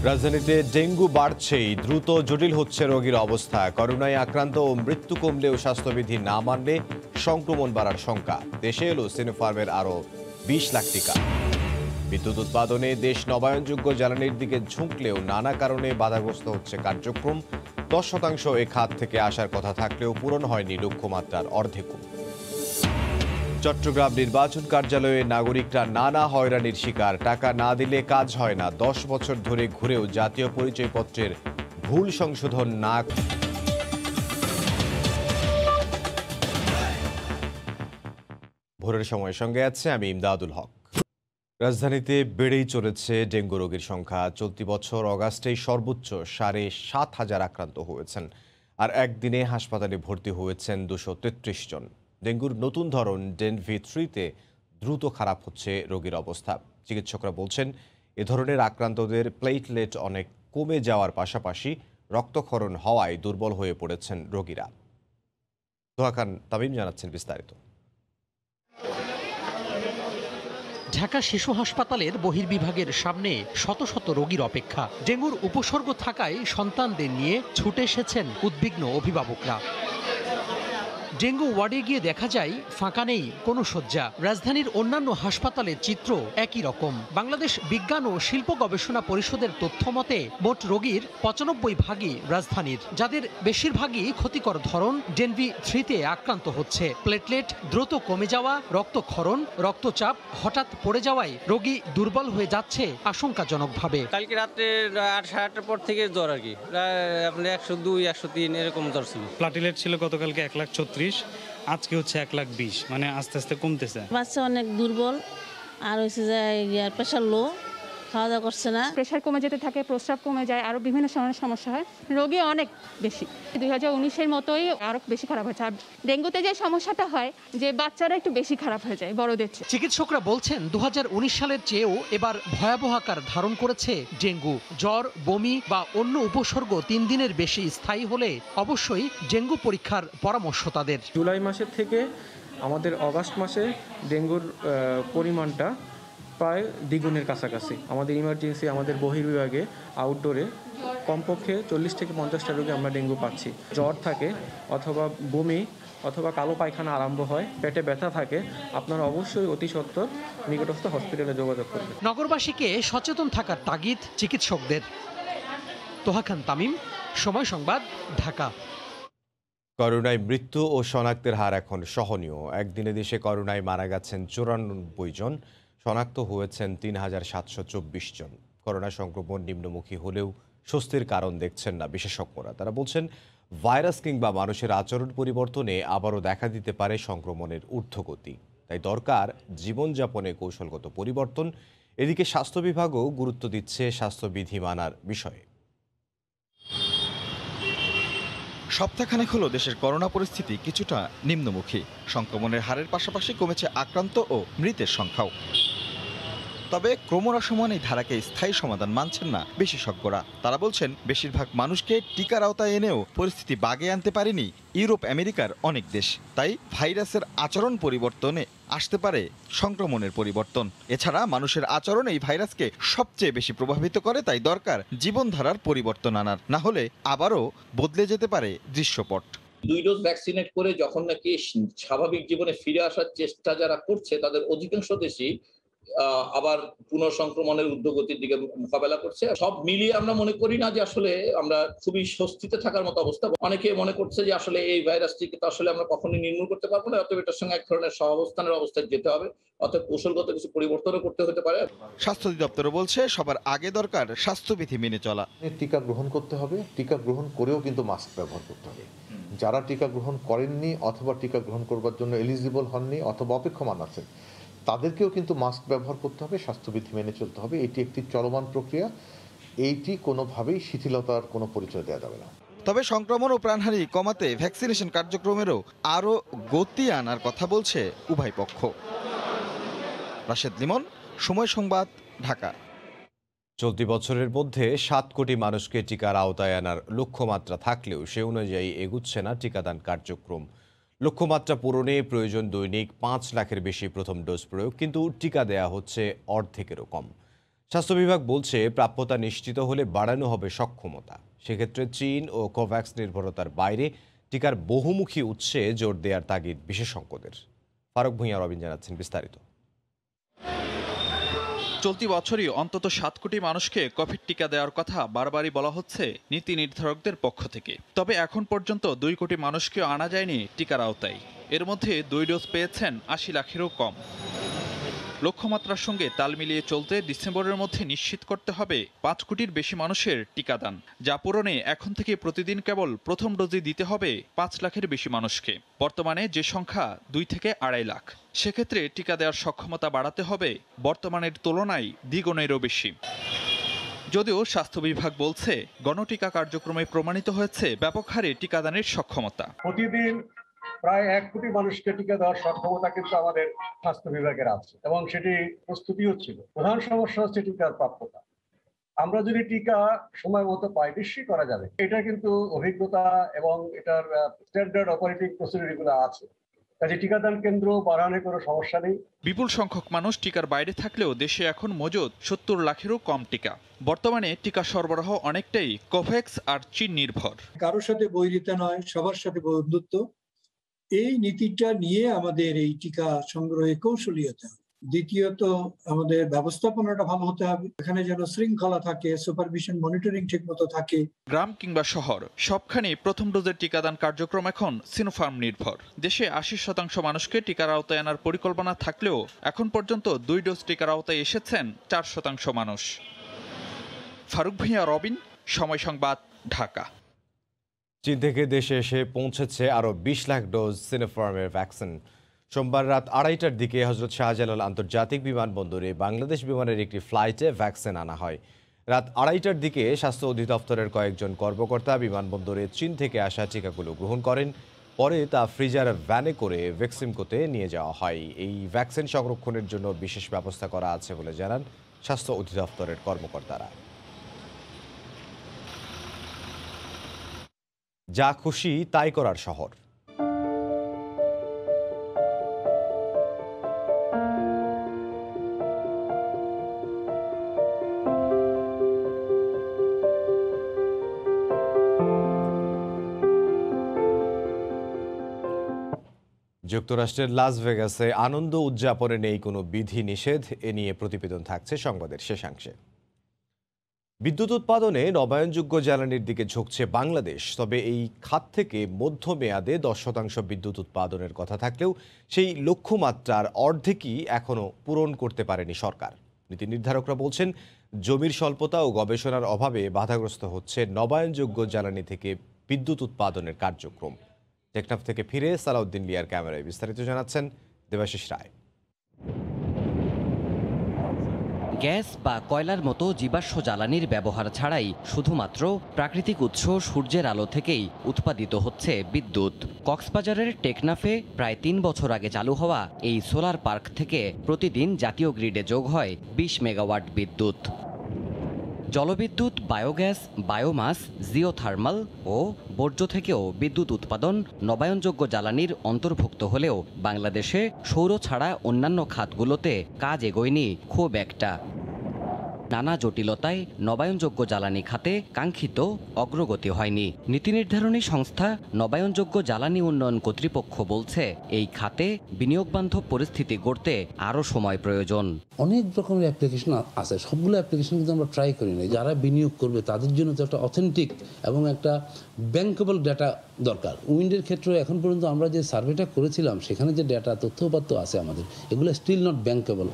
রাজধানীতে ডেঙ্গু বাড়ছেই, দ্রুত জটিল হচ্ছে রোগীর অবস্থা। করোনায় আক্রান্ত ও মৃত্যু কমলেও স্বাস্থ্যবিধি না মানলে সংক্রমণ বাড়ার শঙ্কা। দেশে এলো সিনোফার্মের আরও 20 লাখ টিকা। বিদ্যুৎ উৎপাদনে দেশ নবায়নযোগ্য জ্বালানির দিকে ঝুঁকলেও নানা কারণে বাধাগ্রস্ত হচ্ছে কার্যক্রম। 10% এ খাত থেকে আসার কথা থাকলেও পূরণ হয়নি লক্ষ্যমাত্রার অর্ধেকও। চট্টগ্রাম নির্বাচন কার্যালয়ে নাগরিকরা নানা হয়রানির শিকার। টাকা না দিলে কাজ হয় না। 10 বছর ধরে ঘুরেও জাতীয় পরিচয়পত্রের ভুল সংশোধন না। ভোরের সময়ের সঙ্গে আছে আমি ইমদাদুল হক। রাজধানীতে বেড়েই চলেছে ডেঙ্গু রোগীর সংখ্যা। চলতি বছর অগাস্টেই সর্বোচ্চ 7,500 আক্রান্ত হয়েছেন, আর একদিনে হাসপাতালে ভর্তি হয়েছেন 233 জন। ডেঙ্গুর নতুন ধরন ডেনভি3-তে দ্রুত খারাপ হচ্ছে রোগীর অবস্থা। চিকিৎসকরা বলছেন, এ ধরনের আক্রান্তদের প্লেটলেট অনেক কমে যাওয়ার পাশাপাশি রক্তক্ষরণ হওয়ায় দুর্বল হয়ে পড়েছেন রোগীরা। তোহা খান তামিম জানাচ্ছেন বিস্তারিত। ঢাকা শিশু হাসপাতালের বহির্বিভাগের সামনে শত শত রোগীর অপেক্ষা। ডেঙ্গুর উপসর্গ থাকায় সন্তানদের নিয়ে ছুটে এসেছেন উদ্বিগ্ন অভিভাবকরা। ডেঙ্গু ওয়ার্ডে গিয়ে দেখা যায় ফাঁকা নেই কোনো শয্যা। রাজধানীর অন্যান্য হাসপাতালের চিত্র একই রকম। বাংলাদেশ বিজ্ঞান ও শিল্প গবেষণা পরিষদের তথ্য মতে মোট রোগীর 95 ভাগই রাজধানীর, যাদের বেশিরভাগই ক্ষতিকর ধরন ডেনভি3-তে আক্রান্ত হচ্ছে। প্লেটলেট দ্রুত কমে যাওয়া, রক্তক্ষরণ, রক্তচাপ হঠাৎ পড়ে যাওয়ায় রোগী দুর্বল হয়ে যাচ্ছে আশঙ্কাজনকভাবে। কালকে রাত্রে 8-8টার পর থেকে জ্বর আর কি, আপনার 102, 103 এরকম জ্বর ছিল। প্লেটলেট ছিল গতকালকে 1,34,000, আজকে হচ্ছে 1,20,000, মানে আস্তে আস্তে কমতেছে। বাচ্চা অনেক দুর্বল, আর হচ্ছে যে প্রেশার লো, খাওয়া দাওয়া করছে না। প্রেশার কমে যেতে থাকে, প্রস্রাব কমে যায়, আরও বিভিন্ন ধরনের সমস্যা হয়। রোগী অনেক বেশি, 2019-এর মতোই আরও বেশি খারাপ হয়েছে। আর ডেঙ্গুতে যে সমস্যাটা হয় যে বাচ্চারা একটু বেশি খারাপ হয়ে যায় বড়দের চেয়ে। চিকিৎসকরা বলছেন 2019 সালের চেয়েও এবার ভয়াবহ আকার ধারণ করেছে ডেঙ্গু। জ্বর, বমি বা অন্য উপসর্গ 3 দিনের বেশি স্থায়ী হলে অবশ্যই ডেঙ্গু পরীক্ষার পরামর্শ তাদের। জুলাই মাসের থেকে আমাদের অগাস্ট মাসে ডেঙ্গুর পরিমাণটা প্রায় দ্বিগুণের কাছাকাছি। আমাদের ইমার্জেন্সি, আমাদের বহির্বিভাগে, আউটডোরে কমপক্ষে 40 থেকে 50টা রোগী আমরা ডেঙ্গু পাচ্ছি। জ্বর থাকে অথবা বমি অথবা কালো পায়খানা আরম্ভ হয়, পেটে ব্যথা থাকে, আপনারা অবশ্যই অতি সত্বর নিকটস্থ হসপিটালে যোগাযোগ করবেন। নগরবাসীকে সচেতন থাকার তাগিদ চিকিৎসকদের। তোহা খান তামিম, সময় সংবাদ, ঢাকা। করোনায় মৃত্যু ও শনাক্তের হার এখন সহনীয়। একদিনে দেশে করোনায় মারা গেছেন 94 জন, শনাক্ত হয়েছেন 3,724 জন। করোনা সংক্রমণ নিম্নমুখী হলেও স্বস্তির কারণ দেখছেন না বিশেষজ্ঞরা। তারা বলছেন, ভাইরাস কিংবা মানুষের আচরণ পরিবর্তনে আবারও দেখা দিতে পারে সংক্রমণের ঊর্ধ্বগতি। তাই দরকার জীবনযাপনে কৌশলগত পরিবর্তন। এদিকে স্বাস্থ্য বিভাগও গুরুত্ব দিচ্ছে স্বাস্থ্যবিধি মানার বিষয়ে। সপ্তাহখানেক হলো দেশের করোনা পরিস্থিতি কিছুটা নিম্নমুখী। সংক্রমণের হারের পাশাপাশি কমেছে আক্রান্ত ও মৃতের সংখ্যাও। তবে ক্রমহ্রাসমান এই ধারাকে স্থায়ী সমাধান মানছেন না বিশেষজ্ঞরা। তারা বলছেন, বেশিরভাগ মানুষকে টিকার আওতায় এনেও পরিস্থিতি বাগে আনতে পারেনি ইউরোপ আমেরিকার অনেক দেশ। তাই ভাইরাসের আচরণ পরিবর্তনে আসতে পারে সংক্রমণের পরিবর্তন। এছাড়া মানুষের আচরণ এই ভাইরাসকে সবচেয়ে বেশি প্রভাবিত করে। তাই দরকার জীবনধারার পরিবর্তন আনার, না হলে আবারও বদলে যেতে পারে দৃশ্যপট। 2 ডোজ ভ্যাকসিনেট করে যখন নাকি স্বাভাবিক জীবনে ফিরে আসার চেষ্টা যারা করছে, তাদের অধিকাংশ দেশই আবার পুনঃসংক্রমণের ঊর্ধ্বগতির দিকে মোকাবেলা করছে। সব মিলিয়ে আমরা মনে করি না যে আসলে আমরা খুবই স্বস্তিতে থাকার মতো অবস্থা। অনেকে মনে করছে যে আসলে এই ভাইরাসটিকে তো আসলে আমরা কখনোই নির্মূল করতে পারবো না, অতএব এটার সঙ্গে এক ধরনের সহাবস্থানের অবস্থায় যেতে হবে, অতএব কৌশলগত কিছু পরিবর্তনও করতে হতে পারে। স্বাস্থ্য অধিদপ্তর বলছে, সবার আগে দরকার স্বাস্থ্যবিধি মেনে চলা। টিকা গ্রহণ করতে হবে, টিকা গ্রহণ করেও কিন্তু মাস্ক ব্যবহার করতে হবে। যারা টিকা গ্রহণ করেননি অথবা টিকা গ্রহণ করবার জন্য এলিজিবল হননি অথবা অপেক্ষমান আছেন, তাদেরকেও কিন্তু মাস্ক ব্যবহার করতে হবে, স্বাস্থ্যবিধি মেনে চলতে হবে। এটি একটি চলমান প্রক্রিয়া, এইটি কোনোভাবেই শিথিলতার কোনো পরিচয় দেওয়া যাবে না। তবে সংক্রমণ ও প্রাণহানি কমাতে ভ্যাকসিনেশন কার্যক্রমেরও আরও গতি আনার কথা বলছে উভয় পক্ষ। রাশেদ লিমন, সময় সংবাদ, ঢাকা। চলতি বছরের মধ্যে 7 কোটি মানুষকে টিকার আওতায় আনার লক্ষ্যমাত্রা থাকলেও সে অনুযায়ী এগুচ্ছে না টিকাদান কার্যক্রম। লক্ষ্যমাত্রা পূরণে প্রয়োজন দৈনিক 5 লাখের বেশি প্রথম ডোজ প্রয়োগ, কিন্তু টিকা দেয়া হচ্ছে অর্ধেকেরও কম। স্বাস্থ্য বিভাগ বলছে প্রাপ্যতা নিশ্চিত হলে বাড়ানো হবে সক্ষমতা। সেক্ষেত্রে চীন ও কোভ্যাক্স নির্ভরতার বাইরে টিকার বহুমুখী উৎসে জোর দেওয়ার তাগিদ বিশেষজ্ঞদের। ফারুক ভূঁইয়া রবিন জানাচ্ছেন বিস্তারিত। চলতি বছরই অন্তত 7 কোটি মানুষকে কোভিড টিকা দেওয়ার কথা বারবারই বলা হচ্ছে নীতি নির্ধারকদের পক্ষ থেকে। তবে এখন পর্যন্ত 2 কোটি মানুষকেও আনা যায়নি টিকার আওতায়। এর মধ্যে 2 ডোজ পেয়েছেন 80 লাখেরও কম। লক্ষ্যমাত্রার সঙ্গে তাল মিলিয়ে চলতে ডিসেম্বরের মধ্যে নিশ্চিত করতে হবে 5 কোটির বেশি মানুষের টিকাদান, যা পূরণে এখন থেকে প্রতিদিন কেবল প্রথম ডোজই দিতে হবে 5 লাখের বেশি মানুষকে। বর্তমানে যে সংখ্যা 2 থেকে 2.5 লাখ। সেক্ষেত্রে টিকা দেওয়ার সক্ষমতা বাড়াতে হবে বর্তমানের তুলনায় দ্বিগুণেরও বেশি। যদিও স্বাস্থ্য বিভাগ বলছে গণটিকা কার্যক্রমে প্রমাণিত হয়েছে ব্যাপক হারে টিকাদানের সক্ষমতা। প্রতিদিন প্রায় 1 কোটি মানুষকে টিকা দেওয়ার সক্ষমতা কিন্তু আমাদের স্বাস্থ্য বিভাগের আছে এবং সেটি প্রস্তুতিও ছিল। প্রধান সমস্যা হচ্ছে টিকার প্রাপ্যতা। আমরা যদি টিকা সময় মতো পাই নিশ্চয়ই করা যাবে। এটা কিন্তু অভিজ্ঞতা এবং এটার স্ট্যান্ডার্ড অপারেটিং প্রসিডিউরগুলো আছে। কাজে টিকাদান কেন্দ্র বাড়ানোর কোনো সমস্যা নেই। বিপুল সংখ্যক মানুষ টিকার বাইরে থাকলেও দেশে এখন মজুদ 70 লাখেরও কম টিকা। বর্তমানে টিকা সরবরাহ অনেকটাই কোভ্যাক্স আর চীন নির্ভর। কারোর সাথে বৈরিতা নয়, সবার সাথে বন্ধুত্ব, এই নীতিটা নিয়ে আমাদের এই টিকা সংগ্রহে কৌশলী হতে হবে। দ্বিতীয়ত আমাদের ব্যবস্থাপনাটা ভালো হতে হবে, এখানে যেন শৃঙ্খলা থাকে, সুপারভিশন মনিটরিং ঠিক মতো থাকে। গ্রাম কিংবা শহর সবখানে প্রথম ডোজের টিকাদান কার্যক্রম এখন সিনোফার্ম নির্ভর। দেশে 80% মানুষকে টিকার আওতায় আনার পরিকল্পনা থাকলেও এখন পর্যন্ত 2 ডোজ টিকার আওতায় এসেছেন 4% মানুষ। ফারুক ভূঁইয়া রবিন, সময় সংবাদ, ঢাকা। চীন থেকে দেশে এসে পৌঁছেছে আরও 20 লাখ ডোজ সিনোফার্মের ভ্যাকসিন। সোমবার রাত 2:30টার দিকে হজরত শাহজালাল আন্তর্জাতিক বিমানবন্দরে বাংলাদেশ বিমানের একটি ফ্লাইটে ভ্যাকসিন আনা হয়। রাত 2:30টার দিকে স্বাস্থ্য অধিদপ্তরের কয়েকজন কর্মকর্তা বিমানবন্দরে চীন থেকে আসা টিকাগুলো গ্রহণ করেন। পরে তা ফ্রিজার ভ্যানে করে ভ্যাকসিনকোতে নিয়ে যাওয়া হয়। এই ভ্যাকসিন সংরক্ষণের জন্য বিশেষ ব্যবস্থা করা আছে বলে জানান স্বাস্থ্য অধিদপ্তরের কর্মকর্তারা। যা খুশি তাই করার শহর। যুক্তরাষ্ট্রের লাস ভেগাসে আনন্দ উদযাপনে নেই কোনো বিধি নিষেধ। এ নিয়ে প্রতিবেদন থাকছে সংবাদের শেষাংশে। বিদ্যুৎ উৎপাদনে নবায়নযোগ্য জ্বালানির দিকে ঝুঁকছে বাংলাদেশ। তবে এই খাত থেকে মধ্যমেয়াদে 10% বিদ্যুৎ উৎপাদনের কথা থাকলেও সেই লক্ষ্যমাত্রার অর্ধেকই এখনও পূরণ করতে পারেনি সরকার। নীতি নির্ধারকরা বলছেন জমির স্বল্পতা ও গবেষণার অভাবে বাধাগ্রস্ত হচ্ছে নবায়নযোগ্য জ্বালানি থেকে বিদ্যুৎ উৎপাদনের কার্যক্রম। টেকনাফ থেকে ফিরে সালাউদ্দিন লিয়ার ক্যামেরায় বিস্তারিত জানাচ্ছেন দেবাশিস রায়। গ্যাস বা কয়লার মতো জীবাশ্ম জ্বালানির ব্যবহার ছাড়াই শুধুমাত্র প্রাকৃতিক উৎস সূর্যের আলো থেকেই উৎপাদিত হচ্ছে বিদ্যুৎ। কক্সবাজারের টেকনাফে প্রায় 3 বছর আগে চালু হওয়া এই সোলার পার্ক থেকে প্রতিদিন জাতীয় গ্রিডে যোগ হয় 20 মেগাওয়াট বিদ্যুৎ। জলবিদ্যুৎ, বায়োগ্যাস, বায়োমাস, জিওথার্মাল ও বর্জ্য থেকেও বিদ্যুৎ উৎপাদন নবায়নযোগ্য জ্বালানির অন্তর্ভুক্ত হলেও বাংলাদেশে সৌর ছাড়া অন্যান্য খাতগুলোতে কাজ এগোয়নি খুব একটা। নানা জটিলতায় নবায়নযোগ্য জ্বালানি খাতে কাঙ্ক্ষিত অগ্রগতি হয়নি। নীতি নির্ধারণী সংস্থা নবায়নযোগ্য জ্বালানি উন্নয়ন কর্তৃপক্ষ বলছে এই খাতে বিনিয়োগবান্ধব পরিস্থিতি গড়তে আরও সময় প্রয়োজন। অনেক রকমের অ্যাপ্লিকেশন আছে, সবগুলো অ্যাপ্লিকেশন কিন্তু আমরা ট্রাই করি না। যারা বিনিয়োগ করবে তাদের জন্য তো একটা অথেন্টিক এবং একটা ব্যাংকেবল ডেটা দরকার। উইন্ডের ক্ষেত্রে এখন পর্যন্ত আমরা যে সার্ভেটা করেছিলাম সেখানে যে ডেটা তথ্যপাত্য আছে আমাদের, এগুলো still not bankable.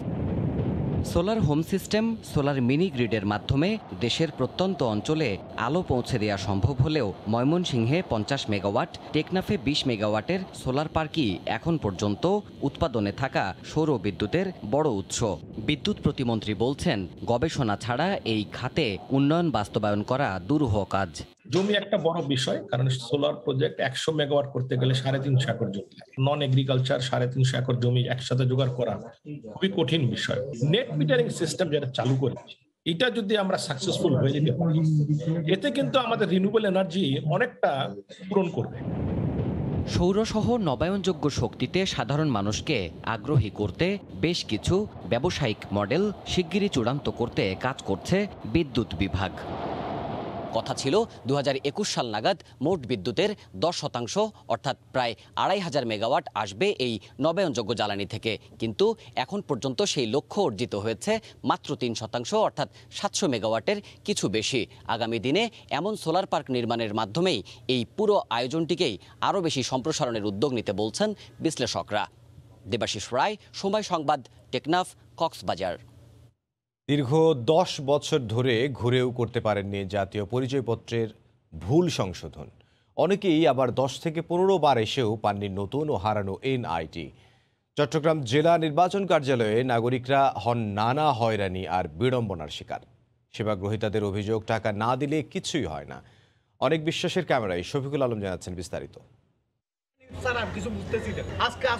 Solar home system, solar mini গ্রিডের মাধ্যমে দেশের প্রত্যন্ত অঞ্চলে আলো পৌঁছে দেওয়া সম্ভব হলেও ময়মনসিংহে 50 মেগাওয়াট, টেকনাফে 20 মেগাওয়াটের সোলার পার্কই এখন পর্যন্ত উৎপাদনে থাকা সৌর বিদ্যুতের বড় উৎস। বিদ্যুৎ প্রতিমন্ত্রী বলছেন গবেষণা ছাড়া এই খাতে উন্নয়ন বাস্তবায়ন করা দুরূহ কাজ। জমি একটা বড় বিষয়, কারণ সোলার প্রজেক্ট 100 মেগাওয়াট করতে গেলে 350 একর জমি লাগে। নন এগ্রিকালচার 350 একর জমি একসাথে জোগাড় করা খুবই কঠিন বিষয়। নেট মিটারিং সিস্টেম যেটা চালু করেছি, এটা যদি আমরা সাকসেসফুল হয়ে যেতে পারি, এতে কিন্তু আমাদের রিনিউয়েবল এনার্জি অনেকটা পূরণ করবে। সৌরসহ নবায়নযোগ্য শক্তিতে সাধারণ মানুষকে আগ্রহী করতে বেশ কিছু ব্যবসায়িক মডেল শিগগিরই চূড়ান্ত করতে কাজ করছে বিদ্যুৎ বিভাগ। কথা ছিল 2021 সাল নাগাদ মোট বিদ্যুতের 10% অর্থাৎ প্রায় 2500 মেগাওয়াট আসবে এই নবায়নযোগ্য জ্বালানি থেকে, কিন্তু এখন পর্যন্ত সেই লক্ষ্য অর্জিত হয়েছে মাত্র 3% অর্থাৎ 700 মেগাওয়াটের কিছু বেশি। আগামী দিনে এমন সোলার পার্ক নির্মাণের মাধ্যমেই এই পুরো আয়োজনটিকেই আরও বেশি সম্প্রসারণের উদ্যোগ নিতে বলছেন বিশ্লেষকরা। দেবাশিস রায়, সময় সংবাদ, টেকনাফ, কক্সবাজার। দীর্ঘ 10 বছর ধরে ঘুরেও করতে পারেননি জাতীয় পরিচয়পত্রের ভুল সংশোধন। অনেকেই আবার 10 থেকে 15 বার এসেও পাননি নতুন ও হারানো এনআইডি। চট্টগ্রাম জেলা নির্বাচন কার্যালয়ে নাগরিকরা হন নানা হয়রানি আর বিড়ম্বনার শিকার। সেবাগ্রহীতাদের অভিযোগ, টাকা না দিলে কিছুই হয় না। অনেক বিশ্বাসের ক্যামেরায় শফিকুল আলম জানাচ্ছেন বিস্তারিত।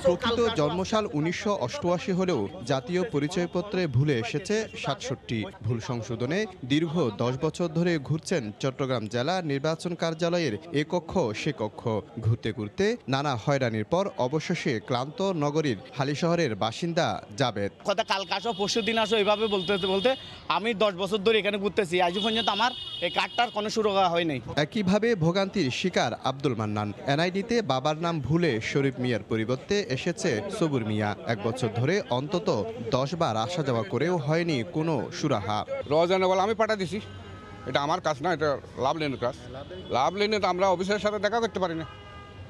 প্রকৃত জন্মসাল 1988 হলেও জাতীয় পরিচয়পত্রে ভুলে এসেছে 67। ভুল সংশোধনে দীর্ঘ 10 বছর ধরে ঘুরছেন চট্টগ্রাম জেলা নির্বাচন কার্যালয়ের এ কক্ষ সে কক্ষ। ঘুরতে ঘুরতে নানা হয়রানির পর অবশেষে ক্লান্ত নগরীর হালিশহরের বাসিন্দা জাবেদ। কথা কালকে আসো, পরশু দিন আসো, এইভাবে বলতে বলতে আমি 10 বছর ধরে এখানে ঘুরতেছি। আজ পর্যন্ত আমার এই কার্ডটার কোনো শুরু হয় নাই। একইভাবে ভোগান্তির শিকার আব্দুল মান্নান। এনআইডিতে বাবার নাম ভুলে শরীফ মিয়ার পরিবর্তে এসেছে সবুর মিয়া। 1 বছর ধরে অন্তত 10 বার আসা যাওয়া করেও হয়নি কোনো সুরাহা। রোজানা বলে আমি পাঠা দিছি, এটা আমার কাজ না, এটা লাভ লেনের কাজ। লাভ লেনে তো আমরা অফিসের সাথে দেখা করতে পারি না।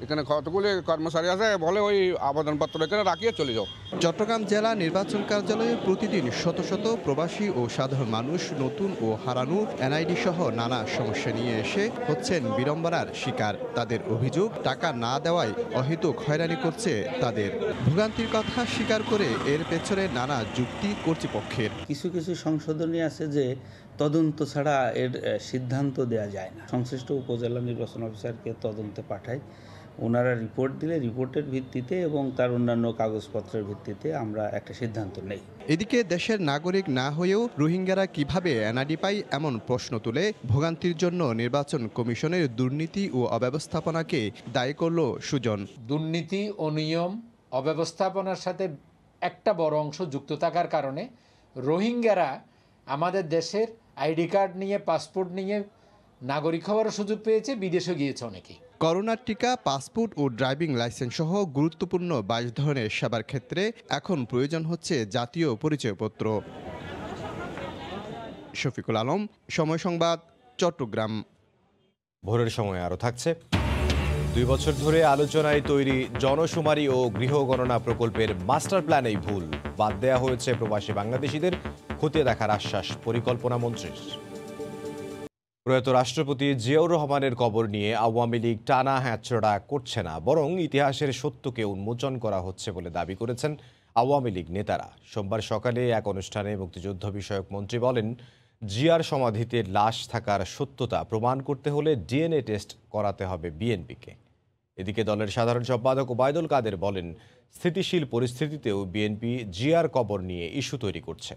এখানে কতগুলি কর্মচারী আছে, বলে ওই আবেদনপত্র এখানে রাখিয়ে চলে যাও। চট্টগ্রাম জেলা নির্বাচন কার্যালয়ে প্রতিদিন শত শত প্রবাসী ও সাধারণ মানুষ নতুন ও হারানো এনআইডি সহ নানা সমস্যা নিয়ে এসে হচ্ছেন বিড়ম্বনার শিকার। তাদের অভিযোগ, টাকা না দেওয়ায় অহেতুক হয়রানি করছে তাদের। ভোগান্তির কথা স্বীকার করে এর পেছনে নানা যুক্তি কর্তৃপক্ষের। কিছু কিছু সংশোধনী আছে যে তদন্ত ছাড়া এর সিদ্ধান্ত দেওয়া যায় না। সংশ্লিষ্ট উপজেলা নির্বাচন অফিসারকে তদন্তে পাঠায়, ওনারা রিপোর্ট দিলে রিপোর্টের ভিত্তিতে এবং তার অন্যান্য কাগজপত্রের ভিত্তিতে আমরা একটা সিদ্ধান্ত নেই। এদিকে দেশের নাগরিক না হয়েও রোহিঙ্গারা কিভাবে এনআইডি পায় এমন প্রশ্ন তুলে ভোগান্তির জন্য নির্বাচন কমিশনের দুর্নীতি ও অব্যবস্থাপনাকে দায়ী করল সুজন। দুর্নীতি, অনিয়ম, অব্যবস্থাপনার সাথে একটা বড় অংশ যুক্ত থাকার কারণে রোহিঙ্গারা আমাদের দেশের আইডি কার্ড নিয়ে, পাসপোর্ট নিয়ে নাগরিক হওয়ার সুযোগ পেয়েছে, বিদেশে গিয়েছে অনেকে। করোনার টিকা, পাসপোর্ট ও ড্রাইভিং লাইসেন্স সহ গুরুত্বপূর্ণ 22 ধরনের সেবার ক্ষেত্রে এখন প্রয়োজন হচ্ছে জাতীয় পরিচয়পত্র। শফিকুল আলম, সময় সংবাদ, চট্টগ্রাম। ভোরের সময় আরও থাকছে। 2 বছর ধরে আলোচনায় তৈরি জনশুমারি ও গৃহগণনা প্রকল্পের মাস্টার প্ল্যানেই ভুল। বাদ দেওয়া হয়েছে প্রবাসী বাংলাদেশিদের খতিয়ে দেখার আশ্বাস পরিকল্পনা মন্ত্রীর। প্রয়াত রাষ্ট্রপতি জিয়াউর রহমানের কবর নিয়ে আওয়ামী লীগ টানা হ্যাচড়া করছে না, বরং ইতিহাসের সত্যকে উন্মোচন করা হচ্ছে বলে দাবি করেছেন আওয়ামী লীগ নেতারা। সোমবার সকালে এক অনুষ্ঠানে মুক্তিযুদ্ধ বিষয়ক মন্ত্রী বলেন, জিয়ার সমাধিতে লাশ থাকার সত্যতা প্রমাণ করতে হলে ডিএনএ টেস্ট করাতে হবে বিএনপিকে। এদিকে দলের সাধারণ সম্পাদক ওবায়দুল কাদের বলেন, স্থিতিশীল পরিস্থিতিতেও বিএনপি জিয়ার কবর নিয়ে ইস্যু তৈরি করছে।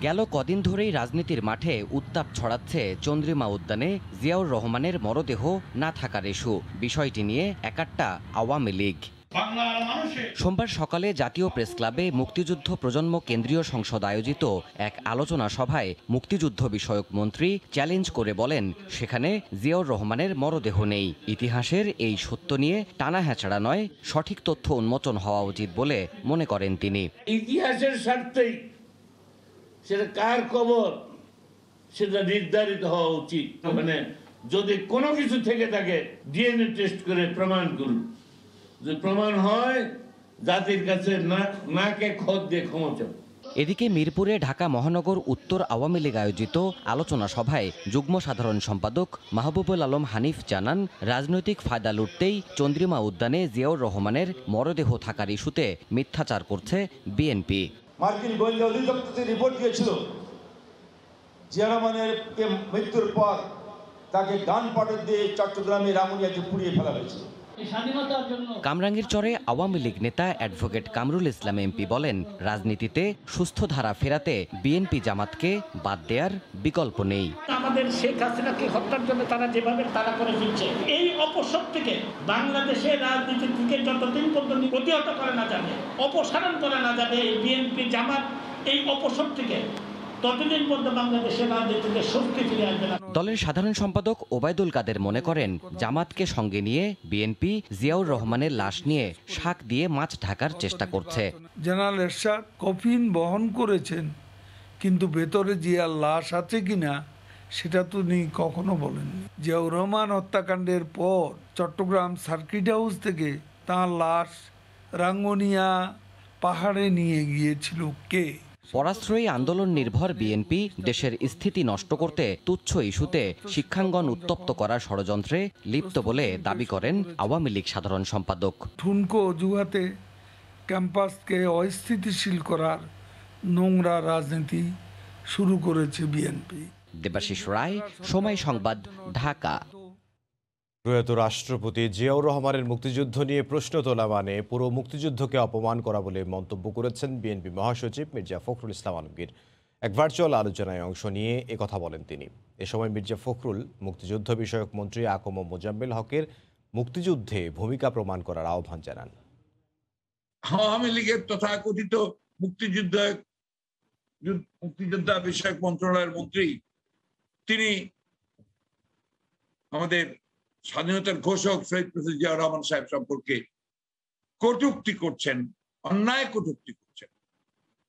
গেল কদিন ধরেই রাজনীতির মাঠে উত্তাপ ছড়াচ্ছে চন্দ্রিমা উদ্যানে জিয়াউর রহমানের মরদেহ না থাকার ইস্যু। বিষয়টি নিয়ে একাট্টা আওয়ামী লীগ। সোমবার সকালে জাতীয় প্রেস ক্লাবে মুক্তিযুদ্ধ প্রজন্ম কেন্দ্রীয় সংসদ আয়োজিত এক আলোচনা সভায় মুক্তিযুদ্ধ বিষয়ক মন্ত্রী চ্যালেঞ্জ করে বলেন, সেখানে জিয়াউর রহমানের মরদেহ নেই। ইতিহাসের এই সত্য নিয়ে টানা হ্যাচড়া নয়, সঠিক তথ্য উন্মোচন হওয়া উচিত বলে মনে করেন তিনি। ইতিহাসের স্বার্থেই সেটা কার কবর সেটা নির্ধারিত হওয়া উচিত। মানে যদি কোনো কিছু থেকে থাকে ডিএনএ টেস্ট করে প্রমাণ করুন। যদি প্রমাণ হয় জাতির কাছে নাকে খত দিয়ে ক্ষমা চান। এদিকে মিরপুরে ঢাকা মহানগর উত্তর আওয়ামী লীগ আয়োজিত আলোচনা সভায় যুগ্ম সাধারণ সম্পাদক মাহবুবুল আলম হানিফ জানান, রাজনৈতিক ফায়দা লুটতেই চন্দ্রিমা উদ্যানে জিয়াউর রহমানের মরদেহ থাকার ইস্যুতে মিথ্যাচার করছে বিএনপি। মার্কিন গোয়েন্দা অধিদপ্তর রিপোর্ট দিয়েছিল, জিয়া রহমানের মৃত্যুর পর তাকে গান পাউডার দিয়ে চট্টগ্রামে রামুনিয়াকে পুড়িয়ে ফেলা হয়েছিল। কামরাঙ্গীরচরে আওয়ামী লীগ নেতা অ্যাডভোকেট কামরুল ইসলাম এমপি বলেন, রাজনীতিতে সুস্থ ধারা ফেরাতে বিএনপি জামাতকে বাদ দেওয়ার বিকল্প নেই। আমাদের শেখ হাসিনাকে হত্যার জন্য তারা যেভাবে তাড়া করে ফেলছে, এই অপশক্তিকে বাংলাদেশের রাজনীতি থেকে যতদিন পর্যন্ত প্রতিহত করা না যাবে, অপসারণ করা না যাবে এই বিএনপি জামাত এই অপশক্তিকে, ততদিন পর্যন্ত বাংলাদেশের রাজনীতিতে শক্তি ফিরে আসবে না। দলের সাধারণ সম্পাদক ওবায়দুল কাদের মনে করেন, জামাতকে সঙ্গে নিয়ে বিএনপি জিয়াউর রহমানের লাশ নিয়ে শাক দিয়ে মাছ ঢাকার চেষ্টা করছে। জেনারেল এরশাদ কফিন বহন করেছেন, কিন্তু ভেতরে জিয়ার লাশ আছে কিনা সেটা তো উনি কখনো বলেননি। জিয়াউর রহমান হত্যাকাণ্ডের পর চট্টগ্রাম সার্কিট হাউস থেকে তাঁর লাশ রাঙ্গুনিয়া পাহাড়ে নিয়ে গিয়েছিল কে? পরাশ্রয়ী আন্দোলন নির্ভর বিএনপি দেশের স্থিতি নষ্ট করতে তুচ্ছ ইস্যুতে শিক্ষাঙ্গন উত্তপ্ত করার ষড়যন্ত্রে লিপ্ত বলে দাবি করেন আওয়ামী লীগ সাধারণ সম্পাদক। ঠুনকো অজুহাতে ক্যাম্পাসকে অস্থিতিশীল করার নোংরা রাজনীতি শুরু করেছে বিএনপি। দেবাশিস রায়, সময় সংবাদ, ঢাকা। প্রয়াত রাষ্ট্রপতি জিয়াউর রহমানের মুক্তিযুদ্ধ নিয়ে প্রশ্ন তোলা মানে পুরো মুক্তিযুদ্ধকে অপমান করা বলে মন্তব্য করেছেন বিএনপি মহাসচিব মির্জা ফখরুল ইসলাম আলমগীর। এক ভার্চুয়াল আলোচনায় অংশ নিয়ে একথা বলেন তিনি। এ সময় মির্জা ফখরুল মুক্তিযুদ্ধ বিষয়ক মন্ত্রী আকম মোজাম্মেল হকের মুক্তিযুদ্ধে ভূমিকা প্রমাণ করার আহ্বান জানান। আওয়ামী লীগের তথাকথিত মুক্তিযোদ্ধা বিষয়ক মন্ত্রণালয়ের মন্ত্রী তিনি আমাদের স্বাধীনতার ঘোষক শহীদ প্রেসিডেন্ট জিয়াউর রহমান সাহেব সম্পর্কে কটূক্তি করছেন, অন্যায় কটূক্তি করছেন।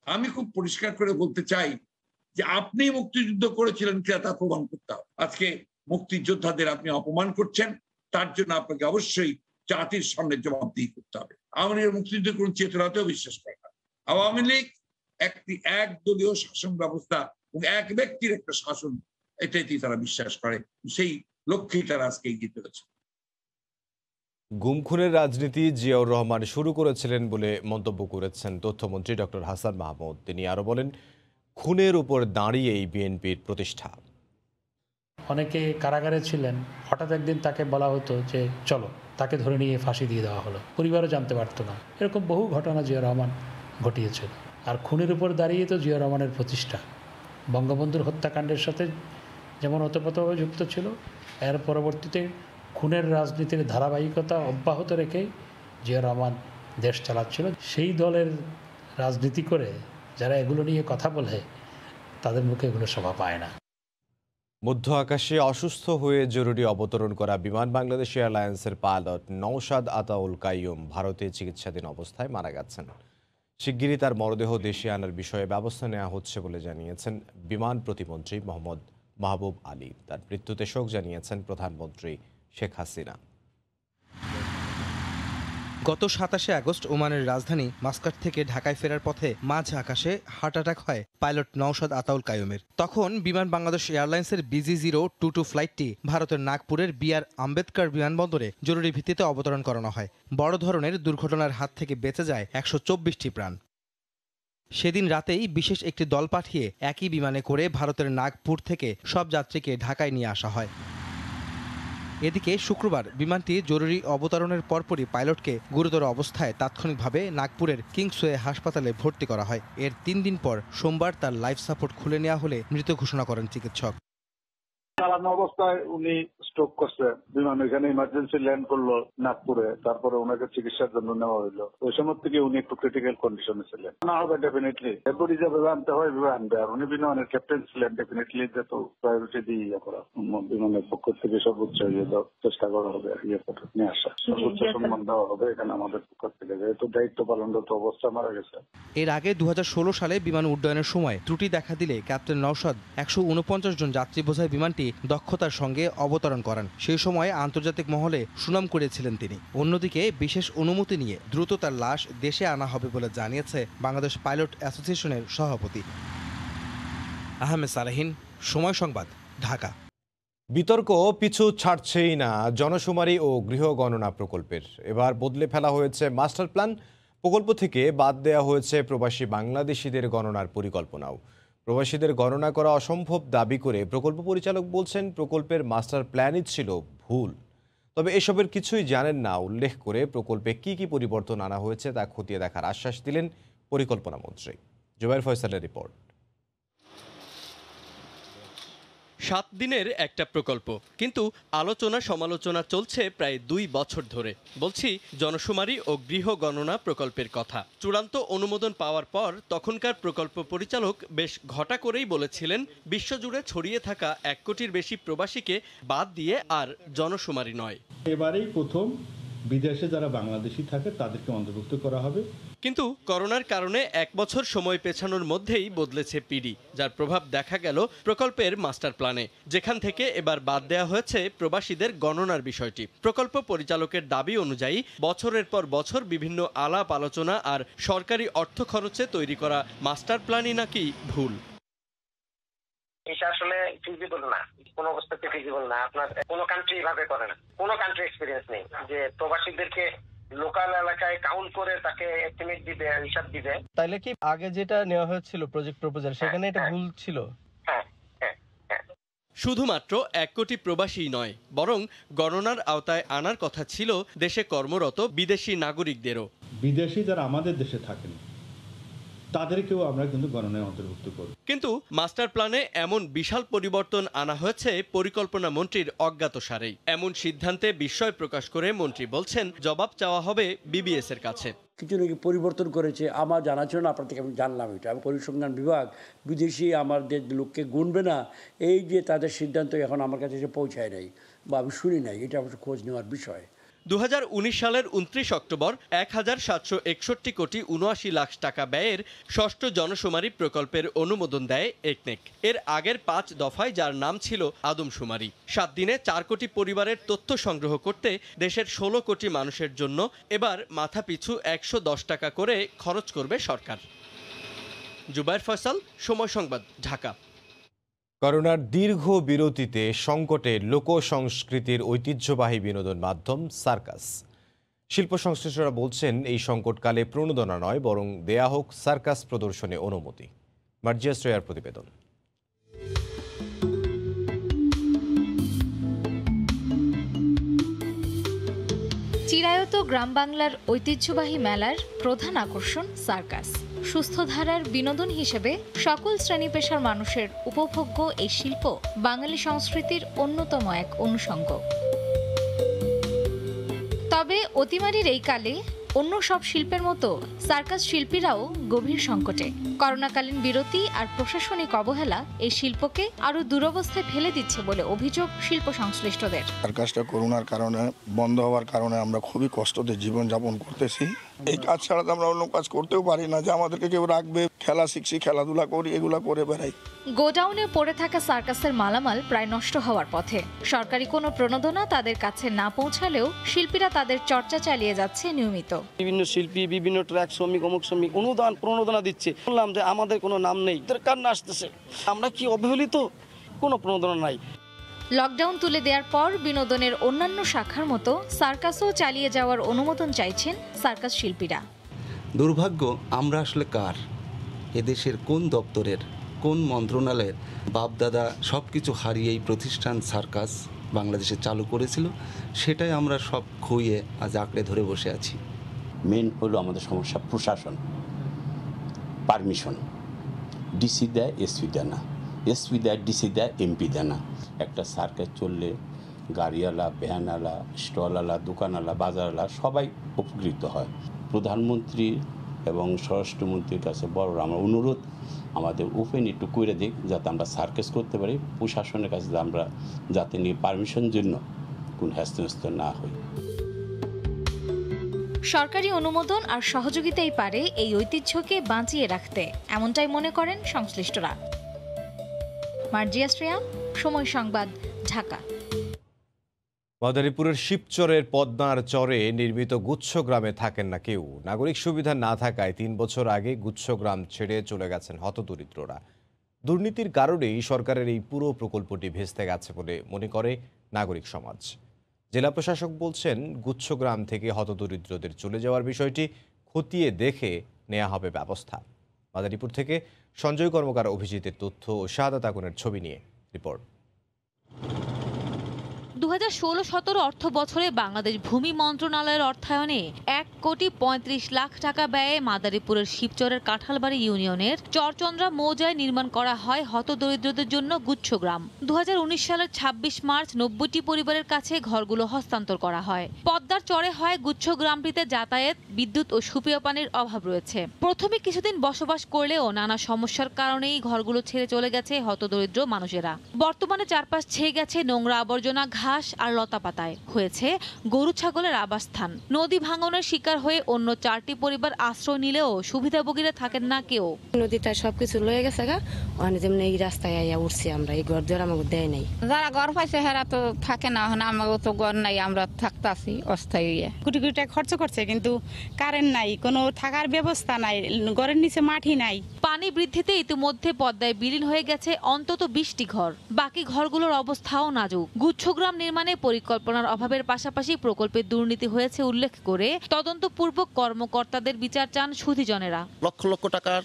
আমি খুব পরিষ্কার করে বলতে চাই যে আপনি মুক্তিযুদ্ধ করেছিলেন কিনা তা প্রমাণ করতে হবে। আজকে মুক্তিযোদ্ধাদের আপনি অপমান করছেন, তার জন্য আপনাকে অবশ্যই জাতির সামনে জবাবদিহি করতে হবে। আওয়ামী লীগের মুক্তিযুদ্ধ কোন চেতনাতেও বিশ্বাস করে না। আওয়ামী লীগ একটি একদলীয় শাসন ব্যবস্থা এবং এক ব্যক্তির একটা শাসন, এটাই তারা বিশ্বাস করে। সেই লক্ষ্যেই তারা আজকে এগিয়ে চলেছে। গুম খুনের রাজনীতি জিয়াউর রহমান শুরু করেছিলেন বলে মন্তব্য করেছেন তথ্যমন্ত্রী ডক্টর হাসান মাহমুদ। তিনি আরো বলেন, খুনের উপর দাঁড়িয়েই বিএনপির প্রতিষ্ঠা। অনেকে কারাগারে ছিলেন, হঠাৎ একদিন তাকে বলা হতো যে চলো, তাকে ধরে নিয়ে ফাঁসি দিয়ে দেওয়া হলো, পরিবারও জানতে পারতো না। এরকম বহু ঘটনা জিয়া রহমান ঘটিয়েছিল। আর খুনের উপর দাঁড়িয়ে তো জিয়া রহমানের প্রতিষ্ঠা। বঙ্গবন্ধুর হত্যাকাণ্ডের সাথে যেমন ওতপ্রোতভাবে যুক্ত ছিল, এর পরবর্তীতে খুনের রাজনীতির ধারাবাহিকতা অব্যাহত রেখেই জিয়া রহমান দেশ চালাচ্ছিল। সেই দলের রাজনীতি করে যারা এগুলো নিয়ে কথা বলে, তাদের মুখে এগুলো শোভা পায় না। মধ্য আকাশে অসুস্থ হয়ে জরুরি অবতরণ করা বিমান বাংলাদেশ এয়ারলাইন্সের পাইলট নওশাদ আতাউল কাইয়ুম ভারতে চিকিৎসাধীন অবস্থায় মারা গেছেন। শিগগিরই তার মরদেহ দেশে আনার বিষয়ে ব্যবস্থা নেওয়া হচ্ছে বলে জানিয়েছেন বিমান প্রতিমন্ত্রী মোহাম্মদ মাহবুব আলী। তার মৃত্যুতে শোক জানিয়েছেন প্রধানমন্ত্রী শেখ হাসিনা। গত 27 আগস্ট ওমানের রাজধানী মাস্কাট থেকে ঢাকায় ফেরার পথে মাঝ আকাশে হার্ট অ্যাটাক হয় পাইলট নওশাদ আতাউল কাইয়ুমের। তখন বিমান বাংলাদেশ এয়ারলাইন্সের BG022 ফ্লাইটটি ভারতের নাগপুরের BR আম্বেদকর বিমানবন্দরে জরুরি ভিত্তিতে অবতরণ করানো হয়। বড় ধরনের দুর্ঘটনার হাত থেকে বেঁচে যায় 124টি প্রাণ। সেদিন রাতেই বিশেষ একটি দল পাঠিয়ে একই বিমানে করে ভারতের নাগপুর থেকে সব যাত্রীকে ঢাকায় নিয়ে আসা হয়। এদিকে শুক্রবার বিমানটি জরুরি অবতরণের পরপরই পাইলটকে গুরুতর অবস্থায় তাৎক্ষণিকভাবে নাগপুরের কিংসওয়ে হাসপাতালে ভর্তি করা হয়। এর 3 দিন পর সোমবার তার লাইফ সাপোর্ট খুলে নেওয়া হলে মৃত ঘোষণা করেন চিকিৎসক। চালানো অবস্থায় উনি স্ট্রোক করছে। বিমান এখানে ইমার্জেন্সি ল্যান্ড করলো নাগপুরে, তারপরে ওনাকে চিকিৎসার জন্য নেওয়া হইলো। ওই সময় থেকে উনি একটু ক্রিটিক্যাল কন্ডিশনে ছিলেন। না হবে ডেফিনেটলি, এরপর হিসাবে আনতে হয় বিমানটা। আর উনি বিমানের ক্যাপ্টেন ছিলেন, ডেফিনেটলি যত প্রায়োরিটি দিয়ে ইয়ে করা, বিমানের পক্ষ থেকে সর্বোচ্চ চেষ্টা করা হবে ইয়ে করে নিয়ে আসা, সর্বোচ্চ সম্মান দেওয়া হবে এখানে আমাদের পক্ষ থেকে, যেহেতু দায়িত্ব পালনরত অবস্থা মারা গেছে। এর আগে 2016 সালে বিমান উড্ডয়নের সময় ত্রুটি দেখা দিলে ক্যাপ্টেন নওশাদ 149 জন যাত্রী বোঝাই বিমানটি দক্ষতার সঙ্গে অবতরণ করান। সেই সময় আন্তর্জাতিক মহলে সুনাম করেছিলেন তিনি। অন্যদিকে বিশেষ অনুমতি নিয়ে দ্রুত তার লাশ দেশে আনা হবে বলে জানিয়েছে বাংলাদেশ পাইলট অ্যাসোসিয়েশনের সভাপতি আহমেদ সালেহিন। সময় সংবাদ, ঢাকা। বিতর্ক পিছু ছাড়ছেই না জনশুমারি ও গৃহ গণনা প্রকল্পের। এবার বদলে ফেলা হয়েছে মাস্টার প্ল্যান। প্রকল্প থেকে বাদ দেওয়া হয়েছে প্রবাসী বাংলাদেশিদের গণনার পরিকল্পনাও। প্রবাসীদের গণনা করা অসম্ভব দাবি করে প্রকল্প পরিচালক বলছেন প্রকল্পের মাস্টার প্ল্যানই ছিল ভুল। তবে এসবের কিছুই জানেন না উল্লেখ করে প্রকল্পে কি কি পরিবর্তন আনা হয়েছে তা খতিয়ে দেখার আশ্বাস দিলেন পরিকল্পনা মন্ত্রী। জুবাইর ফয়সালের রিপোর্ট। 7 দিনের একটা প্রকল্প, কিন্তু আলোচনা সমালোচনা চলছে প্রায় 2 বছর ধরে। বলছি জনশুমারি ও গৃহ গণনা প্রকল্পের কথা। চূড়ান্ত অনুমোদন পাওয়ার পর তখনকার প্রকল্প পরিচালক বেশ ঘটা করেই বলেছিলেন বিশ্বজুড়ে ছড়িয়ে থাকা 1 কোটির বেশি প্রবাসীকে বাদ দিয়ে আর জনশুমারি নয়। এবারেই প্রথম বিদেশে যারা বাংলাদেশি থাকে তাদেরকে অন্তর্ভুক্ত করা হবে। কিন্তু করোনার কারণে 1 বছর সময় পেছানোর মধ্যেই বদলেছে পিডি, যার প্রভাব দেখা গেল প্রকল্পের মাস্টার প্ল্যানে, যেখান থেকে এবার বাদ দেওয়া হয়েছে প্রবাসীদের গণনার বিষয়টি। প্রকল্প পরিচালকের দাবি অনুযায়ী বছরের পর বছর বিভিন্ন আলাপ আলোচনা আর সরকারি অর্থ খরচে তৈরি করা মাস্টার প্ল্যানই নাকি ভুল। এটা আসলে ফিজিবল না, কোন অবস্থাতে ফিজিবল না। আপনার কোনো কান্ট্রি এভাবে করে না, কোনো কান্ট্রি এক্সপিরিয়েন্স নেই যে প্রবাসীদেরকে লোকাল এলাকায় কাউন্ট করে তাকে এস্টিমেট দিবে, হিসাব দিবে। তাইলে কি আগে যেটা নেওয়া হয়েছিল প্রজেক্ট প্রপোজাল সেখানে এটা ভুল ছিল? শুধুমাত্র 1 কোটি প্রবাসী নয়, বরং গণনার আওতায় আনার কথা ছিল দেশে কর্মরত বিদেশি নাগরিকদেরও। বিদেশি যারা আমাদের দেশে থাকেন তাদেরকেও আমরা কিন্তু গণনায় অন্তর্ভুক্ত করব। কিন্তু মাস্টার প্ল্যানে এমন বিশাল পরিবর্তন আনা হয়েছে পরিকল্পনা মন্ত্রীর অজ্ঞাতসারেই। এমন সিদ্ধান্তে বিস্ময় প্রকাশ করে মন্ত্রী বলছেন জবাব চাওয়া হবে বিবিএস এর কাছে। কিছু নাকি পরিবর্তন করেছে, আমার জানা ছিল না, আপনার থেকে আমি জানলাম এটা। আমি পরিসংখ্যান বিভাগ বিদেশি আমাদের লোককে গুনবে না, এই যে তাদের সিদ্ধান্ত এখন আমার কাছে এসে পৌঁছায় নাই বা আমি শুনি নাই, এটা অবশ্য খোঁজ নেওয়ার বিষয়। 2019 সালের 29 অক্টোবর 1761 কোটি 79 লাখ টাকা ব্যয়ের 6ষ্ঠ জনশুমারি প্রকল্পের অনুমোদন দেয় একনেক। এর আগের 5 দফায় যার নাম ছিল আদমশুমারি। 7 দিনে 4 কোটি পরিবারের তথ্য সংগ্রহ করতে দেশের 16 কোটি মানুষের জন্য এবার মাথাপিছু 110 টাকা করে খরচ করবে সরকার। জুবাইর ফয়সাল, সময় সংবাদ, ঢাকা। করোনার দীর্ঘ বিরতিতে সংকটে লোক সংস্কৃতির ঐতিহ্যবাহী বিনোদন মাধ্যম সার্কাস। শিল্প সংশ্লিষ্টরা বলছেন এই সংকটকালে প্রণোদনা নয়, বরং দেয়া হোক সার্কাস প্রদর্শনে অনুমতি। মার্জিয়া শ্রেয়ার প্রতিবেদন। চিরায়ত গ্রাম বাংলার ঐতিহ্যবাহী মেলার প্রধান আকর্ষণ সার্কাস। সুস্থ ধারার বিনোদন হিসেবে সকল শ্রেণী পেশার মানুষের উপভোগ্য এই শিল্প বাঙালি সংস্কৃতির অন্যতম এক অনুষঙ্গ। তবে অতিমারির এই কালে অন্য সব শিল্পের মতো সার্কাস শিল্পীরাও গভীর সংকটে। করোনাকালীন বিরতি আর প্রশাসনিক অবহেলা এই শিল্পকে আরো দুরবস্থায় ফেলে দিচ্ছে বলে অভিযোগ শিল্প সংশ্লিষ্টদের। সার্কাসটা করোনার কারণে বন্ধ হওয়ার কারণে আমরা খুবই কষ্টতে জীবনযাপন করতেছি। এই কাজ ছাড়া তো আমরা অন্য কাজ করতেও পারি না, যে আমাদেরকে কেউ রাখবে, খেলা শিখছি, খেলাধুলা করি, এগুলা করে বেড়াই। গোডাউনে পড়ে থাকা সার্কাসের মালামাল প্রায় নষ্ট হওয়ার পথে। সরকারি কোনো প্রণোদনা তাদের কাছে না পৌঁছালেও শিল্পীরা তাদের চর্চা চালিয়ে যাচ্ছে নিয়মিত। বিভিন্ন শিল্পী, বিভিন্ন ট্র্যাক শ্রমিক, অমুক শ্রমিক প্রণোদনা দিচ্ছে, বললাম যে আমাদের কোনো নাম নেই, কান্না আসতেছে, আমরা কি অবহেলিত? কোনো প্রণোদনা নাই। লকডাউন তুলে দেওয়ার পর বিনোদনের অন্যান্য শাখার মতো সার্কাসও চালিয়ে যাওয়ার অনুমোদন চাইছেন সার্কাস শিল্পীরা। দুর্ভাগ্য আমরা আসলে কার, এদেশের কোন দপ্তরের, কোন মন্ত্রণালয়ের বাপদাদা সব কিছু হারিয়ে এই প্রতিষ্ঠান সার্কাস বাংলাদেশে চালু করেছিল, সেটাই আমরা সব খুইয়ে আজ আঁকড়ে ধরে বসে আছি। মেন হলো আমাদের সমস্যা প্রশাসন, পারমিশন। ডিসি দেয়, এসপি দেয় না, এসপি দেয়, ডিসি দেয়, এমপি দেয় না। একটা সার্কাস চললে গাড়িওয়ালা, ভ্যানওয়ালা, স্টলওয়ালা, দোকানওয়ালা, বাজারওয়ালা সবাই উপকৃত হয়। প্রধানমন্ত্রী এবং স্বরাষ্ট্রমন্ত্রীর কাছে বড় আমার অনুরোধ, আমাদের ওপেন একটু করে দিক যাতে আমরা সার্কাস করতে পারি। প্রশাসনের কাছে আমরা যাতে নিয়ে পারমিশন জন্য কোন হ্যাস্ত না হয়। সরকারি অনুমোদন আর সহযোগিতাই পারে এই ঐতিহ্যকে বাঁচিয়ে রাখতে, এমনটাই মনে করেন সংশ্লিষ্টরা। মার্জিয়া শ্রেয়া, সময় সংবাদ, ঢাকা। মাদারীপুরের শিবচরের পদ্মার চরে নির্মিত গুচ্ছগ্রামে থাকেন না কেউ। নাগরিক সুবিধা না থাকায় 3 বছর আগে গুচ্ছগ্রাম ছেড়ে চলে গেছেন হতদরিদ্ররা। দুর্নীতির কারণেই সরকারের এই পুরো প্রকল্পটি ভেস্তে গেছে বলে মনে করে নাগরিক সমাজ। জেলা প্রশাসক বলছেন গুচ্ছগ্রাম থেকে হতদরিদ্রদের চলে যাওয়ার বিষয়টি খতিয়ে দেখে নেওয়া হবে ব্যবস্থা। মাদারীপুর থেকে সঞ্জয় কর্মকার, অভিজিতের তথ্য ও শাহাদাত আগুনের ছবি নিয়ে রিপোর্ট। 2016-17 অর্থ বছরে বাংলাদেশ ভূমি মন্ত্রণালয়ের অর্থায়নে 1,35 লাখ টাকা ব্যয়ে মাদারীপুরের শিবচরের কাঁঠালবাড়ি ইউনিয়নের চরচন্দ্রা মৌজায় নির্মাণ করা হয় হতদরিদ্রদের জন্য গুচ্ছগ্রাম। 2019 সালের 26 মার্চ 90টি পরিবারের কাছে ঘরগুলো হস্তান্তর করা হয়। পদ্মার চরে হয় গুচ্ছগ্রামটিতে যাতায়াত, বিদ্যুৎ ও সুপেয় পানির অভাব রয়েছে। প্রথমে কিছুদিন বসবাস করলেও নানা সমস্যার কারণেই ঘরগুলো ছেড়ে চলে গেছে হতদরিদ্র মানুষেরা। বর্তমানে চারপাশ ছেয়ে গেছে নোংরা আবর্জনা, ঘাস আর লতাপাতায়, হয়েছে গরু ছাগলের আবাসস্থান। নদী ভাঙনের শিকার হয়ে অন্য 4টি পরিবার আশ্রয় নিলেও সুবিধাভোগীরা থাকেন না কেউ। নদীটা সবকিছু লয়ে গেছে গা, যেমন এই রাস্তায় আইয়া উঠছি আমরা, এই ঘর দ্বারা আমাকে দেয় নাই। যারা ঘর পাইছে হেরা তো থাকে না, আমাকে তো ঘর নাই, আমরা থাকতাছি অস্থায়ী। কোটি কোটি টাকা খরচ করছে কিন্তু কারেন্ট নাই, কোনো থাকার ব্যবস্থা নাই, ঘরের নিচে মাটি নাই। পানি বৃদ্ধিতে ইতিমধ্যে পদ্মায় বিলীন হয়ে গেছে অন্তত 20টি ঘর। বাকি ঘরগুলোর অবস্থাও নাজুক। গুচ্ছগ্রাম নির্মাণে পরিকল্পনার অভাবের পাশাপাশি প্রকল্পের দুর্নীতি হয়েছে উল্লেখ করে তদন্তপূর্বক কর্মকর্তাদের বিচার চান সুধীজনেরা। লক্ষ লক্ষ টাকার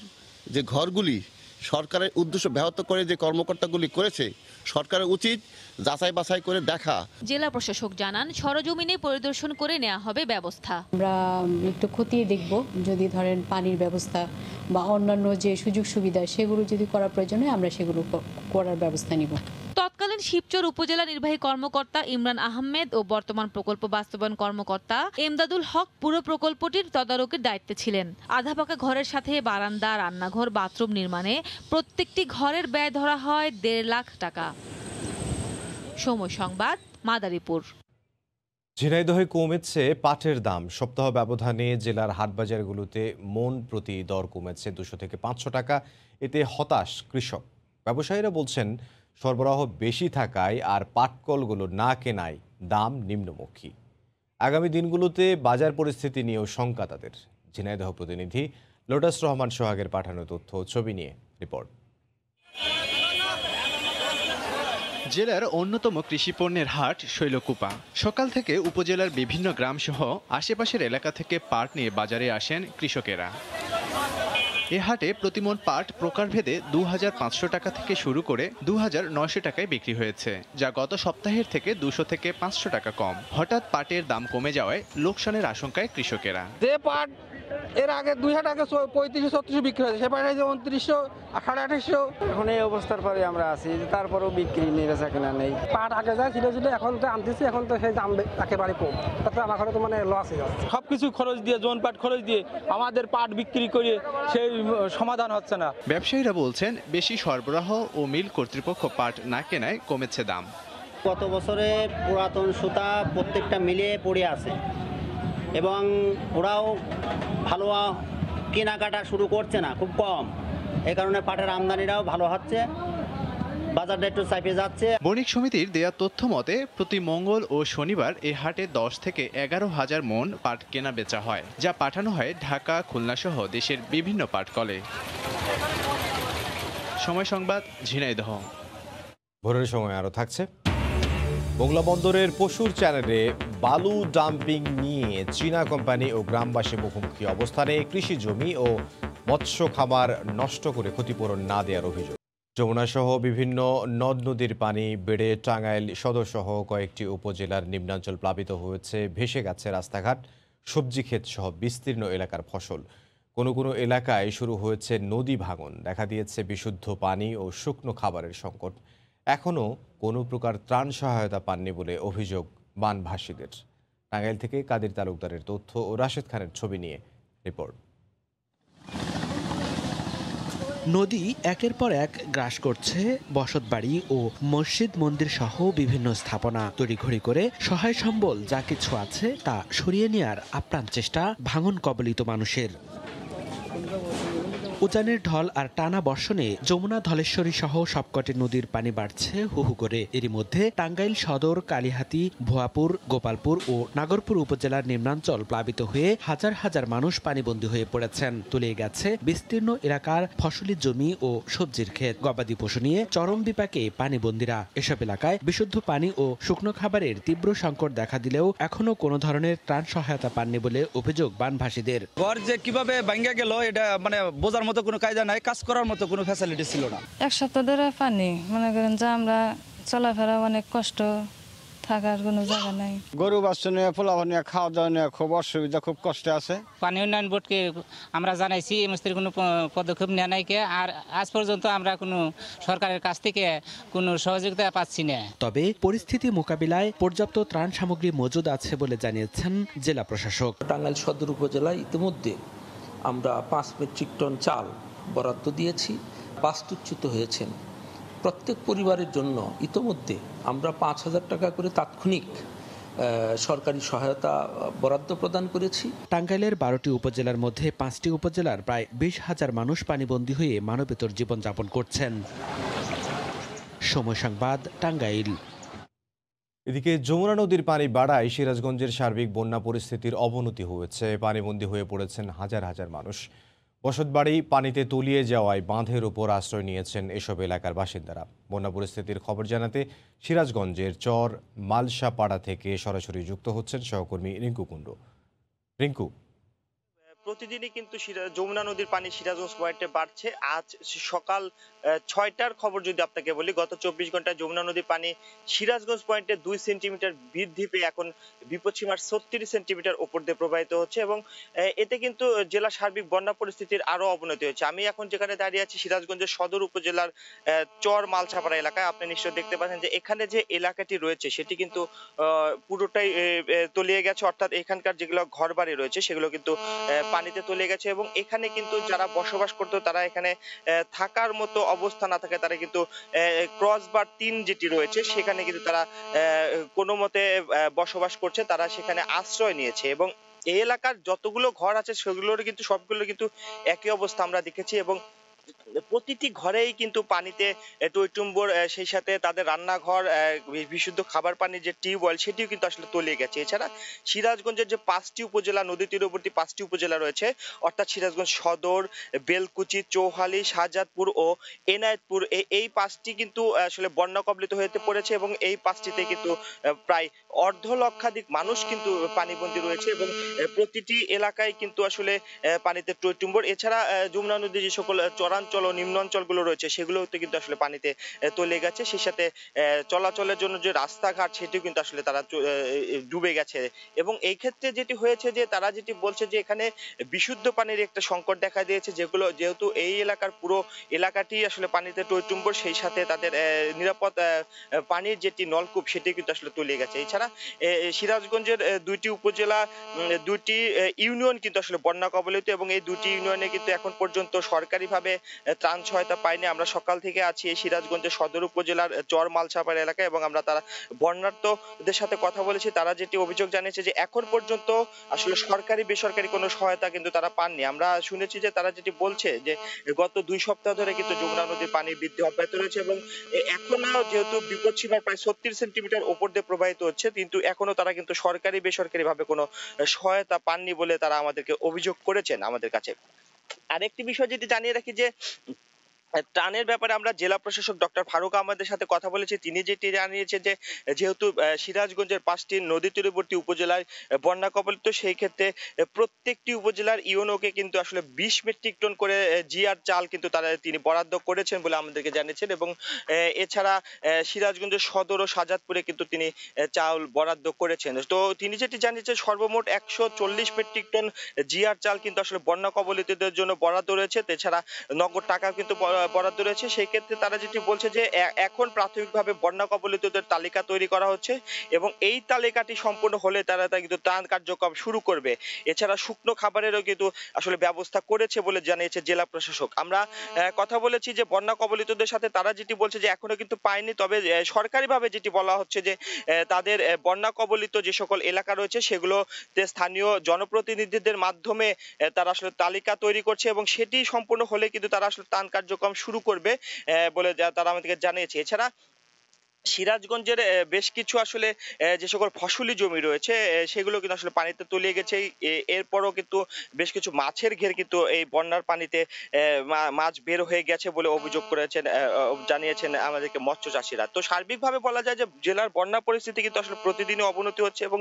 যে ঘরগুলি সরকারের উদ্দেশ্য ব্যাহত করে যে কর্মকর্তাগুলি করেছে, সরকারের উচিত যাচাই বাছাই করে দেখা। জেলা প্রশাসক জানান, সরজমিনে পরিদর্শন করে নেওয়া হবে ব্যবস্থা। আমরা একটু খতিয়ে দেখব, যদি ধরেন পানির ব্যবস্থা বা অন্যান্য যে সুযোগ সুবিধা সেগুলো যদি করার প্রয়োজন হয় আমরা সেগুলো করার ব্যবস্থা নিব। তৎকালীন শিবচর উপজেলা নির্বাহী কর্মকর্তা ইমরান আহমেদ ও বর্তমান প্রকল্প বাস্তবায়ন কর্মকর্তা এমদাদুল হক পুরো প্রকল্পটির তদারকির দায়িত্বে ছিলেন। আধা পাকা ঘরের সাথে বারান্দা, রান্নাঘর, বাথরুম নির্মাণে প্রত্যেকটি ঘরের ব্যয় ধরা হয় 1.5 লাখ টাকা। সময় সংবাদ, মাদারীপুর। ঝিনাইদহে কমেছে পাটের দাম। সপ্তাহ ব্যবধানে জেলার হাটবাজারগুলোতে মন প্রতি দর কমেছে 200 থেকে 500 টাকা। এতে হতাশ কৃষক। ব্যবসায়ীরা বলছেন, সরবরাহ বেশি থাকায় আর পাটকলগুলো না কেনায় দাম নিম্নমুখী। আগামী দিনগুলোতে বাজার পরিস্থিতি নিয়েও শঙ্কা তাদের। ঝিনাইদহ প্রতিনিধি লোটাস রহমান সোহাগের পাঠানো তথ্য ও ছবি নিয়ে রিপোর্ট। জেলার অন্যতম কৃষিপণ্যের হাট শৈলকুপা। সকাল থেকে উপজেলার বিভিন্ন গ্রামসহ আশেপাশের এলাকা থেকে পাট নিয়ে বাজারে আসেন কৃষকেরা। এ হাটে প্রতিমন পাট প্রকারভেদে 2500 টাকা থেকে শুরু করে 2900 টাকায় বিক্রি হয়েছে, যা গত সপ্তাহের থেকে 200 থেকে 500 টাকা কম। হঠাৎ পাটের দাম কমে যাওয়ায় লোকসানের আশঙ্কায় কৃষকেরা। যে পাট এর আগে 2000 টাকা 3500-3600 বিক্রি হয়েছে, সে পাট 2900 2800। এখন এই অবস্থার পরে আমরা আছি, তারপরেও বিক্রি নেই, বেচা কেনা নেই। পাট আগে যা ছিল এখন তো আনতেছি, এখন তো সেই দাম একেবারে কম, তাতে আমার তো মানে লস হয়ে যাচ্ছে। সবকিছু খরচ দিয়ে, জন পাট খরচ দিয়ে আমাদের পাট বিক্রি করে সেই সমাধান হচ্ছে না। ব্যবসায়ীরা বলছেন, বেশি সরবরাহ ও মিল কর্তৃপক্ষ পাট না কেনায় কমেছে দাম। গত বছরে পুরাতন সুতা প্রত্যেকটা মিলে পড়ে আছে এবং ওরাও ভালো কেনাকাটা শুরু করছে না, খুব কম। এই কারণে পাটের আমদানিটাও ভালো হচ্ছে, বাজারটা একটু চাপে যাচ্ছে। বণিক সমিতির দেয়া তথ্য মতে প্রতি মঙ্গল ও শনিবার এই হাটে 10 থেকে 11,000 মন পাট কেনা বেচা হয়, যা পাঠানো হয় ঢাকা, খুলনা সহ দেশের বিভিন্ন পাটকলে। সময় সংবাদ, ঝিনাইদহ। ভোরের সময় আরও থাকছে। মোংলা বন্দরের পশুর চ্যানেলে বালু ডাম্পিং নিয়ে চীনা কোম্পানি ও গ্রামবাসী মুখোমুখি অবস্থানে। কৃষি জমি ও মৎস্য খামার নষ্ট করে ক্ষতিপূরণ না দেওয়ার অভিযোগ। যমুনা সহ বিভিন্ন নদ নদীর পানি বেড়ে টাঙ্গাইল সদর সহ কয়েকটি উপজেলার নিম্নাঞ্চল প্লাবিত হয়েছে। ভেসে গেছে রাস্তাঘাট, সবজি ক্ষেত সহ বিস্তীর্ণ এলাকার ফসল। কোনো কোনো এলাকায় শুরু হয়েছে নদী ভাঙন। দেখা দিয়েছে বিশুদ্ধ পানি ও শুকনো খাবারের সংকট। এখনও কোনো প্রকার ত্রাণ সহায়তা পাননি বলে অভিযোগ বানভাসীদের। টাঙ্গাইল থেকে কাদের তালুকদারের তথ্য ও রাশেদ খানের ছবি নিয়ে রিপোর্ট। নদী একের পর এক গ্রাস করছে বসতবাড়ি ও মসজিদ মন্দির সহ বিভিন্ন স্থাপনা। তড়িঘড়ি করে সহায় সম্বল যা কিছু আছে তা সরিয়ে নেয়ার আপ্রাণ চেষ্টা ভাঙন কবলিত মানুষের। উজানের ঢল আর টানা বর্ষণে যমুনা, ধলেশ্বরী সহ সবকটি নদীর পানি বাড়ছে হু হু করে। এরই মধ্যে টাঙ্গাইল সদর, কালিহাতী, ভুয়াপুর, গোপালপুর ও নাগরপুর উপজেলার নিম্নাঞ্চল প্লাবিত হয়ে হাজার হাজার মানুষ পানিবন্দী হয়ে পড়েছেন। তলিয়ে গেছে বিস্তীর্ণ এলাকার ফসলি জমি ও সবজির ক্ষেত। গবাদি পশু নিয়ে চরম বিপাকে পানিবন্দীরা। এসব এলাকায় বিশুদ্ধ পানি ও শুকনো খাবারের তীব্র সংকট দেখা দিলেও এখনো কোনো ধরনের ত্রাণ সহায়তা পাননি বলে অভিযোগ বানভাসীদের। ঘর যে কিভাবে ভাঙ্গা গেল এটা মানে বোঝার মতো কোনো কায়দা নাই, কাজ করার মতো কোনো ফ্যাসিলিটি ছিল না। এক সপ্তাহ ধরে পানি, মনে করেন যে আমরা চলাফেরা অনেক কষ্ট, থাকার কোনো জায়গা নাই। গরু বাচ্চা নিয়ে পোলাপান নিয়ে খাওয়া দাওয়া নিয়ে খুব অসুবিধা, খুব কষ্টে আছে। পানি উন্নয়ন বোর্ডকে আমরা জানাইছি, এই মস্তির কোনো পদক্ষেপ নেওয়া নাই কে, আর আজ পর্যন্ত আমরা কোনো সরকারের কাছ থেকে কোনো সহযোগিতা পাচ্ছি না। তবে পরিস্থিতি মোকাবিলায় পর্যাপ্ত ত্রাণ সামগ্রী মজুদ আছে বলে জানিয়েছেন জেলা প্রশাসক। টাঙ্গাইল সদর উপজেলায় ইতিমধ্যে আমরা 5 মেট্রিক টন চাল বরাদ্দ দিয়েছি। বাস্তুচ্যুত হয়েছেন প্রত্যেক পরিবারের জন্য ইতিমধ্যে আমরা 5,000 টাকা করে তাৎক্ষণিক সরকারি সহায়তা বরাদ্দ প্রদান করেছি। টাঙ্গাইলের 12টি উপজেলার মধ্যে 5টি উপজেলার প্রায় 20,000 মানুষ পানিবন্দী হয়ে মানবেতর জীবনযাপন করছেন। সময় সংবাদ, টাঙ্গাইল। এদিকে যমুনা নদীর পানি বাড়ায় সিরাজগঞ্জের সার্বিক বন্যা পরিস্থিতির অবনতি হয়েছে। পানিবন্দী হয়ে পড়েছেন হাজার হাজার মানুষ। বসতবাড়ি পানিতে তলিয়ে যাওয়ায় বাঁধের ওপর আশ্রয় নিয়েছেন এসব এলাকার বাসিন্দারা। বন্যা পরিস্থিতির খবর জানাতে সিরাজগঞ্জের চর মালসাপাড়া থেকে সরাসরি যুক্ত হচ্ছেন সহকর্মী রিঙ্কু কুণ্ডু। রিঙ্কু, প্রতিদিনই কিন্তু যমুনা নদীর পানি সিরাজগঞ্জ পয়েন্টে বাড়ছে। আজ সকাল 6টার খবর যদি আপনাকে বলি, গত 24 ঘন্টায় যমুনা নদীর পানি সিরাজগঞ্জ পয়েন্টে 2 সেন্টিমিটার বৃদ্ধি পেয়ে এখন বিপদসীমার 36 সেন্টিমিটার উপর দিয়ে প্রবাহিত হচ্ছে এবং এতে কিন্তু জেলা সার্বিক বন্যা পরিস্থিতির আরো অবনতি হচ্ছে। আমি এখন যেখানে দাঁড়িয়ে আছি সিরাজগঞ্জের সদর উপজেলার চর মালসাপাড়া এলাকায়। আপনি নিশ্চয় দেখতে পাচ্ছেন যে এখানে যে এলাকাটি রয়েছে সেটি কিন্তু পুরোটাই তলিয়ে গেছে, অর্থাৎ এখানকার যেগুলো ঘরবাড়ি রয়েছে সেগুলো কিন্তু পানিতে তলিয়ে গেছে এবং এখানে কিন্তু যারা বসবাস করতো তারা এখানে থাকার মতো অবস্থা না থাকে, তারা কিন্তু ক্রসবার 3 যেটি রয়েছে সেখানে কিন্তু তারা কোনো মতে বসবাস করছে, তারা সেখানে আশ্রয় নিয়েছে এবং এই এলাকার যতগুলো ঘর আছে সেগুলোর কিন্তু সবগুলো কিন্তু একই অবস্থা আমরা দেখেছি এবং প্রতিটি ঘরেই কিন্তু পানিতে টইটুম্বর, সেই সাথে তাদের রান্নাঘর, বিশুদ্ধ খাবার পানির যে টিউবওয়েল সেটিও কিন্তু আসলে তলিয়ে গেছে। এছাড়া সিরাজগঞ্জের যে 5টি উপজেলা, নদী তীরবর্তী 5টি উপজেলা রয়েছে, অর্থাৎ সিরাজগঞ্জ সদর, বেলকুচি, চৌহালি, শাহজাদপুর ও এনায়েতপুর, এই 5টি কিন্তু আসলে বন্যা কবলিত হতে পড়েছে এবং এই 5টিতে কিন্তু প্রায় 1.5 লক্ষাধিক মানুষ কিন্তু পানিবন্দী রয়েছে এবং প্রতিটি এলাকায় কিন্তু আসলে পানিতে টইটুম্বর। এছাড়া যমুনা নদীর যে সকল চরাঞ্চল ও নিম্নাঞ্চলগুলো রয়েছে সেগুলোতে কিন্তু আসলে পানিতে তলিয়ে গেছে। সেই সাথে চলাচলের জন্য যে রাস্তাঘাট সেটিও কিন্তু আসলে তারা ডুবে গেছে এবং এই ক্ষেত্রে যেটি হয়েছে যে তারা যেটি বলছে যে এখানে বিশুদ্ধ পানির একটা সংকট দেখা দিয়েছে, যেহেতু এই এলাকার পুরো এলাকাটি আসলে পানিতে টইটুম্বর, সেই সাথে তাদের নিরাপদ পানির যেটি নলকূপ সেটি কিন্তু আসলে তলিয়ে গেছে। এছাড়া সিরাজগঞ্জের 2টি উপজেলা, 2টি ইউনিয়ন কিন্তু আসলে বন্যা কবলিত এবং এই 2টি ইউনিয়নে কিন্তু এখন পর্যন্ত সরকারিভাবে ত্রাণ সহায়তা পাইনি। আমরা সকাল থেকে আছি এই সিরাজগঞ্জের সদর উপজেলার চর মালসাপাড়া এলাকায় এবং আমরা তারা বন্যার্তদের সাথে কথা বলেছি। তারা যেটি অভিযোগ জানিয়েছে যে এখন পর্যন্ত আসলে সরকারি বেসরকারি কোনো সহায়তা কিন্তু তারা পাননি। আমরা শুনেছি যে তারা যেটি বলছে যে গত 2 সপ্তাহ ধরে কিন্তু যমুনা নদীর পানি বৃদ্ধি অব্যাহত রয়েছে এবং এখনো যেহেতু বিপদসীমার প্রায় 36 সেন্টিমিটার উপর দিয়ে প্রবাহিত হচ্ছে, কিন্তু এখনো তারা কিন্তু সরকারি বেসরকারি ভাবে কোনো সহায়তা পাননি বলে তারা আমাদেরকে অভিযোগ করেছেন আমাদের কাছে। আরেকটি বিষয় যেটি জানিয়ে রাখি যে ত্রাণের ব্যাপারে আমরা জেলা প্রশাসক ডক্টর ফারুক আহমেদের সাথে কথা বলেছি। তিনি যেটি জানিয়েছেন যে যেহেতু সিরাজগঞ্জের 5টি নদী তীরবর্তী উপজেলায় বন্যা কবলিত, সেই ক্ষেত্রে প্রত্যেকটি উপজেলার ইউনোকে কিন্তু আসলে 20 মেট্রিক টন করে জিআর চাল কিন্তু তিনি বরাদ্দ করেছেন বলে আমাদেরকে জানিয়েছেন এবং এছাড়া সিরাজগঞ্জের সদর ও শাহজাদপুরে কিন্তু তিনি চাল বরাদ্দ করেছেন। তো তিনি যেটি জানিয়েছেন সর্বমোট 140 মেট্রিক টন জিআর চাল কিন্তু আসলে বন্যা কবলিতদের জন্য বরাদ্দ রয়েছে। এছাড়া নগদ টাকা কিন্তু বরাদ্দ রয়েছে। সেই ক্ষেত্রে তারা যেটি বলছে যে এখন প্রাথমিকভাবে বন্যা কবলিতদের তালিকা তৈরি করা হচ্ছে এবং এই তালিকাটি সম্পূর্ণ হলে তারা কিন্তু ত্রাণ কার্যক্রম শুরু করবে। এছাড়া শুকনো খাবারেরও কিন্তু আসলে ব্যবস্থা করেছে বলে জানিয়েছে জেলা প্রশাসক। আমরা কথা বলেছি যে বন্যা কবলিতদের সাথে, তারা যেটি বলছে যে এখনো কিন্তু পায়নি, তবে সরকারিভাবে যেটি বলা হচ্ছে যে তাদের বন্যা কবলিত যে সকল এলাকা রয়েছে সেগুলোতে স্থানীয় জনপ্রতিনিধিদের মাধ্যমে তারা আসলে তালিকা তৈরি করছে এবং সেটি সম্পূর্ণ হলে কিন্তু তারা আসলে ত্রাণ কার্যক্রম শুরু করবে বলে তারা আমাদেরকে জানিয়েছে। এছাড়া সিরাজগঞ্জের বেশ কিছু আসলে যে সকল ফসলি জমি রয়েছে সেগুলো কিন্তু আসলে পানিতে তলিয়ে গেছে। এরপরও কিন্তু বেশ কিছু মাছের ঘের কিন্তু এই বন্যার পানিতে মাছ বের হয়ে গেছে বলে অভিযোগ করেছেন, জানিয়েছেন আমাদেরকে মৎস্য চাষিরা। তো সার্বিকভাবে বলা যায় যে জেলার বন্যা পরিস্থিতি কিন্তু আসলে প্রতিদিনই অবনতি হচ্ছে এবং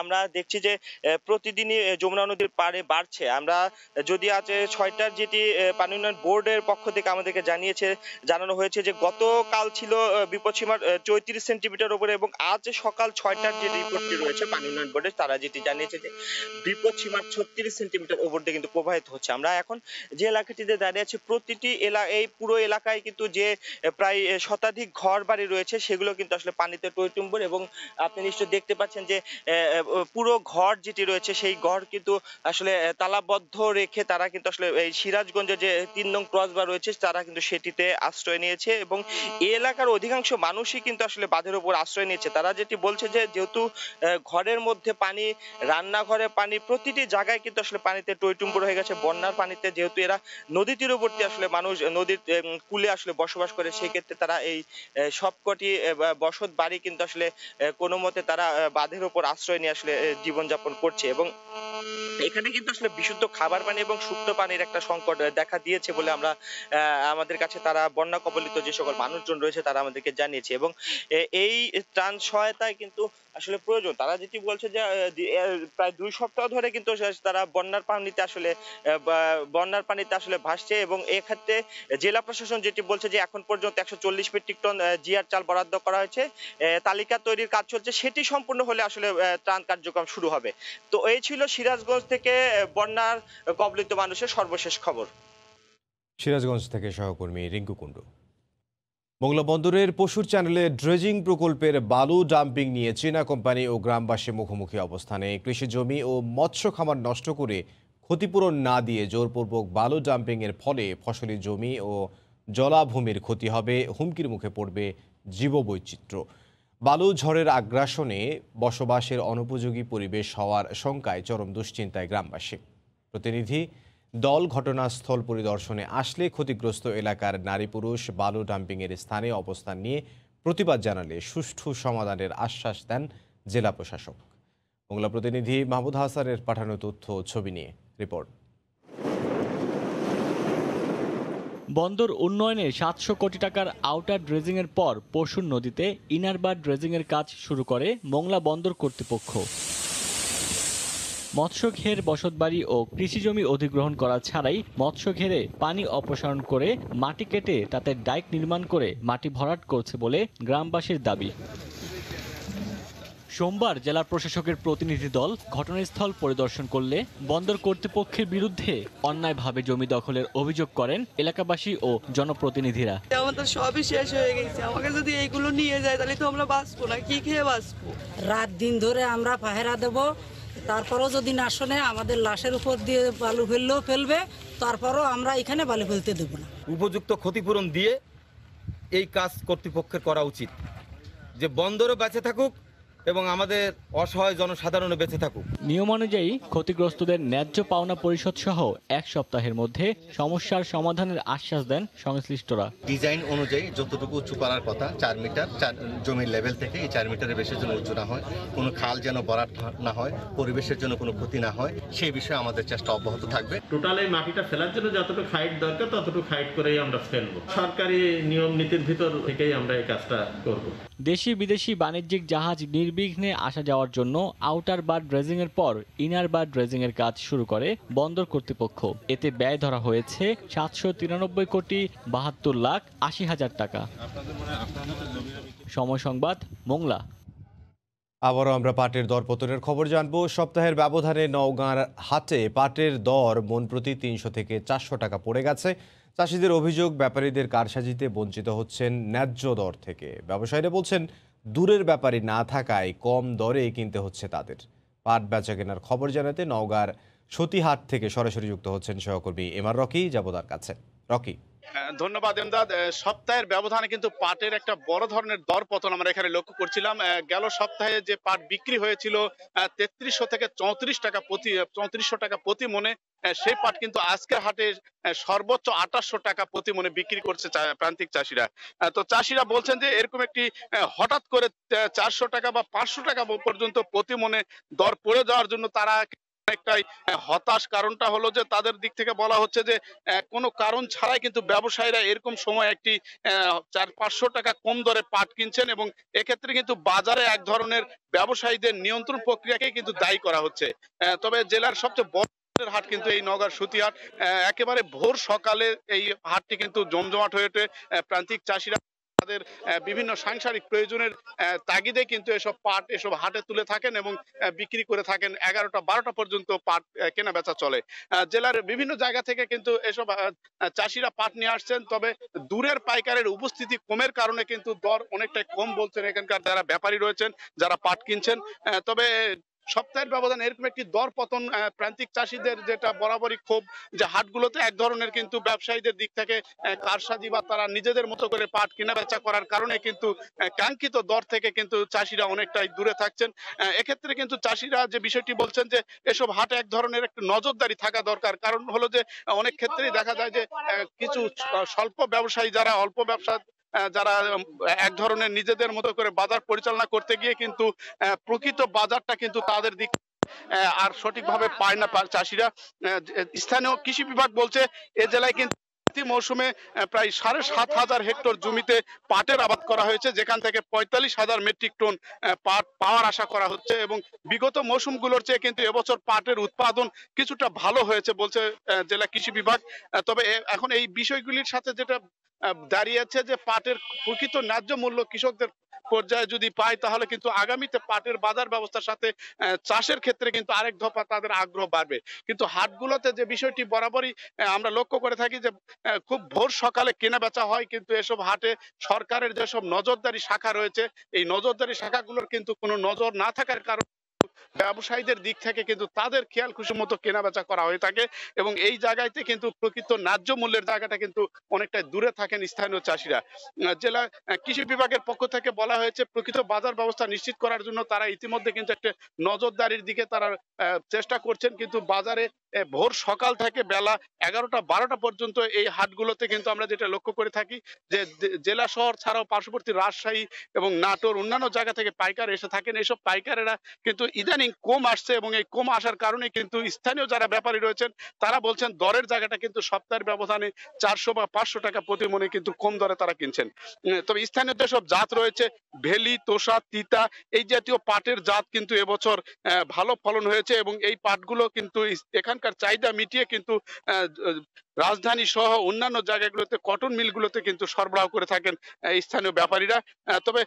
আমরা দেখছি যে প্রতিদিনই যমুনা নদীর পাড়ে বাড়ছে। আমরা যদি আজ 6টার যেটি পানি উন্নয়ন বোর্ডের পক্ষ থেকে আমাদেরকে জানানো হয়েছে যে গতকাল ছিল বিপদসীমার 34 সেন্টিমিটার উপরে, এবং আজ সকাল 6টার যে রিপোর্টটি রয়েছে পানি উন্নয়ন বোর্ডের, তারা যেটি জানিয়েছে যে বিপদসীমার 36 সেন্টিমিটার উপর দিয়ে কিন্তু প্রবাহিত হচ্ছে। আমরা এখন যে এলাকাটিতে দাঁড়িয়ে আছি, প্রতিটি এই পুরো এলাকায় কিন্তু যে প্রায় শতাধিক ঘর বাড়ি রয়েছে সেগুলো কিন্তু আসলে পানিতে টইটুম্বুর, এবং আপনি নিশ্চয় দেখতে পাচ্ছেন যে পুরো ঘর যেটি রয়েছে সেই ঘর কিন্তু আসলে তালাবদ্ধ রেখে তারা কিন্তু আসলে এই সিরাজগঞ্জে যে 3 নং ক্রসবার রয়েছে তারা কিন্তু সেটিতে আশ্রয় নিয়েছে, এবং এই এলাকার অধিকাংশ মানুষই কিন্তু আসলে বাঁধের উপর আশ্রয় নিয়েছে। তারা যেটি বলছে যে যেহেতু ঘরের মধ্যে পানি, রান্নাঘরে পানি, প্রতিটি জায়গায় কিন্তু আসলে পানিতে টইটুম্বুর হয়ে গেছে বন্যার পানিতে। যেহেতু এরা নদী তীরবর্তী আসলে মানুষ, নদীর কূলে আসলে বসবাস করে, সেই ক্ষেত্রে তারা এই সবকটি বসত বাড়ি কিন্তু আসলে কোনো মতে তারা বাঁধের উপর আশ্রয় নিয়ে আসলে জীবনযাপন করছে, এবং এখানে কিন্তু আসলে বিশুদ্ধ খাবার পানি এবং শুকনো পানির একটা সংকট দেখা দিয়েছে বলে আমরা আমাদের কাছে তারা বন্যা কবলিত যে সকল মানুষজন রয়েছে তারা আমাদেরকে জানিয়েছে, এবং এই ত্রাণ সহায়তায় কিন্তু আসলে প্রয়োজন। তারা যেটি বলছে যে প্রায় 2 সপ্তাহ ধরে কিন্তু তারা বন্যার পানিতে আসলে ভাসছে, এবং এক্ষেত্রে জেলা প্রশাসন যেটি বলছে যে এখন পর্যন্ত 140 মেট্রিক টন জিআর চাল বরাদ্দ করা হয়েছে, তালিকা তৈরির কাজ চলছে, সেটি সম্পূর্ণ হলে আসলে ত্রাণ কার্যক্রম শুরু হবে। তো এই ছিল সিরাজগঞ্জ থেকে বন্যার কবলিত মানুষের সর্বশেষ খবর। সিরাজগঞ্জ থেকে সহকর্মী রিঙ্কু কুণ্ডু। মোংলা বন্দরের পশুর চ্যানেলে ড্রেজিং প্রকল্পের বালু ডাম্পিং নিয়ে চীনা কোম্পানি ও গ্রামবাসী মুখোমুখি অবস্থানে। কৃষি জমি ও মৎস্য খামার নষ্ট করে ক্ষতিপূরণ না দিয়ে জোরপূর্বক বালু ডাম্পিং এর ফলে ফসলি জমি ও জলাভূমির ক্ষতি হবে, হুমকির মুখে পড়বে জীববৈচিত্র্য। বালু ঝড়ের আগ্রাসনে বসবাসের অনুপযোগী পরিবেশ হওয়ার শঙ্কায় চরম দুশ্চিন্তায় গ্রামবাসী। প্রতিনিধি দল ঘটনাস্থল পরিদর্শনে আসলে ক্ষতিগ্রস্ত এলাকার নারী পুরুষ বালু ডাম্পিংয়ের স্থানে অবস্থান নিয়ে প্রতিবাদ জানালে সুষ্ঠু সমাধানের আশ্বাস দেন জেলা প্রশাসক। বাংলা প্রতিনিধি মাহমুদ হাসানের পাঠানো তথ্য ছবি নিয়ে রিপোর্ট। বন্দর উন্নয়নে 700 কোটি টাকার আউটার ড্রেজিংয়ের পর পশুর নদীতে ইনার বার ড্রেজিংয়ের কাজ শুরু করে মোংলা বন্দর কর্তৃপক্ষ। মৎস্য ঘের বসতবাড়ি ও কৃষিজমি অধিগ্রহণ করা ছাড়াই মৎস্য ঘেরে পানি অপসারণ করে মাটি কেটে তাতে ডাইক নির্মাণ করে মাটি ভরাট করছে বলে গ্রামবাসীর দাবি। সোমবার জেলা প্রশাসকের প্রতিনিধি দল ঘটনাস্থল পরিদর্শন করলে বন্দর কর্তৃপক্ষের বিরুদ্ধে অন্যায়ভাবে জমি দখলের অভিযোগ করেন এলাকাবাসী ও জনপ্রতিনিধিরা। আমাদের সবই শেষ হয়ে গেছে, আমাকে যদি এইগুলো নিয়ে যায় তাহলে তো আমরা বাঁচবো না, কি খেয়ে বাঁচবো? রাত দিন ধরে আমরা পাহারা দেব, তারপরও যদি না শোনে আমাদের লাশের উপর দিয়ে বালু ফেলবে, তারপরও আমরা এখানে বালু ফেলতে দেব না। উপযুক্ত ক্ষতিপূরণ দিয়ে এই কাজ কর্তৃপক্ষের করা উচিত, যে বন্দরও বেঁচে থাকুক এবং আমাদের অসহায় জনসাধারণও বেঁচে থাকুক। নিয়ম অনুযায়ী ক্ষতিগ্রস্তদের ন্যায্য পাওনা পরিশোধ সহ 1 সপ্তাহের মধ্যে সমস্যার সমাধানের আশ্বাস দেন সংশ্লিষ্টরা। ডিজাইন অনুযায়ী যতটুকু উঁচু করার কথা 4 মিটার, জমির লেভেল থেকে এই 4 মিটারের বেশি যেন উঁচু না হয়, কোনো খাল যেন ভরাট না হয়, পরিবেশের জন্য কোনো ক্ষতি না হয়, সেই বিষয়ে আমাদের চেষ্টা অব্যাহত থাকবে। টোটাল এই মাটিটা ফেলার জন্য যতটুকু হাইট দরকার ততটুকু হাইট করেই আমরা ফেলবো। সরকারি নিয়ম নীতির ভিতর থেকেই আমরা এই কাজটা করব। দেশি বিদেশি বাণিজ্যিক জাহাজ নির্বিঘ্নে আসা যাওয়ার জন্য আউটার বার ড্রেজিং এর পর ইনার বার ড্রেজিং এর কাজ শুরু করে বন্দর কর্তৃপক্ষ। এতে ব্যয় ধরা হয়েছে 793 কোটি 72 লাখ 80 হাজার টাকা। সময় সংবাদ, মোংলা। আবারও আমরা পাটের দর পতনের খবর জানবো। সপ্তাহের ব্যবধানে নওগাঁর হাটে পাটের দর মন প্রতি 300 থেকে 400 টাকা পড়ে গেছে। চাষিদের অভিযোগ, ব্যাপারীদের কারসাজিতে বঞ্চিত হচ্ছেন ন্যায্য দর থেকে। ব্যবসায়ীরা বলছেন দূরের ব্যাপারী না থাকায় কম দরে কিনতে হচ্ছে তাদের। পাট বেচা কেনার খবর জানাতে নওগাঁর সতীহাট থেকে সরাসরি যুক্ত হচ্ছেন সহকর্মী এমআর রকি। যাব তার কাছে। রকি। ধন্যবাদ এমদাদ। সপ্তাহের ব্যবধানে কিন্তু পাটের একটা বড় ধরনের দর পতন আমরা এখানে লক্ষ্য করছিলাম। গেল সপ্তাহে যে পাট বিক্রি হয়েছিল 3300 থেকে 3400 টাকা প্রতি মনে, সেই পাট কিন্তু আজকের হাটে সর্বোচ্চ 2800 টাকা প্রতি মনে বিক্রি করছে প্রান্তিক চাষিরা। তো চাষিরা বলছেন যে এরকম একটি হঠাৎ করে 400 টাকা বা 500 টাকা পর্যন্ত প্রতি মনে দর পড়ে যাওয়ার জন্য তারা অনেকটাই হতাশ। কারণটা হলো যে তাদের দিক থেকে বলা হচ্ছে যে কোনো কারণ ছাড়াই কিন্তু ব্যবসায়ীরা এরকম সময় একটি 400-500 টাকা কম দরে পাট কিনছেন, এবং এক্ষেত্রে কিন্তু বাজারে এক ধরনের ব্যবসায়ীদের নিয়ন্ত্রণ প্রক্রিয়াকে কিন্তু দায়ী করা হচ্ছে। তবে জেলার সবচেয়ে বড় হাট কিন্তু এই নওগাঁর সতীহাট। একেবারে ভোর সকালে এই হাটটি কিন্তু জমজমাট হয়ে ওঠে। প্রান্তিক চাষিরা তাদের বিভিন্ন সাংসারিক প্রয়োজনের তাগিদে কিন্তু এসব পাট এসব হাটে তুলে থাকেন এবং বিক্রি করে থাকেন। 11টা 12টা পর্যন্ত পাট কেনা বেচা চলে। জেলার বিভিন্ন জায়গা থেকে কিন্তু এসব চাষিরা পাট নিয়ে আসছেন, তবে দূরের পাইকারের উপস্থিতি কমের কারণে কিন্তু দর অনেকটাই কম বলছেন এখানকার যারা ব্যাপারী রয়েছেন, যারা পাট কিনছেন। তবে সপ্তাহের ব্যবধান এরকম একটি দর পতন প্রান্তিক চাষিদের যেটা বরাবরই ক্ষোভ, যে হাটগুলোতে এক ধরনের কিন্তু ব্যবসায়ীদের দিক থেকে কারসাজি বা তারা নিজেদের মতো করে পাট কেনা বেচা করার কারণে কিন্তু কাঙ্ক্ষিত দর থেকে কিন্তু চাষিরা অনেকটাই দূরে থাকছেন। এক্ষেত্রে কিন্তু চাষিরা যে বিষয়টি বলছেন যে এসব হাটে এক ধরনের একটা নজরদারি থাকা দরকার। কারণ হলো যে অনেক ক্ষেত্রেই দেখা যায় যে কিছু স্বল্প ব্যবসায়ী যারা অল্প ব্যবসা যারা এক ধরনের নিজেদের মতো করে বাজার পরিচালনা করতে গিয়ে কিন্তু প্রকৃত বাজারটা কিন্তু তাদের দিক আর সঠিকভাবে পায় না চাষিরা। স্থানীয় কৃষি বিভাগ বলছে এ জেলায় কিন্তু মৌসুমে প্রায় 7,500 হেক্টর জমিতে পাটের আবাদ করা হয়েছে, যেখান থেকে 45,000 মেট্রিক টন পাট পাওয়ার আশা করা হচ্ছে এবং বিগত মৌসুমগুলোর চেয়ে কিন্তু এবছর পাটের উৎপাদন কিছুটা ভালো হয়েছে বলছে জেলা কৃষি বিভাগ। তবে এখন এই বিষয়গুলির সাথে যেটা দাঁড়িয়েছে যে পাটের প্রকৃত ন্যায্য মূল্য কৃষকদের পর্যায়ে যদি পায় তাহলে কিন্তু আগামীতে পাটের বাজার ব্যবস্থার সাথে চাষের ক্ষেত্রে কিন্তু আরেক দফা তাদের আগ্রহ বাড়বে। কিন্তু হাটগুলোতে যে বিষয়টি বরাবরই আমরা লক্ষ্য করে থাকি যে খুব ভোর সকালে কেনা বেচা হয়, কিন্তু এসব হাটে সরকারের যেসব নজরদারি শাখা রয়েছে এই নজরদারি শাখাগুলোর কিন্তু কোনো নজর না থাকার কারণে ব্যবসায়ীদের দিক থেকে কিন্তু তাদের খেয়াল খুশি মতো কেনা বেচা করা হয়ে থাকে এবং এই জায়গাতে কিন্তু প্রকৃত ন্যায্য মূল্যের জায়গাটা কিন্তু অনেকটাই দূরে থাকেন স্থানীয় চাষিরা। জেলা কৃষি বিভাগের পক্ষ থেকে বলা হয়েছে প্রকৃত বাজার ব্যবস্থা নিশ্চিত করার জন্য তারা ইতিমধ্যে কিন্তু একটা নজরদারির দিকে তারা চেষ্টা করছেন, কিন্তু বাজারে ভোর সকাল থেকে বেলা 11টা 12টা পর্যন্ত এই হাটগুলোতে কিন্তু আমরা যেটা লক্ষ্য করে থাকি যে জেলা শহর ছাড়াও পার্শ্ববর্তী রাজশাহী এবং নাটোর অন্যান্য জায়গা থেকে পাইকার এসে থাকেন। এসব পাইকারেরা কিন্তু ইদানিং কম আসছে এবং এই কম আসার কারণে কিন্তু স্থানীয় যারা ব্যাপারী রয়েছেন তারা বলছেন দরের জায়গাটা কিন্তু সপ্তাহের ব্যবধানে 400 বা 500 টাকা প্রতি মনে কিন্তু কম দরে তারা কিনছেন। তবে স্থানীয় যেসব জাত রয়েছে ভেলি, তোষা, তিতা এই জাতীয় পাটের জাত কিন্তু এবছর ভালো ফলন হয়েছে এবং এই পাটগুলো কিন্তু এখানকার চাহিদা মিটিয়ে কিন্তু রাজধানী সহ অন্যান্য জায়গাগুলোতে কটন মিলগুলোতে কিন্তু সরবরাহ করে থাকেন স্থানীয় ব্যাপারীরা। তবে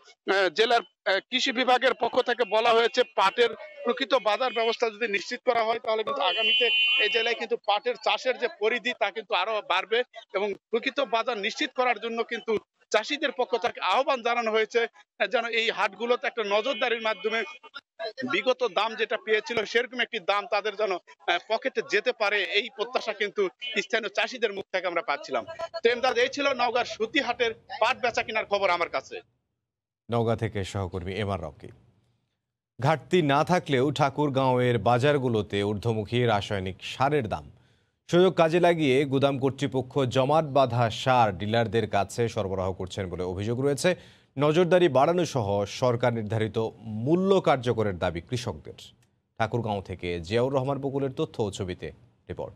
জেলার কৃষি বিভাগের পক্ষ থেকে বলা হয়েছে পাটের প্রকৃত বাজার ব্যবস্থা যদি নিশ্চিত করা হয় তাহলে কিন্তু আগামীতে এই জেলায় কিন্তু পাটের চাষের যে পরিধি তা কিন্তু আরো বাড়বে এবং প্রকৃত বাজার নিশ্চিত করার জন্য কিন্তু চাষিদের পক্ষ থেকে আহ্বান জানানো হয়েছে যেন এই হাটগুলোতে একটা নজরদারির মাধ্যমে বিগত দাম যেটা পেয়েছিল সেরকম একটি দাম তাদের যেন পকেটে যেতে পারে, এই প্রত্যাশা কিন্তু স্থানীয় চাষিদের মুখ থেকে আমরা পাচ্ছিলাম। তো এমদাদ, এই ছিল নওগাঁর সুতি হাটের পাট বেচা কেনার খবর আমার কাছে। নওগাঁ থেকে সহকর্মী এমআর রকি। ঘাটতি না থাকলেও ঠাকুরগাঁওয়ের বাজারগুলোতে ঊর্ধ্বমুখী রাসায়নিক সারের দাম। সুযোগ কাজে লাগিয়ে গুদাম কর্তৃপক্ষ জমাট বাঁধা সার ডিলারদের কাছে সরবরাহ করছেন বলে অভিযোগ রয়েছে। নজরদারি বাড়ানো সহ সরকার নির্ধারিত মূল্য কার্যকরের দাবি কৃষকদের। ঠাকুরগাঁও থেকে জিয়াউর রহমান বকুলের তথ্য ও ছবিতে রিপোর্ট।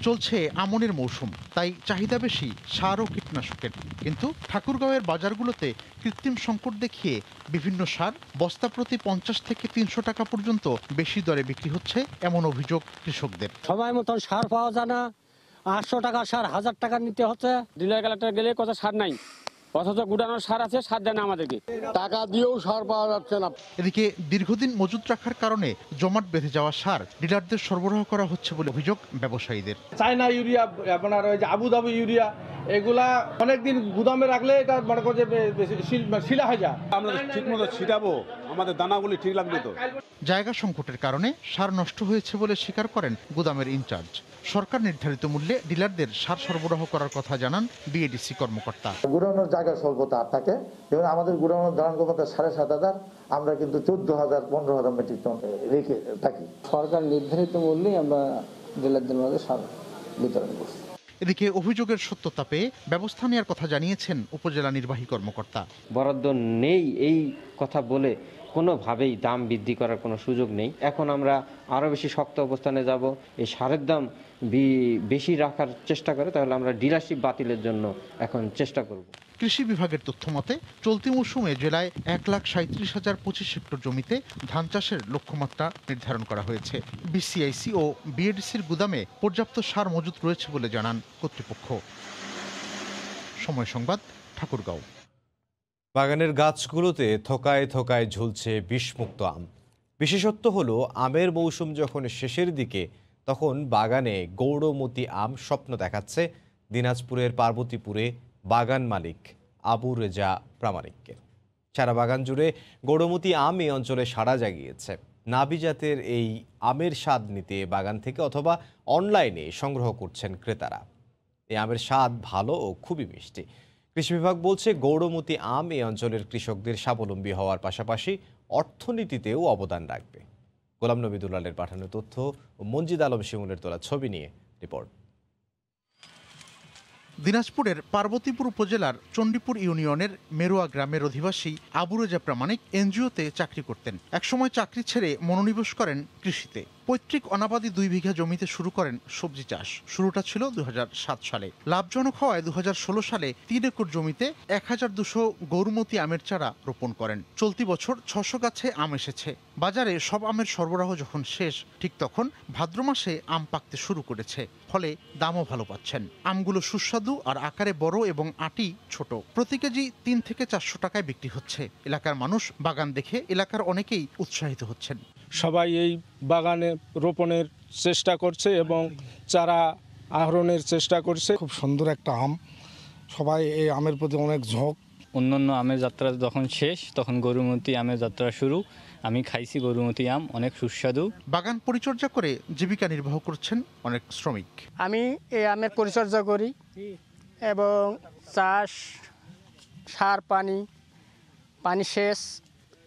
চলছে আমনের মৌসুম, তাই চাহিদা বেশি সার ও কীটনাশকের। কিন্তু ঠাকুরগাঁওয়ের বাজারগুলোতে কৃত্রিম সংকট দেখিয়ে বিভিন্ন সার বস্তা প্রতি 50 থেকে 300 টাকা পর্যন্ত বেশি দরে বিক্রি হচ্ছে এমন অভিযোগ কৃষকদের। সময় মতন সার পাওয়া যায় না, 800 টাকা সার 1000 টাকা নিতে হচ্ছে। ডিলার কালেক্টর গেলে কত সার নাই, অথচ গুডানোর সার আছে, সার দেয় না আমাদেরকে, টাকা দিয়েও সার পাওয়া যাচ্ছে না। এদিকে দীর্ঘদিন মজুত রাখার কারণে জমাট বেঁধে যাওয়া সার ডিলারদের সরবরাহ করা হচ্ছে বলে অভিযোগ ব্যবসায়ীদের। চায়না ইউরিয়া, আপনার ওই যে আবুধাবি ইউরিয়া, এগুলা অনেকদিন গুদামে রাখলে এটা মনে করছে শিলা হয়ে যায়। আমরা ঠিক মতো ছিটাবো, আমাদের দানাগুলি ঠিক লাগবে তো। জায়গা সংকটের কারণে সার নষ্ট হয়েছে বলে স্বীকার করেন গুদামের ইনচার্জ। সরকার নির্ধারিত মূল্যে ডিলারদের সার সরবরাহ করার কথা জানান বিএডিসি কর্মকর্তা। গুড়ানোর জায়গা স্বল্পতা থাকে, যেমন আমাদের গুড়ানোর ধারণ ক্ষমতা 7,500, আমরা কিন্তু 14,000 15,000 মেট্রিক টন রেখে থাকি। সরকার নির্ধারিত মূল্যেই আমরা ডিলারদের মধ্যে সার বিতরণ করছি। এদিকে অভিযোগের সত্যতা পেয়ে ব্যবস্থা নেওয়ার কথা জানিয়েছেন উপজেলা নির্বাহী কর্মকর্তা। বরাদ্দ নেই এই কথা বলে কোনোভাবেই দাম বৃদ্ধি করার কোনো সুযোগ নেই। এখন আমরা আরও বেশি শক্ত অবস্থানে যাব। এই সারের দাম বেশি রাখার চেষ্টা করে তাহলে আমরা ডিলারশিপ বাতিলের জন্য এখন চেষ্টা করব। কৃষি বিভাগের তথ্য মতে চলতি মৌসুমে জেলায় 1,37,025 হেক্টর জমিতে ধান চাষের লক্ষ্যমাত্রা নির্ধারণ করা হয়েছে। বিসিআইসি ও বিএডিসির গুদামে পর্যাপ্ত সার মজুত রয়েছে বলে জানান কর্তৃপক্ষ। সময় সংবাদ, ঠাকুরগাঁও। বাগানের গাছগুলোতে থোকায় থোকায় ঝুলছে বিষমুক্ত আম। বিশেষত্ব হলো আমের মৌসুম যখন শেষের দিকে তখন বাগানে গৌড়মতি আম স্বপ্ন দেখাচ্ছে দিনাজপুরের পার্বতীপুরে বাগান মালিক আবু রেজা প্রামাণিককে। সারা বাগান জুড়ে গৌড়মতি আম এই অঞ্চলে সাড়া জাগিয়েছে। নাবি জাতের এই আমের স্বাদ নিতে বাগান থেকে অথবা অনলাইনে সংগ্রহ করছেন ক্রেতারা। এই আমের স্বাদ ভালো ও খুবই মিষ্টি। কৃষি বিভাগ বলছে গৌড়মতি আম এই অঞ্চলের কৃষকদের স্বাবলম্বী হওয়ার পাশাপাশি অর্থনীতিতেও অবদান রাখবে। গোলাম নবী দুলালের পাঠানো তথ্য ও মঞ্জিদ আলম শিমুলের তোলা ছবি নিয়ে রিপোর্ট। দিনাজপুরের পার্বতীপুর উপজেলার চণ্ডীপুর ইউনিয়নের মেরুয়া গ্রামের অধিবাসী আবু রেজা প্রামাণিক এনজিওতে চাকরি করতেন। একসময় চাকরি ছেড়ে মনোনিবেশ করেন কৃষিতে। পৈতৃক অনাবাদি 2 বিঘা জমিতে শুরু করেন সবজি চাষ। শুরুটা ছিল 2007 সালে। লাভজনক হওয়ায় 2016 সালে 3 একর জমিতে 1200 গৌড়মতি আমের চারা রোপণ করেন। চলতি বছর 600 গাছে আম এসেছে। বাজারে সব আমের সরবরাহ যখন শেষ, ঠিক তখন ভাদ্র মাসে আম পাকতে শুরু করেছে। ফলে দামও ভালো পাচ্ছেন। আমগুলো সুস্বাদু আর আকারে বড় এবং আটি ছোট। প্রতি কেজি 3 থেকে 400 টাকায় বিক্রি হচ্ছে। এলাকার মানুষ বাগান দেখে এলাকার অনেকেই উৎসাহিত হচ্ছেন। সবাই এই বাগানে রোপণের চেষ্টা করছে এবং চারা আহরণের চেষ্টা করছে। খুব সুন্দর একটা আম, সবাই এই আমের প্রতি অনেক ঝোঁক। অন্যান্য আমের যাত্রা যখন শেষ তখন গৌড়মতি আমের যাত্রা শুরু। আমি খাইছি গৌড়মতি আম, অনেক সুস্বাদু। বাগান পরিচর্যা করে জীবিকা নির্বাহ করছেন অনেক শ্রমিক। আমি এই আমের পরিচর্যা করি এবং চাষ, সার, পানি সেচ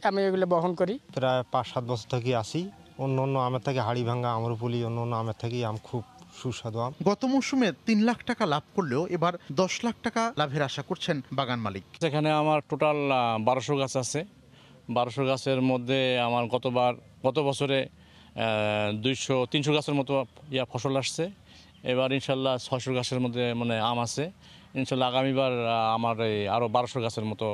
আমি এগুলো বহন করি। প্রায় 5-7 বছর থেকে আসি। অন্য আমের থেকে হাড়ি ভাঙ্গা আমরুপুলি, অন্য আমের থেকে আম খুব সুস্বাদু আম। গত মৌসুমে 3 লাখ টাকা লাভ করলেও এবার 10 লাখ টাকা লাভের আশা করছেন বাগান মালিক। সেখানে আমার টোটাল 1200 গাছ আছে। 1200 গাছের মধ্যে আমার গত বছরে 200-300 গাছের মতো ফসল আসছে। এবার ইনশাল্লাহ 600 গাছের মধ্যে আম আছে। ইনশাল্লাহ আগামীবার আমার আরও 1200 গাছের মতো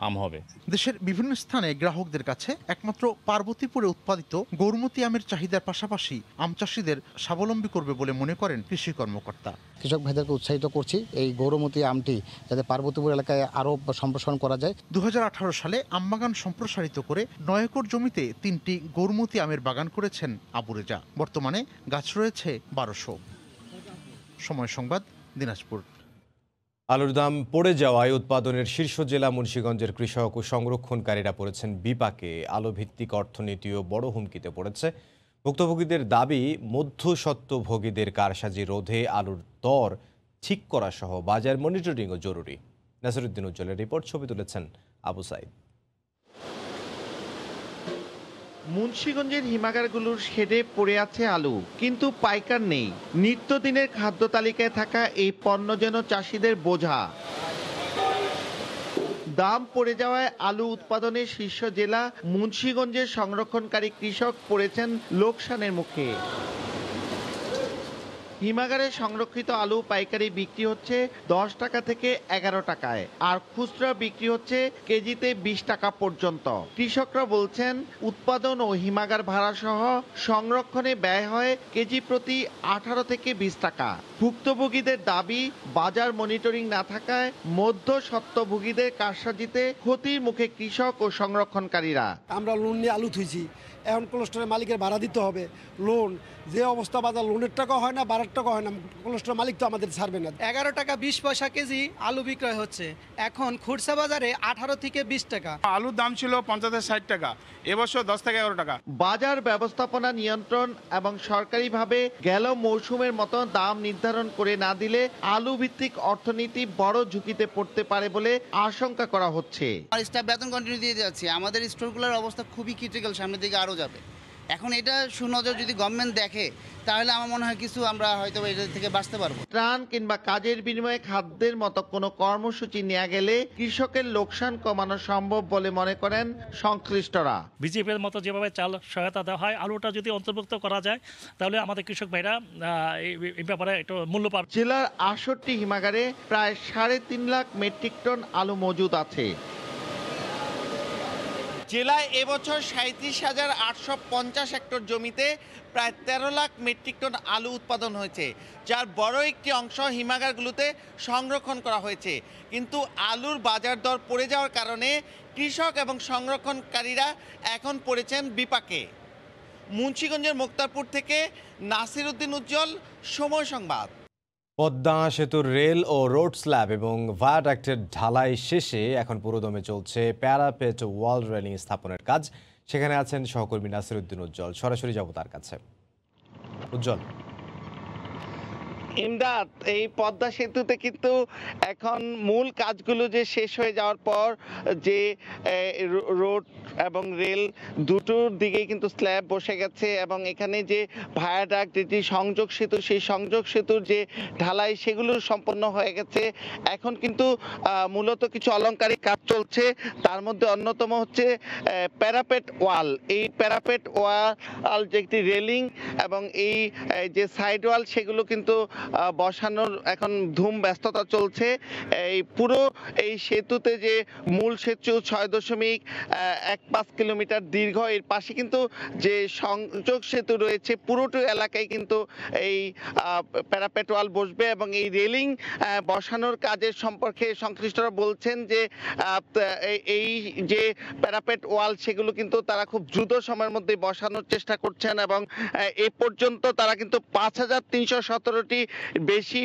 আম হবে। দেশের বিভিন্ন স্থানে গ্রাহকদের কাছে একমাত্র পার্বতীপুরে উৎপাদিত গৌড়মতি আমের চাহিদার পাশাপাশি আম চাষিদের স্বাবলম্বী করবে বলে মনে করেন কৃষি কর্মকর্তা। কৃষক ভাইদেরকে উৎসাহিত করছি এই গৌড়মতি আমটি যাতে পার্বতীপুর এলাকায় আরও সম্প্রসারণ করা যায়। 2018 সালে আমবাগান সম্প্রসারিত করে 9 একর জমিতে 3টি গৌড়মতি আমের বাগান করেছেন আবু রেজা। বর্তমানে গাছ রয়েছে 1200। সময় সংবাদ, দিনাজপুর। আলুর দাম পড়ে যাওয়ায় উৎপাদনের শীর্ষ জেলা মুন্সিগঞ্জের কৃষক ও সংরক্ষণকারীরা পড়েছেন বিপাকে। আলুভিত্তিক অর্থনীতিও বড় হুমকিতে পড়েছে। ভুক্তভোগীদের দাবি, মধ্যস্বত্বভোগীদের কারসাজি রোধে আলুর দর ঠিক করা সহ বাজার মনিটরিংও জরুরি। নাসিরুদ্দিন উজ্জ্বলের রিপোর্ট, ছবি তুলেছেন আবু সাইদ। মুন্সিগঞ্জের হিমাগারগুলোর শেডে পড়ে আছে আলু, কিন্তু পাইকার নেই। নিত্যদিনের খাদ্য তালিকায় থাকা এই পণ্য যেন চাষিদের বোঝা। দাম পড়ে যাওয়ায় আলু উৎপাদনের শীর্ষ জেলা মুন্সিগঞ্জের সংরক্ষণকারী কৃষক পড়েছেন লোকসানের মুখে। হিমাগারে সংরক্ষিত আলু পাইকারি বিক্রি হচ্ছে 10 টাকা থেকে 11 টাকায়, আর খুচরা বিক্রি হচ্ছে কেজিতে 20 টাকা পর্যন্ত। কৃষকরা বলছেন উৎপাদন ও হিমাগার ভাড়া সহ সংরক্ষণে ব্যয় হয় কেজি প্রতি 18 থেকে 20 টাকা। ভুক্তভোগীদের দাবি, বাজার মনিটরিং না থাকায় মধ্যস্বত্বভোগীদের কারসাজিতে ক্ষতির মুখে কৃষক ও সংরক্ষণকারীরা। আমরা লোন নিয়ে আলু থুইছি, এখন কোলেস্টোরের মালিকের ভাড়া দিতে হবে। লোন যে অবস্থা, বাজার লোনের টাকা হয় না, ভাড়ার টাকা হয় না, কোলেস্টোরের মালিক তো আমাদের ছাড়বে না। 11 টাকা 20 পয়সা কেজি আলু বিক্রয় হচ্ছে, এখন খুচরা বাজারে 18 থেকে 20 টাকা। আলুর দাম ছিল 50-60 টাকা, এবছর 10 থেকে 11 টাকা। বাজার ব্যবস্থাপনা নিয়ন্ত্রণ এবং সরকারিভাবে গেল মৌসুমের মতো দাম নির্ধারণ করে না দিলে আলু ভিত্তিক অর্থনীতি বড় ঝুঁকিতে পড়তে পারে বলে আশঙ্কা করা হচ্ছে। স্টাফ বেতন কন্টিনিউ দিয়ে যাচ্ছে, আমাদের স্টোরগুলোর অবস্থা খুবই ক্রিটিক্যাল, সামনের দিকে আরও যাবে। এখন এটা সুনজর যদি গভর্নমেন্ট দেখে তাহলে আমার মনে হয় কিছু আমরা হয়তো এটা থেকে বাঁচতে পারবো। ত্রাণ কিংবা কাজের বিনিময়ে খাদ্যের মতো কোনো কর্মসূচি নেওয়া গেলে কৃষকের লোকসান কমানো সম্ভব বলে মনে করেন সংশ্লিষ্টরা। বিজেপির মতো যেভাবে চাল সহায়তা দেওয়া হয়, আলুটা যদি অন্তর্ভুক্ত করা যায় তাহলে আমাদের কৃষক ভাইরা এই ব্যাপারে একটু মূল্য পাবে। জেলার 68 হিমাগারে প্রায় 3.5 লাখ মেট্রিক টন আলু মজুদ আছে। জেলায় এবছর 37,850 হেক্টর জমিতে প্রায় 13 লাখ মেট্রিক টন আলু উৎপাদন হয়েছে, যার বড় একটি অংশ হিমাগারগুলোতে সংরক্ষণ করা হয়েছে। কিন্তু আলুর বাজার দর পড়ে যাওয়ার কারণে কৃষক এবং সংরক্ষণকারীরা এখন পড়েছেন বিপাকে। মুন্সিগঞ্জের মুক্তারপুর থেকে নাসির উদ্দিন উজ্জ্বল, সময় সংবাদ। পদ্মা সেতুর রেল ও রোড স্ল্যাব এবং ভায়াডাক্টের ঢালাই শেষে এখন পুরোদমে চলছে প্যারাপেট ওয়াল রেলিং স্থাপনের কাজ। সেখানে আছেন সহকর্মী নাসির উদ্দিন উজ্জ্বল, সরাসরি যাব তার কাছে। উজ্জ্বল। ইমদাদ, এই পদ্মা সেতুতে কিন্তু এখন মূল কাজগুলো যে শেষ হয়ে যাওয়ার পর যে রোড এবং রেল দুটোর দিকেই কিন্তু স্ল্যাব বসে গেছে এবং এখানে যে ভায়াডাক্ট যেটি সংযোগ সেতু, সেই সংযোগ সেতুর যে ঢালাই সেগুলো সম্পন্ন হয়ে গেছে। এখন কিন্তু মূলত কিছু অলংকারিক কাজ চলছে, তার মধ্যে অন্যতম হচ্ছে প্যারাপেট ওয়াল। এই প্যারাপেট ওয়াল যে একটি রেলিং এবং এই যে সাইড ওয়াল সেগুলো কিন্তু বসানোর এখন ধুম ব্যস্ততা চলছে। এই পুরো এই সেতুতে যে মূল সেতু 6.15 কিলোমিটার দীর্ঘ, এর পাশে কিন্তু যে সংযোগ সেতু রয়েছে পুরোটি এলাকায় কিন্তু এই প্যারাপেট ওয়াল বসবে এবং এই রেলিং বসানোর কাজের সম্পর্কে সংশ্লিষ্টরা বলছেন যে এই যে প্যারাপেট ওয়াল সেগুলো কিন্তু তারা খুব দ্রুত সময়ের মধ্যে বসানোর চেষ্টা করছেন এবং এ পর্যন্ত তারা কিন্তু 5,317টি বেশি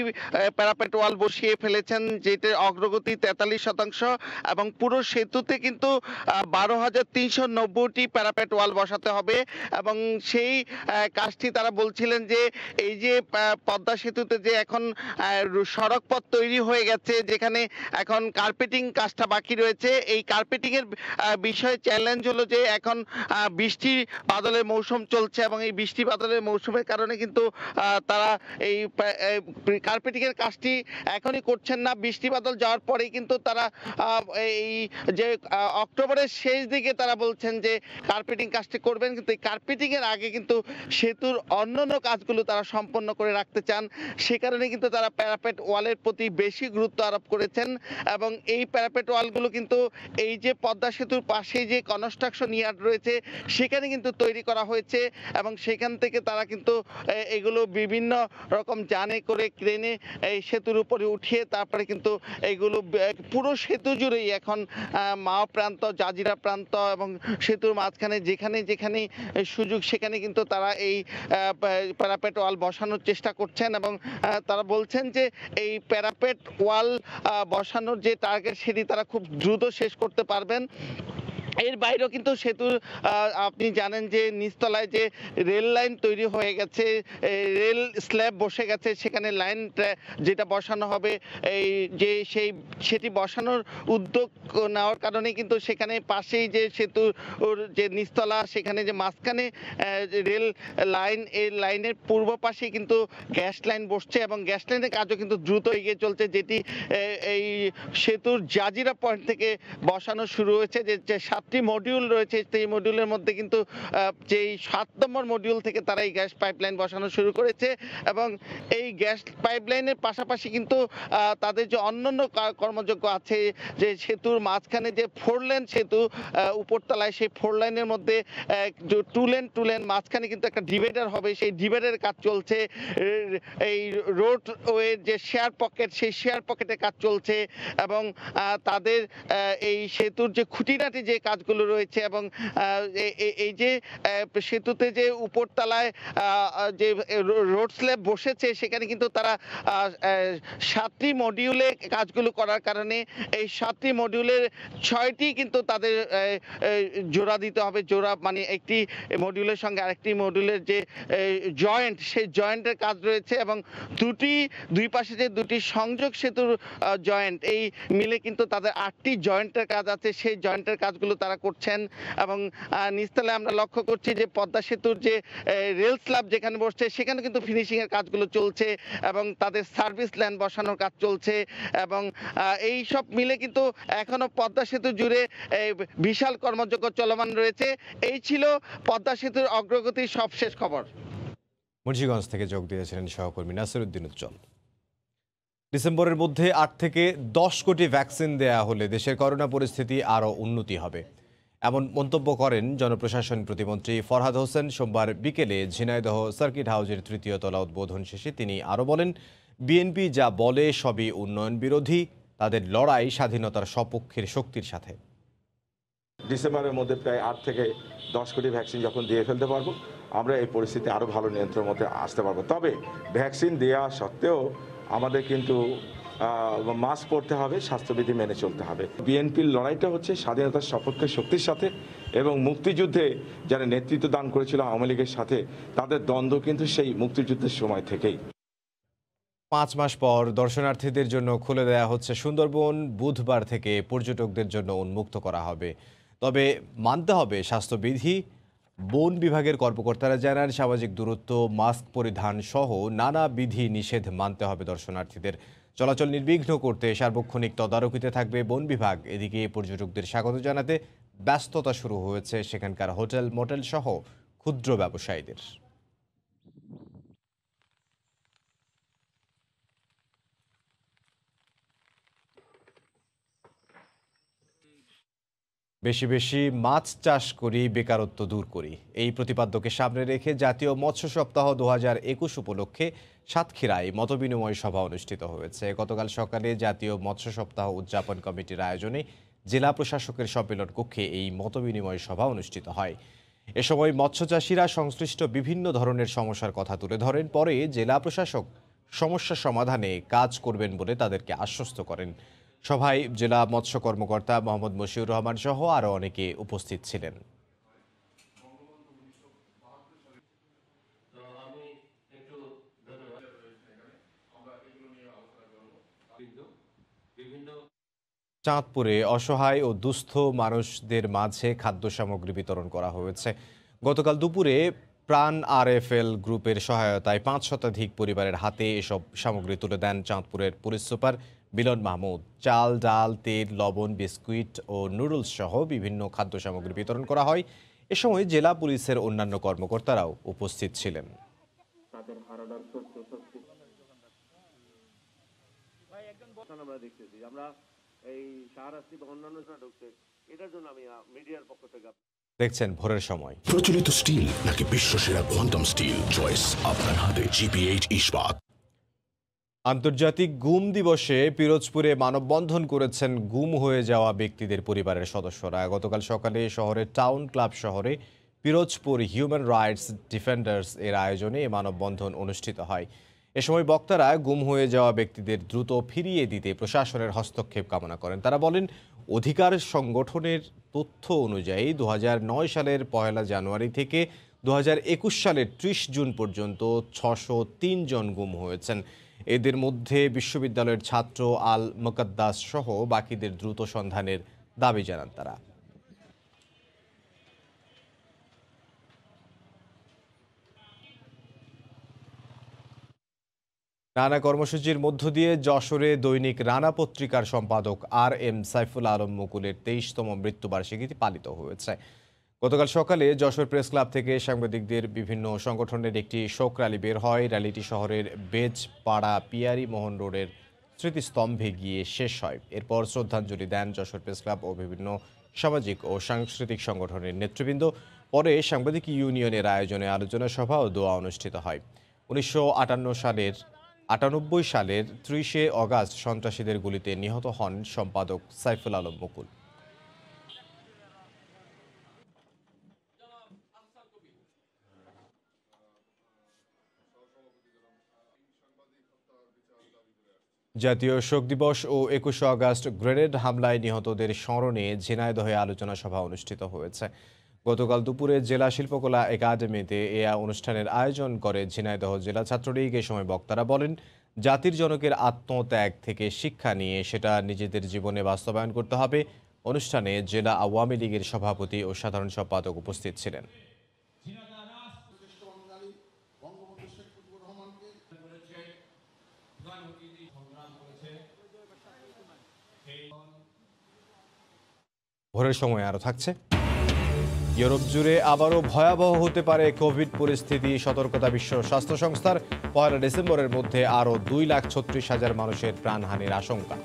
প্যারাপেট ওয়াল বসিয়ে ফেলেছেন, যেটার অগ্রগতি 43% এবং পুরো সেতুতে কিন্তু 12,390টি প্যারাপেট ওয়াল বসাতে হবে। এবং সেই কাজটি তারা বলছিলেন যে এই যে পদ্মা সেতুতে যে এখন সড়ক পথ তৈরি হয়ে গেছে, যেখানে এখন কার্পেটিং কাজটা বাকি রয়েছে, এই কার্পেটিং এর বিষয়ে চ্যালেঞ্জ হলো যে এখন বৃষ্টি বাদলের মৌসুম চলছে এবং এই বৃষ্টি বাদলের মৌসুমের কারণে কিন্তু তারা এই কার্পেটিং এর কাজটি এখনই করছেন না। বৃষ্টি বাদল যাওয়ার পরেই কিন্তু তারা এই যে অক্টোবরের শেষ দিকে তারা বলছেন যে কার্পেটিং কাজটি করবেন, কিন্তু এই কার্পেটিং এর আগে কিন্তু সেতুর অন্যান্য কাজগুলো তারা সম্পন্ন করে রাখতে চান। সে কারণে কিন্তু তারা প্যারাপেট ওয়ালের প্রতি বেশি গুরুত্ব আরোপ করেছেন এবং এই প্যারাপেট ওয়ালগুলো কিন্তু এই যে পদ্মা সেতুর পাশে যে কনস্ট্রাকশন ইয়ার্ড রয়েছে সেখানে কিন্তু তৈরি করা হয়েছে এবং সেখান থেকে তারা কিন্তু এগুলো বিভিন্ন রকম যানে করে ক্রেনে এই সেতুর উপরে উঠিয়ে তারপরে কিন্তু এইগুলো পুরো সেতু জুড়েই এখন মাও প্রান্ত, জাজিরা প্রান্ত এবং সেতুর মাঝখানে যেখানে যেখানে সুযোগ সেখানে কিন্তু তারা এই প্যারাপেট ওয়াল বসানোর চেষ্টা করছেন এবং তারা বলছেন যে এই প্যারাপেট ওয়াল বসানোর যে টার্গেট সেটি তারা খুব দ্রুত শেষ করতে পারবেন। এর বাইরেও কিন্তু সেতুর আপনি জানেন যে নিচতলায় যে রেল লাইন তৈরি হয়ে গেছে, রেল স্ল্যাব বসে গেছে, সেখানে লাইন যেটা বসানো হবে এই যে সেটি বসানোর উদ্যোগ নেওয়ার কারণে কিন্তু সেখানে পাশেই যে সেতুর যে নিচতলা সেখানে যে মাঝখানে রেল লাইন, এই লাইনের পূর্ব পাশে কিন্তু গ্যাস লাইন বসছে এবং গ্যাস লাইনের কাজও কিন্তু দ্রুত এগিয়ে চলছে, যেটি এই সেতুর জাজিরা পয়েন্ট থেকে বসানো শুরু হয়েছে। যে 7টি মডিউল রয়েছে সেই মডিউলের মধ্যে কিন্তু যেই 7 নম্বর মডিউল থেকে তারা এই গ্যাস পাইপলাইন বসানো শুরু করেছে এবং এই গ্যাস পাইপলাইনের পাশাপাশি কিন্তু তাদের যে অন্যান্য কর্মযোগ্য আছে, যে সেতুর মাঝখানে যে 4 লেন সেতু উপরতলায়, সেই 4 লাইনের মধ্যে 2 লেন মাঝখানে কিন্তু একটা ডিভাইডার হবে, সেই ডিভাইডারের কাজ চলছে। এই রোড ওয়ের যে শেয়ার পকেট, সেই শেয়ার পকেটের কাজ চলছে এবং তাদের এই সেতুর যে খুঁটিনাটি যে কাজগুলো রয়েছে এবং এই যে সেতুতে যে উপরতলায় যে রোড স্ল্যাব বসেছে সেখানে কিন্তু তারা 7টি মডিউলে কাজগুলো করার কারণে এই 7টি মডিউলের 6টি কিন্তু তাদের জোড়া দিতে হবে। জোড়া মানে একটি মডিউলের সঙ্গে আরেকটি মডিউলের যে জয়েন্ট, সেই জয়েন্টের কাজ রয়েছে এবং দুই পাশে যে 2টি সংযোগ সেতুর জয়েন্ট, এই মিলে কিন্তু তাদের 8টি জয়েন্টের কাজ আছে, সেই জয়েন্টের কাজগুলো তারা করছেন। এবং নিচতলায় আমরা লক্ষ্য করছি যে পদ্মা সেতুর যে রেল স্ল্যাব যেখানে বসছে সেখানে কিন্তু ফিনিশিং এর কাজগুলো চলছে এবং তাদের সার্ভিস লাইন বসানোর কাজ চলছে এবং এই সব মিলে কিন্তু এখনো পদ্মা সেতু জুড়ে বিশাল কর্মযজ্ঞ চলমান রয়েছে। এই ছিল পদ্মা সেতুর অগ্রগতির সবশেষ খবর। মুন্সিগঞ্জ থেকে যোগ দিয়েছিলেন সহকর্মী নাসির উদ্দিন উজ্জ্বল। ডিসেম্বরের মধ্যে 8 থেকে 10 কোটি ভ্যাকসিন দেয়া হলে দেশের করোনা পরিস্থিতি আরও উন্নতি হবে, এমন মন্তব্য করেন জনপ্রশাসন প্রতিমন্ত্রী ফরহাদ হোসেন সোমবার বিকেলে ঝিনাইদহ সার্কিট হাউসের ৩য় তলা উদ্বোধন শেষে। তিনি আরও বলেন, বিএনপি যা বলে সবই উন্নয়ন বিরোধী, তাদের লড়াই স্বাধীনতার সপক্ষের শক্তির সাথে। ডিসেম্বরের মধ্যে প্রায় 8 থেকে 10 কোটি ভ্যাকসিন যখন দিয়ে ফেলতে পারবো, আমরা এই পরিস্থিতি আরও ভালো নিয়ন্ত্রণের মধ্যে আসতে পারবো। তবে ভ্যাকসিন দেওয়া সত্ত্বেও আমাদের কিন্তু মাস্ক পরতে হবে, স্বাস্থ্যবিধি মেনে চলতে হবে। বিএনপির লড়াইটা হচ্ছে স্বাধীনতার সপক্ষে শক্তির সাথে, এবং মুক্তিযুদ্ধে যারা নেতৃত্ব দান করেছিল আওয়ামী লীগের সাথে, তাদের দ্বন্দ্ব কিন্তু সেই মুক্তিযুদ্ধের সময় থেকেই। 5 মাস পর দর্শনার্থীদের জন্য খুলে দেওয়া হচ্ছে সুন্দরবন। বুধবার থেকে পর্যটকদের জন্য উন্মুক্ত করা হবে, তবে মানতে হবে স্বাস্থ্যবিধি। বন বিভাগের কর্মকর্তারা জানান, সামাজিক দূরত্ব, মাস্ক পরিধান সহ নানা বিধি নিষেধ মানতে হবে দর্শনার্থীদের। চলাচল নির্বিঘ্ন করতে সার্বক্ষণিক তদারকিতে থাকবে বন বিভাগ। এদিকে পর্যটকদের স্বাগত জানাতে ব্যস্ততা শুরু হয়েছে সেখানকার হোটেল, মোটেল সহ ক্ষুদ্র ব্যবসায়ীদের। বেশি বেশি মাছ চাষ করি, বেকারত্ব দূর করি, এই প্রতিপাদ্যকে সামনে রেখে জাতীয় মৎস্য সপ্তাহ 2021 উপলক্ষে সাতক্ষীরায় মতবিনিময় সভা অনুষ্ঠিত হয়েছে। গতকাল সকালে জাতীয় মৎস্য সপ্তাহ উদযাপন কমিটির আয়োজনে জেলা প্রশাসকের সম্মেলন কক্ষে এই মতবিনিময় সভা অনুষ্ঠিত হয়। এ সময় মৎস্যচাষীরা সংশ্লিষ্ট বিভিন্ন ধরনের সমস্যার কথা তুলে ধরেন। পরে জেলা প্রশাসক সমস্যা সমাধানে কাজ করবেন বলে তাদেরকে আশ্বস্ত করেন। সভায় জেলা মৎস্য কর্মকর্তা মোহাম্মদ মশিউর রহমান সহ আরও অনেকে উপস্থিত ছিলেন। চাঁদপুরে অসহায় ও দুস্থ মানুষদের মাঝে খাদ্য সামগ্রী বিতরণ করা হয়েছে। গতকাল দুপুরে প্রাণ RFL গ্রুপের সহায়তায় 5 শতাধিক পরিবারের হাতে এসব সামগ্রী তুলে দেন চাঁদপুরের পুলিশ সুপার মিলন মাহমুদ। চাল, ডাল, তেল, লবণ, বিস্কুট ও নুডলস সহ বিভিন্ন খাদ্য সামগ্রী বিতরণ করা হয়। এ সময় জেলা পুলিশের অন্যান্য কর্মকর্তারাও উপস্থিত ছিলেন। দেখছেন ভোরের সময়। প্রচলিত স্টিল নাকি বিশ্বসেরা কোয়ান্টাম স্টিল, চয়েস আপনার হাতে। GP8 ইস্পাত। আন্তর্জাতিক গুম দিবসে পিরোজপুরে মানববন্ধন করেছেন গুম হয়ে যাওয়া ব্যক্তিদের পরিবারের সদস্যরা। গতকাল সকালে শহরের টাউন ক্লাব শহরে পিরোজপুর হিউম্যান রাইটস ডিফেন্ডার্স এর আয়োজনে এ মানববন্ধন অনুষ্ঠিত হয়। এ সময় বক্তারা গুম হয়ে যাওয়া ব্যক্তিদের দ্রুত ফিরিয়ে দিতে প্রশাসনের হস্তক্ষেপ কামনা করেন। তারা বলেন, অধিকার সংগঠনের তথ্য অনুযায়ী 2009 সালের 1 জানুয়ারি থেকে 2021 সালের 30 জুন পর্যন্ত 603 জন গুম হয়েছেন। এদের মধ্যে বিশ্ববিদ্যালয়ের ছাত্র আল মুকদ্দাস সহ বাকিদের দ্রুত সন্ধানের দাবি জানান তারা। রানা কর্মসূচির মধ্য দিয়ে যশোরে দৈনিক রানা পত্রিকার সম্পাদক RM সাইফুল আলম মুকুলের 23তম মৃত্যুবার্ষিকী পালিত হয়েছে। গতকাল সকালে যশোর প্রেস ক্লাব থেকে সাংবাদিকদের বিভিন্ন সংগঠনের একটি শোক র্যালি বের হয়। র্যালিটি শহরের বেজপাড়া পিয়ারি মোহন রোডের স্মৃতিস্তম্ভে গিয়ে শেষ হয়। এরপর শ্রদ্ধাঞ্জলি দেন যশোর প্রেস ক্লাব ও বিভিন্ন সামাজিক ও সাংস্কৃতিক সংগঠনের নেতৃবৃন্দ। পরে সাংবাদিক ইউনিয়নের আয়োজনে আলোচনা সভা ও দোয়া অনুষ্ঠিত হয়। 1998 সালের 30 অগাস্ট সন্ত্রাসীদের গুলিতে নিহত হন সম্পাদক সাইফুল আলম মুকুল। জাতীয় শোক দিবস ও 21 আগস্ট গ্রেনেড হামলায় নিহতদের স্মরণে ঝিনাইদহে আলোচনা সভা অনুষ্ঠিত হয়েছে। গতকাল দুপুরে জেলা শিল্পকলা একাডেমিতে এ অনুষ্ঠানের আয়োজন করে ঝিনাইদহ জেলা ছাত্রলীগ। এ সময় বক্তারা বলেন, জাতির জনকের আত্মত্যাগ থেকে শিক্ষা নিয়ে সেটা নিজেদের জীবনে বাস্তবায়ন করতে হবে। অনুষ্ঠানে জেলা আওয়ামী লীগের সভাপতি ও সাধারণ সম্পাদক উপস্থিত ছিলেন। ভোরের সময় আরও থাকছে। ইউরোপ জুড়ে আবারও ভয়াবহ হতে পারে কোভিড পরিস্থিতি, সতর্কতা বিশ্ব স্বাস্থ্য সংস্থার। 1 ডিসেম্বরের মধ্যে আরও 2,36,000 মানুষের প্রাণহানির আশঙ্কা।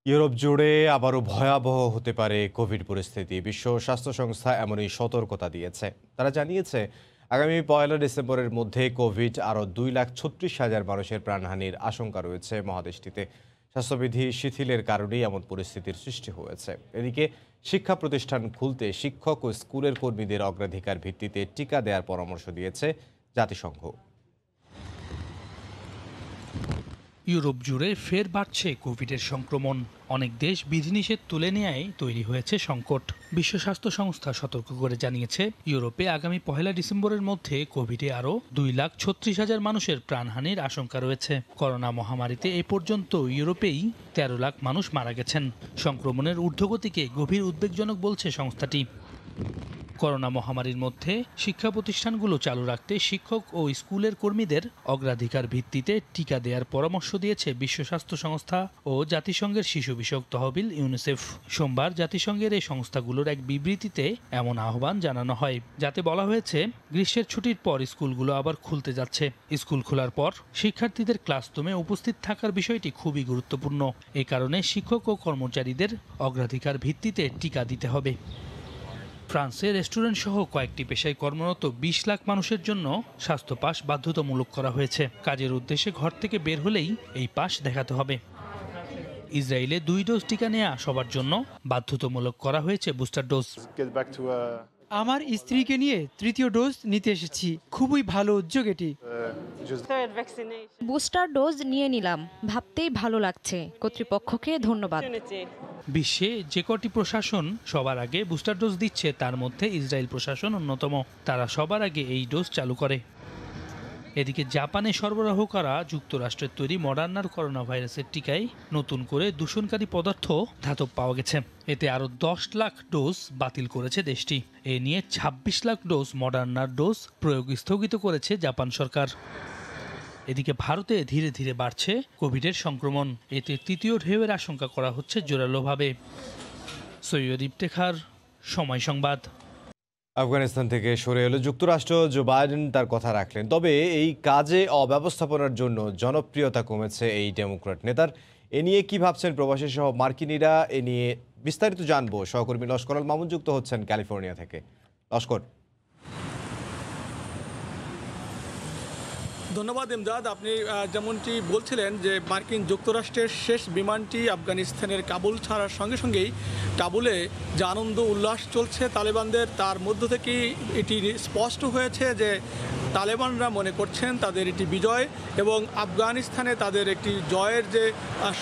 ইউরোপ জুড়ে আবারও ভয়াবহ হতে পারে কোভিড পরিস্থিতি। বিশ্ব স্বাস্থ্য সংস্থা এমনই সতর্কতা দিয়েছে। তারা জানিয়েছে আগামী 1 ডিসেম্বরের মধ্যে কোভিড আরও 2,36,000 মানুষের প্রাণহানির আশঙ্কা রয়েছে মহাদেশটিতে। স্বাস্থ্যবিধি শিথিলের কারণেই এমন পরিস্থিতির সৃষ্টি হয়েছে। এদিকে শিক্ষা প্রতিষ্ঠান খুলতে শিক্ষক ও স্কুলের কর্মীদের অগ্রাধিকার ভিত্তিতে টিকা দেওয়ার পরামর্শ দিয়েছে জাতিসংঘ। ইউরোপ জুড়ে ফের বাড়ছে কোভিডের সংক্রমণ। অনেক দেশ বিধিনিষেধ তুলে নেয়ায় তৈরি হয়েছে সংকট। বিশ্ব স্বাস্থ্য সংস্থা সতর্ক করে জানিয়েছে, ইউরোপে আগামী 1 ডিসেম্বরের মধ্যে কোভিডে আরও 2,36,000 মানুষের প্রাণহানির আশঙ্কা রয়েছে। করোনা মহামারীতে এ পর্যন্ত ইউরোপেই 13 লাখ মানুষ মারা গেছেন। সংক্রমণের ঊর্ধ্বগতিকে গভীর উদ্বেগজনক বলছে সংস্থাটি। করোনা মহামারীর মধ্যে শিক্ষা প্রতিষ্ঠানগুলো চালু রাখতে শিক্ষক ও স্কুলের কর্মীদের অগ্রাধিকার ভিত্তিতে টিকা দেওয়ার পরামর্শ দিয়েছে বিশ্ব স্বাস্থ্য সংস্থা ও জাতিসংঘের শিশু বিষয়ক তহবিল ইউনিসেফ। সোমবার জাতিসংঘের এই সংস্থাগুলোর এক বিবৃতিতে এমন আহ্বান জানানো হয়, যাতে বলা হয়েছে গ্রীষ্মের ছুটির পর স্কুলগুলো আবার খুলতে যাচ্ছে। স্কুল খোলার পর শিক্ষার্থীদের ক্লাসরুমে উপস্থিত থাকার বিষয়টি খুবই গুরুত্বপূর্ণ। এ কারণে শিক্ষক ও কর্মচারীদের অগ্রাধিকার ভিত্তিতে টিকা দিতে হবে। ফ্রান্সে রেস্টুরেন্ট সহ কয়েকটি পেশায় কর্মরত 20 লাখ মানুষের জন্য স্বাস্থ্য পাস বাধ্যতামূলক করা হয়েছে। কাজের উদ্দেশ্যে ঘর থেকে বের হলেই এই পাস দেখাতে হবে। ইসরায়েলে 2 ডোজ টিকা নেওয়া সবার জন্য বাধ্যতামূলক করা হয়েছে বুস্টার ডোজ। আমার স্ত্রীকে নিয়ে 3য় ডোজ নিতে এসেছি। খুবই ভালো উদ্যোগ এটি। বুস্টার ডোজ নিয়ে নিলাম, ভাবতেই ভালো লাগছে। কর্তৃপক্ষকে ধন্যবাদ। বিশ্বে যে কটি প্রশাসন সবার আগে বুস্টার ডোজ দিচ্ছে, তার মধ্যে ইসরায়েল প্রশাসন অন্যতম। তারা সবার আগে এই ডোজ চালু করে। এদিকে জাপানে সরবরাহ করা যুক্তরাষ্ট্রের তৈরি মডার্নার করোনা ভাইরাসের টিকায় নতুন করে দূষণকারী পদার্থ ধাতব পাওয়া গেছে। এতে আরও 10 লাখ ডোজ বাতিল করেছে দেশটি। এ নিয়ে 26 লাখ ডোজ মডার্নার ডোজ প্রয়োগ স্থগিত করেছে জাপান সরকার। এদিকে ভারতে ধীরে ধীরে বাড়ছে কোভিডের সংক্রমণ। এতে 3য় ঢেউয়ের আশঙ্কা করা হচ্ছে জোরালোভাবে। সৈয়দ ইফতেখার, সময় সংবাদ। আফগানিস্তান থেকে সরে এলো যুক্তরাষ্ট্র। জো বাইডেন তার কথা রাখলেন, তবে এই কাজে অব্যবস্থাপনার জন্য জনপ্রিয়তা কমেছে এই ডেমোক্র্যাট নেতার। এ নিয়ে কি ভাবছেন প্রবাসী সহ মার্কিনীরা, এ নিয়ে বিস্তারিত জানবো। সহকর্মী লস্কর আল মামুন যুক্ত হচ্ছেন ক্যালিফোর্নিয়া থেকে। লস্কর। ধন্যবাদ ইমদাদ। আপনি যেমনটি বলছিলেন যে মার্কিন যুক্তরাষ্ট্রের শেষ বিমানটি আফগানিস্তানের কাবুল ছাড়ার সঙ্গে সঙ্গেই কাবুলে যে আনন্দ উল্লাস চলছে তালেবানদের, তার মধ্য থেকেই এটি স্পষ্ট হয়েছে যে তালেবানরা মনে করছেন তাদের এটি বিজয়, এবং আফগানিস্তানে তাদের একটি জয়ের যে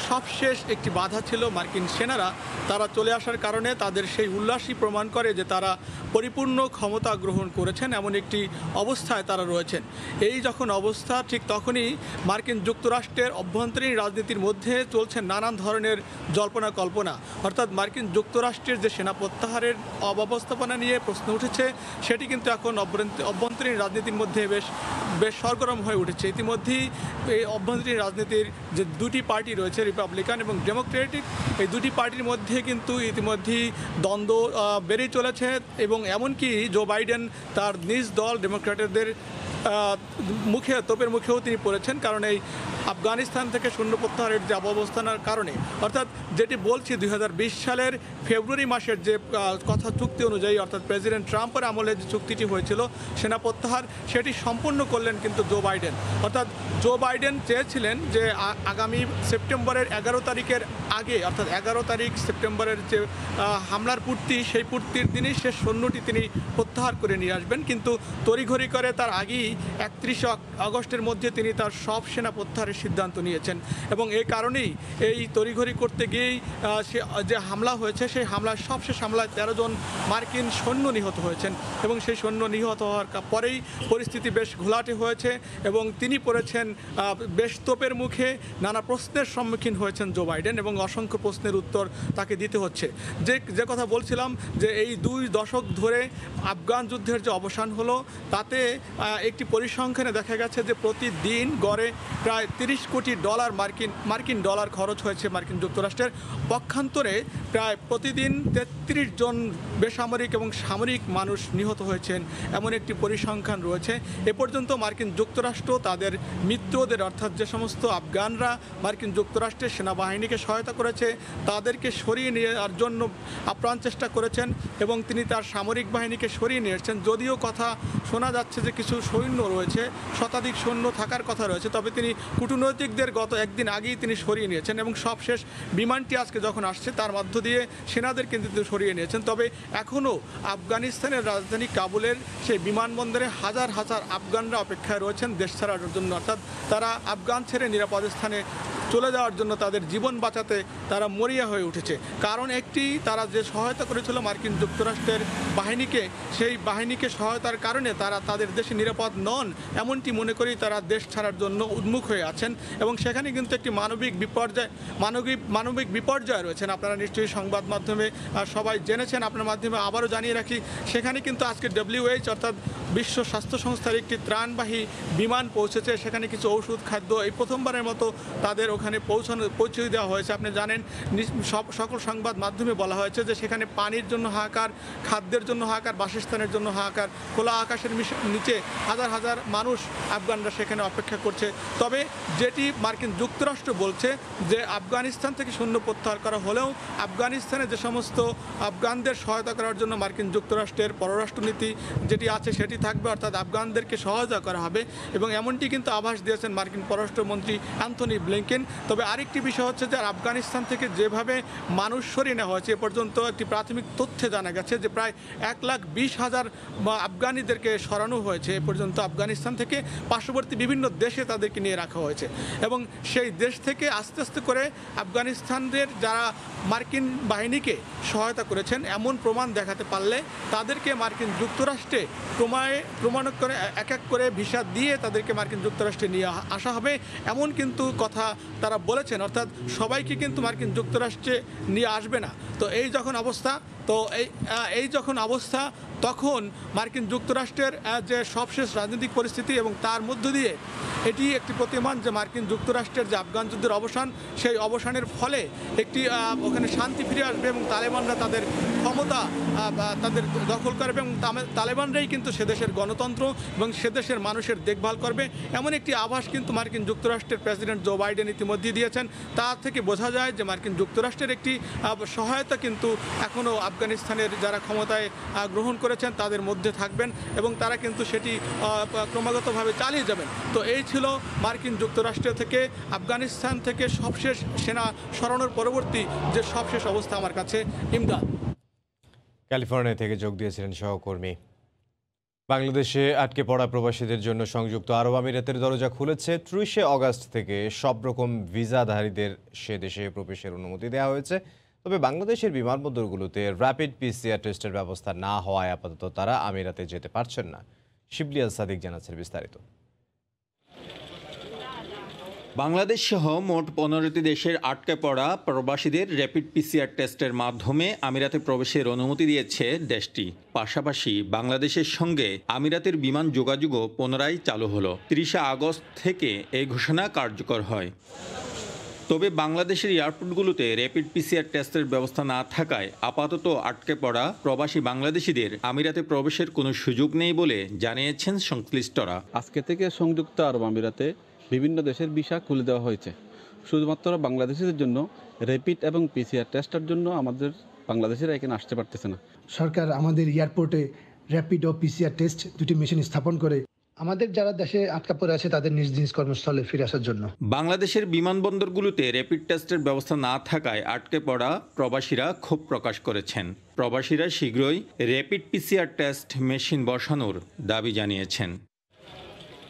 সবশেষ একটি বাধা ছিল মার্কিন সেনারা, তারা চলে আসার কারণে তাদের সেই উল্লাসই প্রমাণ করে যে তারা পরিপূর্ণ ক্ষমতা গ্রহণ করেছেন, এমন একটি অবস্থায় তারা রয়েছেন। এই যখন অবস্থা, ঠিক তখনই মার্কিন যুক্তরাষ্ট্রের অভ্যন্তরীণ রাজনীতির মধ্যে চলছে নানান ধরনের জল্পনা কল্পনা। অর্থাৎ মার্কিন যুক্তরাষ্ট্রের যে সেনা প্রত্যাহারের অব্যবস্থাপনা নিয়ে প্রশ্ন উঠেছে, সেটি কিন্তু এখন অভ্যন্তরীণ রাজনীতির মধ্যে বেশ সরগরম হয়ে উঠেছে। ইতিমধ্যেই এই অভ্যন্তরীণ রাজনীতির যে 2টি পার্টি রয়েছে, রিপাবলিকান এবং ডেমোক্রেটিক, এই 2টি পার্টির মধ্যে কিন্তু ইতিমধ্যেই দ্বন্দ্ব বেড়েই চলেছে। এবং এমনকি জো বাইডেন তার নিজ দল ডেমোক্র্যাটদের তোপের মুখেও তিনি পড়েছেন, কারণ এই আফগানিস্তান থেকে সৈন্য প্রত্যাহারের যে অবস্থানের কারণে, অর্থাৎ যেটি বলছি 2020 সালের ফেব্রুয়ারি মাসের যে কথা চুক্তি অনুযায়ী, অর্থাৎ প্রেসিডেন্ট ট্রাম্পের আমলে যে চুক্তিটি হয়েছিল সেনা প্রত্যাহার, সেটি সম্পূর্ণ করলেন কিন্তু জো বাইডেন। অর্থাৎ জো বাইডেন চেয়েছিলেন যে আগামী সেপ্টেম্বরের 11 তারিখের আগে, অর্থাৎ 11 তারিখ সেপ্টেম্বরের যে হামলার পূর্তি, সেই পূর্তির দিনই শেষ সৈন্যটি তিনি প্রত্যাহার করে নিয়ে আসবেন, কিন্তু তড়িঘড়ি করে তার আগেই 31 আগস্টের মধ্যে তিনি তার সব সেনা প্রত্যাহারের সিদ্ধান্ত নিয়েছেন। এবং এই কারণেই এই তড়িঘড়ি করতে গিয়েই যে হামলা হয়েছে, সেই হামলার সবশেষ হামলায় 13 জন মার্কিন সৈন্য নিহত হয়েছেন। এবং সেই সৈন্য নিহত হওয়ার পরেই পরিস্থিতি বেশ ঘোলাটে হয়েছে এবং তিনি পড়েছেন বেশ তোপের মুখে। নানা প্রশ্নের সম্মুখীন হয়েছেন জো বাইডেন এবং অসংখ্য প্রশ্নের উত্তর তাকে দিতে হচ্ছে। যে কথা বলছিলাম যে এই 2 দশক ধরে আফগান যুদ্ধের যে অবসান হলো, তাতে একটি পরিসংখ্যানে দেখা গেছে যে প্রতিদিন গড়ে প্রায় $30 কোটি মার্কিন ডলার খরচ হয়েছে মার্কিন যুক্তরাষ্ট্রের। পক্ষান্তরে প্রায় প্রতিদিন 33 জন বেসামরিক এবং সামরিক মানুষ নিহত হয়েছেন এমন একটি পরিসংখ্যান রয়েছে। এ পর্যন্ত মার্কিন যুক্তরাষ্ট্র তাদের মিত্রদের অর্থাৎ যে সমস্ত আফগানরা মার্কিন যুক্তরাষ্ট্রের সেনাবাহিনীকে সহায়তা করেছে তাদেরকে সরিয়ে নেওয়ার জন্য আপ্রাণ চেষ্টা করেছেন এবং তিনি তার সামরিক বাহিনীকে সরিয়ে নিয়ে এসেছেন। যদিও কথা শোনা যাচ্ছে যে কিছু সৈন্য রয়েছে, শতাধিক সৈন্য থাকার কথা রয়েছে, তবে তিনি কূটনৈতিকদের গত একদিন আগেই তিনি সরিয়ে নিয়েছেন এবং সবশেষ বিমানটি আজকে যখন আসছে তার মধ্য দিয়ে সেনাদের কিন্তু সরিয়ে নিয়েছেন। তবে এখনও আফগানিস্তানের রাজধানী কাবুলের সেই বিমানবন্দরে হাজার হাজার আফগানরা অপেক্ষায় রয়েছেন দেশ ছাড়ার জন্য, অর্থাৎ তারা আফগান ছেড়ে নিরাপদ স্থানে চলে যাওয়ার জন্য তাদের জীবন বাঁচাতে তারা মরিয়া হয়ে উঠেছে। কারণ একটি, তারা যে সহায়তা করেছিল মার্কিন যুক্তরাষ্ট্রের বাহিনীকে, সেই বাহিনীকে সহায়তার কারণে তারা তাদের দেশে নিরাপদ নন এমনটি মনে করেই তারা দেশ ছাড়ার জন্য উন্মুখ হয়ে আছেন এবং সেখানে কিন্তু একটি মানবিক বিপর্যয় রয়েছেন। আপনারা নিশ্চয়ই সংবাদ মাধ্যমে সবাই জেনেছেন, আপনার মাধ্যমে আবারও জানিয়ে রাখি, সেখানে কিন্তু আজকে WHO অর্থাৎ বিশ্ব স্বাস্থ্য সংস্থার একটি ত্রাণবাহী বিমান পৌঁছেছে। সেখানে কিছু ওষুধ, খাদ্য এই প্রথমবারের মতো তাদের ওখানে পৌঁছে দেওয়া হয়েছে। আপনি জানেন সকল সংবাদ মাধ্যমে বলা হয়েছে যে সেখানে পানির জন্য হাহাকার, খাদ্যের জন্য হাহাকার, বাসস্থানের জন্য হাহাকার, খোলা আকাশের নিচে হাজার হাজার মানুষ আফগানরা সেখানে অপেক্ষা করছে। তবে যেটি মার্কিন যুক্তরাষ্ট্র বলছে যে আফগানিস্তান থেকে সৈন্য প্রত্যাহার করা হলেও আফগানিস্তানে যে সমস্ত আফগানদের সহায়তা করার জন্য মার্কিন যুক্তরাষ্ট্রের পররাষ্ট্রনীতি যেটি আছে সেটি থাকবে, অর্থাৎ আফগানদেরকে সহায়তা করা হবে এবং এমনটি কিন্তু আভাস দিয়েছেন মার্কিন পররাষ্ট্রমন্ত্রী অ্যান্থনি ব্লিংকেন। তবে আরেকটি বিষয় হচ্ছে যে আফগানিস্তান থেকে যেভাবে মানুষ সরিয়ে নেওয়া হয়েছে, এ পর্যন্ত একটি প্রাথমিক তথ্যে জানা গেছে যে প্রায় 1,20,000 আফগানিদেরকে সরানো হয়েছে এ পর্যন্ত আফগানিস্তান থেকে। পার্শ্ববর্তী বিভিন্ন দেশে তাদেরকে নিয়ে রাখা হয়েছে এবং সেই দেশ থেকে আস্তে আস্তে করে আফগানিস্তানের যারা মার্কিন বাহিনীকে সহায়তা করেছেন এমন প্রমাণ দেখাতে পারলে তাদেরকে মার্কিন যুক্তরাষ্ট্রে প্রমাণিত করে এক এক করে ভিসা দিয়ে তাদেরকে মার্কিন যুক্তরাষ্ট্রে নিয়ে আসা হবে এমন কিন্তু কথা তারা বলেছেন, অর্থাৎ সবাইকে কিন্তু মার্কিন যুক্তরাষ্ট্রে নিয়ে আসবে না। তো এই যখন অবস্থা তখন মার্কিন যুক্তরাষ্ট্রের যে সবশেষ রাজনৈতিক পরিস্থিতি এবং তার মধ্য দিয়ে এটি একটি প্রতিমান যে মার্কিন যুক্তরাষ্ট্রের যে আফগান যুদ্ধের অবসান, সেই অবসানের ফলে একটি ওখানে শান্তি ফিরে আসবে এবং তালেবানরা তাদের ক্ষমতা তাদের দখল করবে এবং তালেবানরাই কিন্তু সে দেশের গণতন্ত্র এবং সে দেশের মানুষের দেখভাল করবে এমন একটি আভাস কিন্তু মার্কিন যুক্তরাষ্ট্রের প্রেসিডেন্ট জো বাইডেন ইতিমধ্যে দিয়েছেন। তা থেকে বোঝা যায় যে মার্কিন যুক্তরাষ্ট্রের একটি সহায়তা কিন্তু এখনও আফগানিস্তানের যারা ক্ষমতায় গ্রহণ করেছেন তাদের মধ্যে থাকবেন এবং তারা কিন্তু সেটি ক্রমাগতভাবে চালিয়ে যাবেন। তো এই ছিল মার্কিন যুক্তরাষ্ট্র থেকে আফগানিস্তান থেকে সবশেষ সেনা সরানোর পরবর্তী যে সবশেষ অবস্থা আমার কাছে। ইমদাদ, ক্যালিফোর্নিয়া থেকে যোগ দিয়েছিলেন সহকর্মী। বাংলাদেশে আটকে পড়া প্রবাসীদের জন্য সংযুক্ত আরব আমিরাতের দরজা খুলেছে। 30 আগস্ট থেকে সব রকম ভিসাধারীদের সে দেশে প্রবেশের অনুমতি দেওয়া হয়েছে। তবে বাংলাদেশের বিমানবন্দরগুলোতে র্যাপিড PCR টেস্টের ব্যবস্থা না হওয়ায় আপাতত তারা আমিরাতে যেতে পারছেন না। শিবলি আল সাদিক জানাচ্ছেন বিস্তারিত। বাংলাদেশ সহ মোট 15টি দেশের আটকে পড়া প্রবাসীদের র্যাপিড PCR টেস্টের মাধ্যমে আমিরাতে প্রবেশের অনুমতি দিয়েছে দেশটি। পাশাপাশি বাংলাদেশের সঙ্গে আমিরাতের বিমান যোগাযোগও পুনরায় চালু হলো। 30 আগস্ট থেকে এই ঘোষণা কার্যকর হয়। তবে বাংলাদেশের এয়ারপোর্টগুলোতে র্যাপিড PCR টেস্টের ব্যবস্থা না থাকায় আপাতত আটকে পড়া প্রবাসী বাংলাদেশিদের আমিরাতে প্রবেশের কোনো সুযোগ নেই বলে জানিয়েছেন সংশ্লিষ্টরা। আজকে থেকে সংযুক্ত আরব আমিরাতে বিভিন্ন দেশের ভিসা খুলে দেওয়া হয়েছে। শুধুমাত্র বাংলাদেশিদের জন্য র্যাপিড এবং PCR টেস্টের জন্য আমাদের বাংলাদেশিরা এখানে আসতে পারতেছে না। সরকার আমাদের এয়ারপোর্টে র্যাপিড ও PCR টেস্ট দুটি মেশিন স্থাপন করে আমাদের যারা দেশে আটকা পড়ে আছে তাদের নিজ নিজ কর্মস্থলে ফিরে আসার জন্য। বাংলাদেশের বিমানবন্দরগুলোতে র্যাপিড টেস্টের ব্যবস্থা না থাকায় আটকে পড়া প্রবাসীরা ক্ষোভ প্রকাশ করেছেন। প্রবাসীরা শীঘ্রই র্যাপিড PCR টেস্ট মেশিন বসানোর দাবি জানিয়েছেন।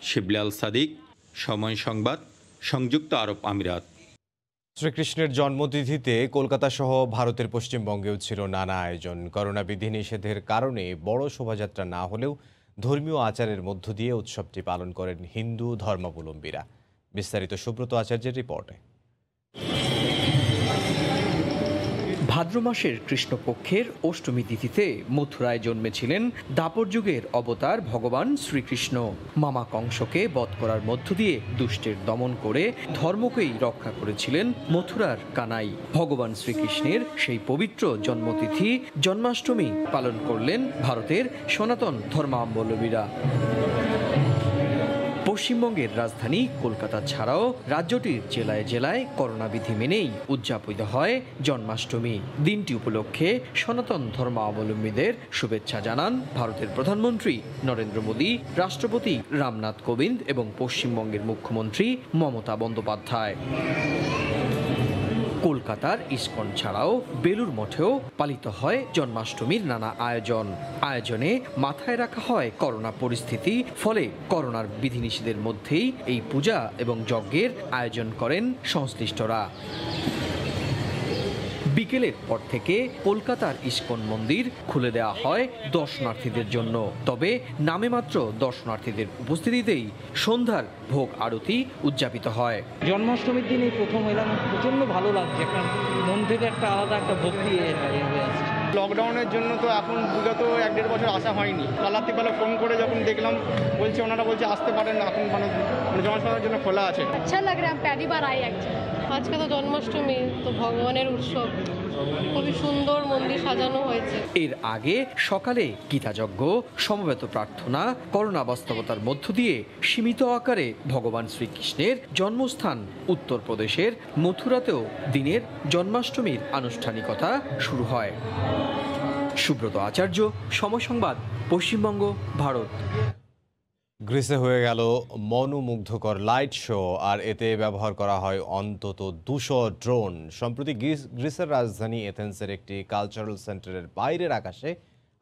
শিবলি আল সাদিক, সময় সংবাদ, সংযুক্ত আরব আমিরাত। শ্রীকৃষ্ণের জন্মতিথিতে কলকাতা সহ ভারতের পশ্চিমবঙ্গেও ছিল নানা আয়োজন। করোনা বিধিনিষেধের কারণে বড় শোভাযাত্রা না হলেও ধর্মীয় আচারের মধ্য দিয়ে উৎসবটি পালন করেন হিন্দু ধর্মাবলম্বীরা। বিস্তারিত সুব্রত আচার্যের রিপোর্টে। ভাদ্র মাসের কৃষ্ণপক্ষের অষ্টমী তিথিতে মথুরায় জন্মেছিলেন দাপর যুগের অবতার ভগবান শ্রীকৃষ্ণ। মামা কংসকে বধ করার মধ্য দিয়ে দুষ্টের দমন করে ধর্মকেই রক্ষা করেছিলেন মথুরার কানাই। ভগবান শ্রীকৃষ্ণের সেই পবিত্র জন্মতিথি জন্মাষ্টমী পালন করলেন ভারতের সনাতন ধর্মাবলম্বীরা। পশ্চিমবঙ্গের রাজধানী কলকাতা ছাড়াও রাজ্যটির জেলায় জেলায় করোনা বিধি মেনেই উদযাপিত হয় জন্মাষ্টমী। দিনটি উপলক্ষে সনাতন ধর্মাবলম্বীদের শুভেচ্ছা জানান ভারতের প্রধানমন্ত্রী নরেন্দ্র মোদী, রাষ্ট্রপতি রামনাথ কোবিন্দ এবং পশ্চিমবঙ্গের মুখ্যমন্ত্রী মমতা বন্দ্যোপাধ্যায়। কলকাতার ইসকন ছাড়াও বেলুর মঠেও পালিত হয় জন্মাষ্টমীর নানা আয়োজনে মাথায় রাখা হয় করোনা পরিস্থিতি। ফলে করোনার বিধিনিষেধের মধ্যেই এই পূজা এবং যজ্ঞের আয়োজন করেন সংশ্লিষ্টরা। বিকেলের পর থেকে কলকাতার ইসকন মন্দির খুলে দেওয়া হয় দর্শনার্থীদের জন্য। তবে নামে মাত্র দর্শনার্থীদের উপস্থিতিতেই সন্ধ্যার ভোগ আরতি উদযাপিত হয়। জন্মাষ্টমীর দিন এই প্রথম এলাম, প্রচণ্ড ভালো লাগছে, একটা মন থেকে একটা আলাদা একটা ভক্তি হয়ে আসছে। লকডাউনের জন্য তো এখন বিগত 1-1.5 বছর আসা হয়নি। কাল রাত্রিবেলা ফোন করে যখন দেখলাম বলছে, ওনারা বলছে আসতে পারেন, এখন মানুষ জন্মাষ্টমীর জন্য খোলা আছে। আচ্ছা লাগ রা পহলি বার আই অ্যাকচুয়ালি। আজকে তো জন্মাষ্টমী, তো ভগবানের উৎসব, খুবই সুন্দর মন্দির সাজানো হয়েছে। এর আগে সকালে গীতাযজ্ঞ, সমবেত প্রার্থনা, করোনা বাস্তবতার মধ্য দিয়ে সীমিত আকারে ভগবান শ্রীকৃষ্ণের জন্মস্থান উত্তরপ্রদেশের মথুরাতেও দিনের জন্মাষ্টমীর আনুষ্ঠানিকতা শুরু হয়। সুব্রত আচার্য, সময় সংবাদ, পশ্চিমবঙ্গ, ভারত। গ্রিসে হয়ে গেল মনোমুগ্ধকর লাইট শো, আর এতে ব্যবহার করা হয় অন্তত 200 ড্রোন। সম্প্রতি গ্রিসের রাজধানী এথেন্সের একটি কালচারাল সেন্টারের বাইরের আকাশে